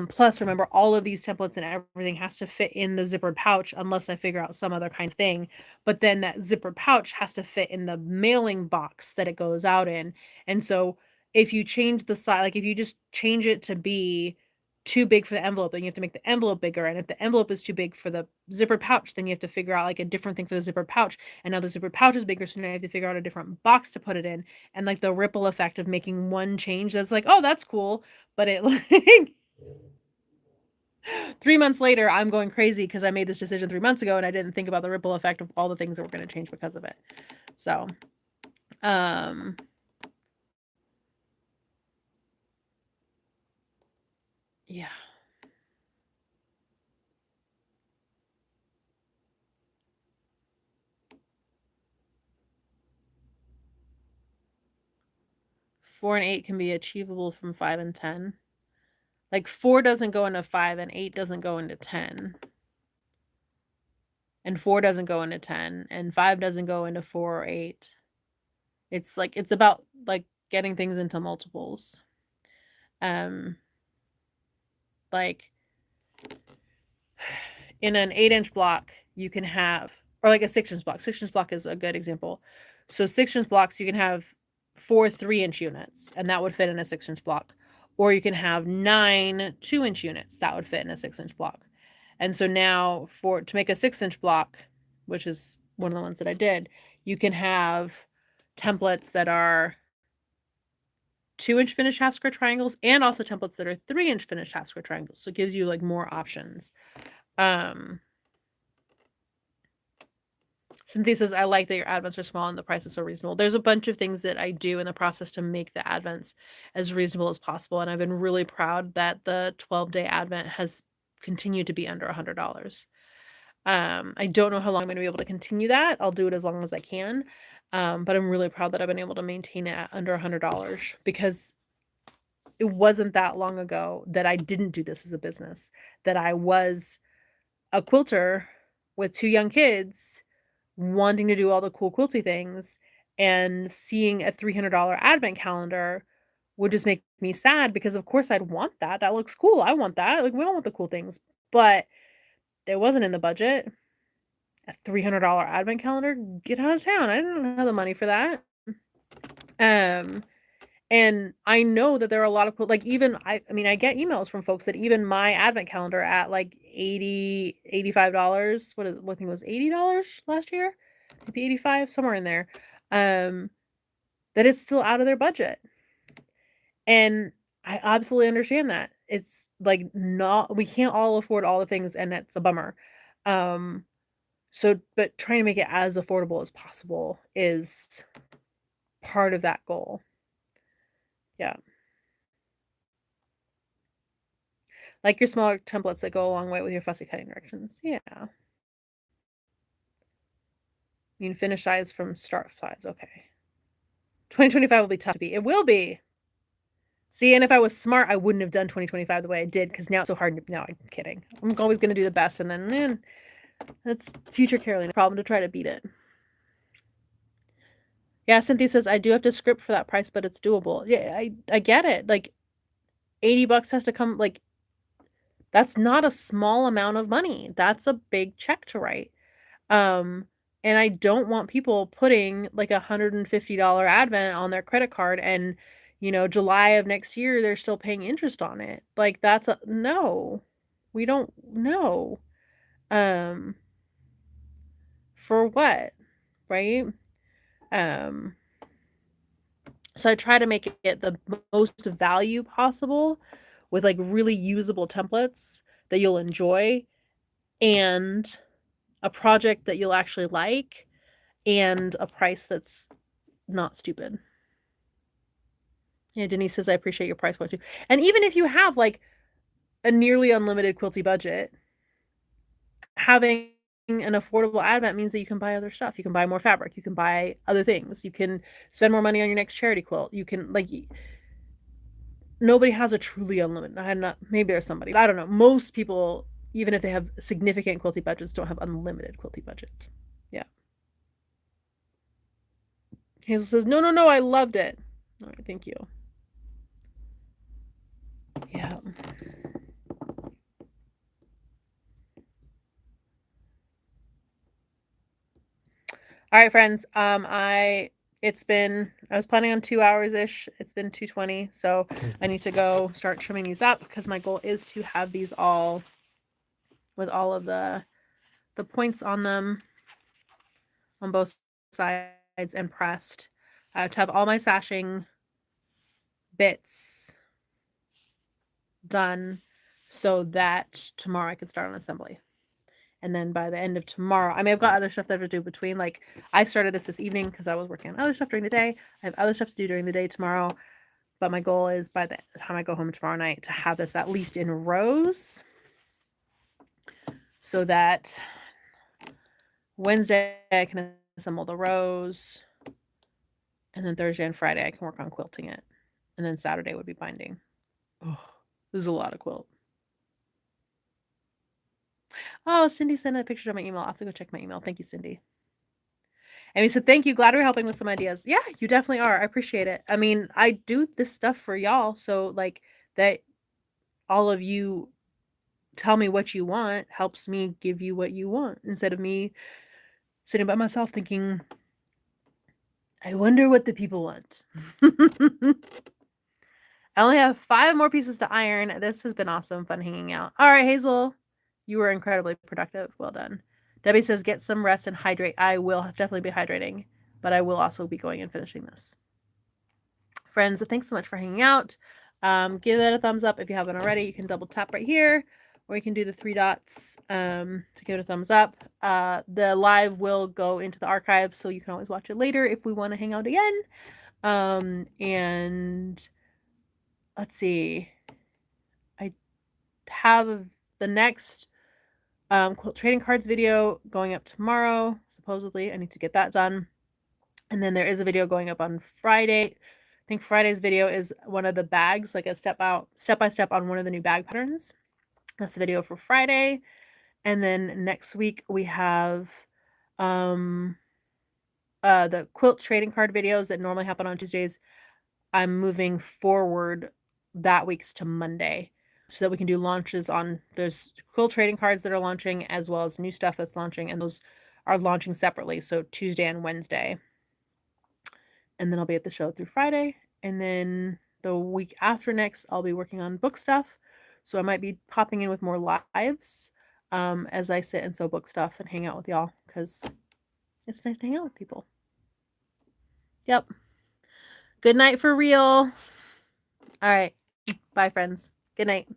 Plus, remember, all of these templates and everything has to fit in the zippered pouch unless I figure out some other kind of thing. But then that zippered pouch has to fit in the mailing box that it goes out in. And so if you change the size, like if you just change it to be too big for the envelope, then you have to make the envelope bigger. And if the envelope is too big for the zipper pouch, then you have to figure out like a different thing for the zipper pouch. And now the zipper pouch is bigger, so now you have to figure out a different box to put it in. And like the ripple effect of making one change that's like, oh, that's cool. But it like 3 months later, I'm going crazy because I made this decision 3 months ago and I didn't think about the ripple effect of all the things that were going to change because of it. So, um, Yeah. Four and eight can be achievable from 5 and 10. Like 4 doesn't go into 5 and 8 doesn't go into 10. And 4 doesn't go into 10 and 5 doesn't go into 4 or 8. It's like it's about like getting things into multiples. Like in an 8-inch block, you can have, or like a 6-inch block. 6-inch block is a good example. So 6-inch blocks, you can have 4 3-inch units, and that would fit in a 6-inch block. Or you can have 9 2-inch units that would fit in a 6-inch block. And so now to make a 6-inch block, which is one of the ones that I did, you can have templates that are 2-inch finished half square triangles and also templates that are 3-inch finished half square triangles. So it gives you like more options. Cynthia says, I like that your advents are small and the price is so reasonable. There's a bunch of things that I do in the process to make the advents as reasonable as possible. And I've been really proud that the 12-day advent has continued to be under $100. I don't know how long I'm going to be able to continue that. I'll do it as long as I can. But I'm really proud that I've been able to maintain it at under $100 because it wasn't that long ago that I didn't do this as a business, that I was a quilter with 2 young kids wanting to do all the cool quilty things, and seeing a $300 advent calendar would just make me sad because of course I'd want that. That looks cool. I want that. Like we all want the cool things, but it wasn't in the budget. A $300 advent calendar? Get out of town. I didn't have the money for that. And I know that there are a lot of like even I get emails from folks that even my advent calendar at like $80, $85, what I think it was $80 last year, maybe 85, somewhere in there, that it's still out of their budget. And I absolutely understand that. It's like we can't all afford all the things, and it's a bummer. But trying to make it as affordable as possible is part of that goal. Yeah. Like your smaller templates that go a long way with your fussy cutting directions. Yeah. You can finish size from start size. Okay. 2025 will be tough to beat. It will be. See, and if I was smart, I wouldn't have done 2025 the way I did because now it's so hard. No, I'm kidding. I'm always going to do the best, and then, man, that's future Carolina problem to try to beat it. Yeah, Cynthia says, I do have to script for that price, but it's doable. Yeah, I get it. Like, $80 has to come, like, that's not a small amount of money. That's a big check to write. And I don't want people putting like $150 advent on their credit card and, July of next year, they're still paying interest on it. Like no, we don't know. For what? Right? So I try to make it the most value possible with like really usable templates that you'll enjoy and a project that you'll actually like and a price that's not stupid. Yeah, Denise says, I appreciate your price point too. And even if you have like a nearly unlimited quilty budget, having an affordable advent means that you can buy other stuff. You can buy more fabric. You can buy other things. You can spend more money on your next charity quilt. You can nobody has a truly unlimited. Maybe there's somebody. I don't know. Most people, even if they have significant quilty budgets, don't have unlimited quilty budgets. Yeah. Hazel says, no, I loved it. All right, thank you. Yeah. All right, friends. I was planning on 2 hours-ish. It's been 2:20, so I need to go start trimming these up because my goal is to have these all with all of the points on them on both sides and pressed. I have to have all my sashing bits done so that tomorrow I can start on assembly. And then by the end of tomorrow, I've got other stuff that I have to do between, like, I started this evening because I was working on other stuff during the day. I have other stuff to do during the day tomorrow. But my goal is by the time I go home tomorrow night to have this at least in rows so that Wednesday I can assemble the rows, and then Thursday and Friday I can work on quilting it, and then Saturday would be binding. Oh, this is a lot of quilt. Oh, Cindy sent a picture of my email. I'll have to go check my email. Thank you, Cindy. And we said, thank you. Glad we're helping with some ideas. Yeah, you definitely are. I appreciate it. I mean, I do this stuff for y'all. So, like, that all of you tell me what you want helps me give you what you want instead of me sitting by myself thinking, I wonder what the people want. I only have 5 more pieces to iron. This has been awesome. Fun hanging out. All right, Hazel, you were incredibly productive. Well done. Debbie says, get some rest and hydrate. I will definitely be hydrating, but I will also be going and finishing this. Friends, thanks so much for hanging out. Give it a thumbs up if you haven't already. You can double tap right here, or you can do the 3 dots to give it a thumbs up. The live will go into the archive, so you can always watch it later if we want to hang out again. And let's see. I have the next quilt trading cards video going up tomorrow, supposedly. I need to get that done. And then there is a video going up on Friday. I think Friday's video is one of the bags, like a step by step on one of the new bag patterns. That's the video for Friday. And then next week we have the quilt trading card videos that normally happen on Tuesdays. I'm moving forward that week's to Monday so that we can do launches on, there's quilt trading cards that are launching as well as new stuff that's launching, and those are launching separately, so Tuesday and Wednesday. And then I'll be at the show through Friday, and then the week after next I'll be working on book stuff, so I might be popping in with more lives as I sit and sew book stuff and hang out with y'all, because it's nice to hang out with people. Yep. Good night for real. All right. Bye, friends. Good night.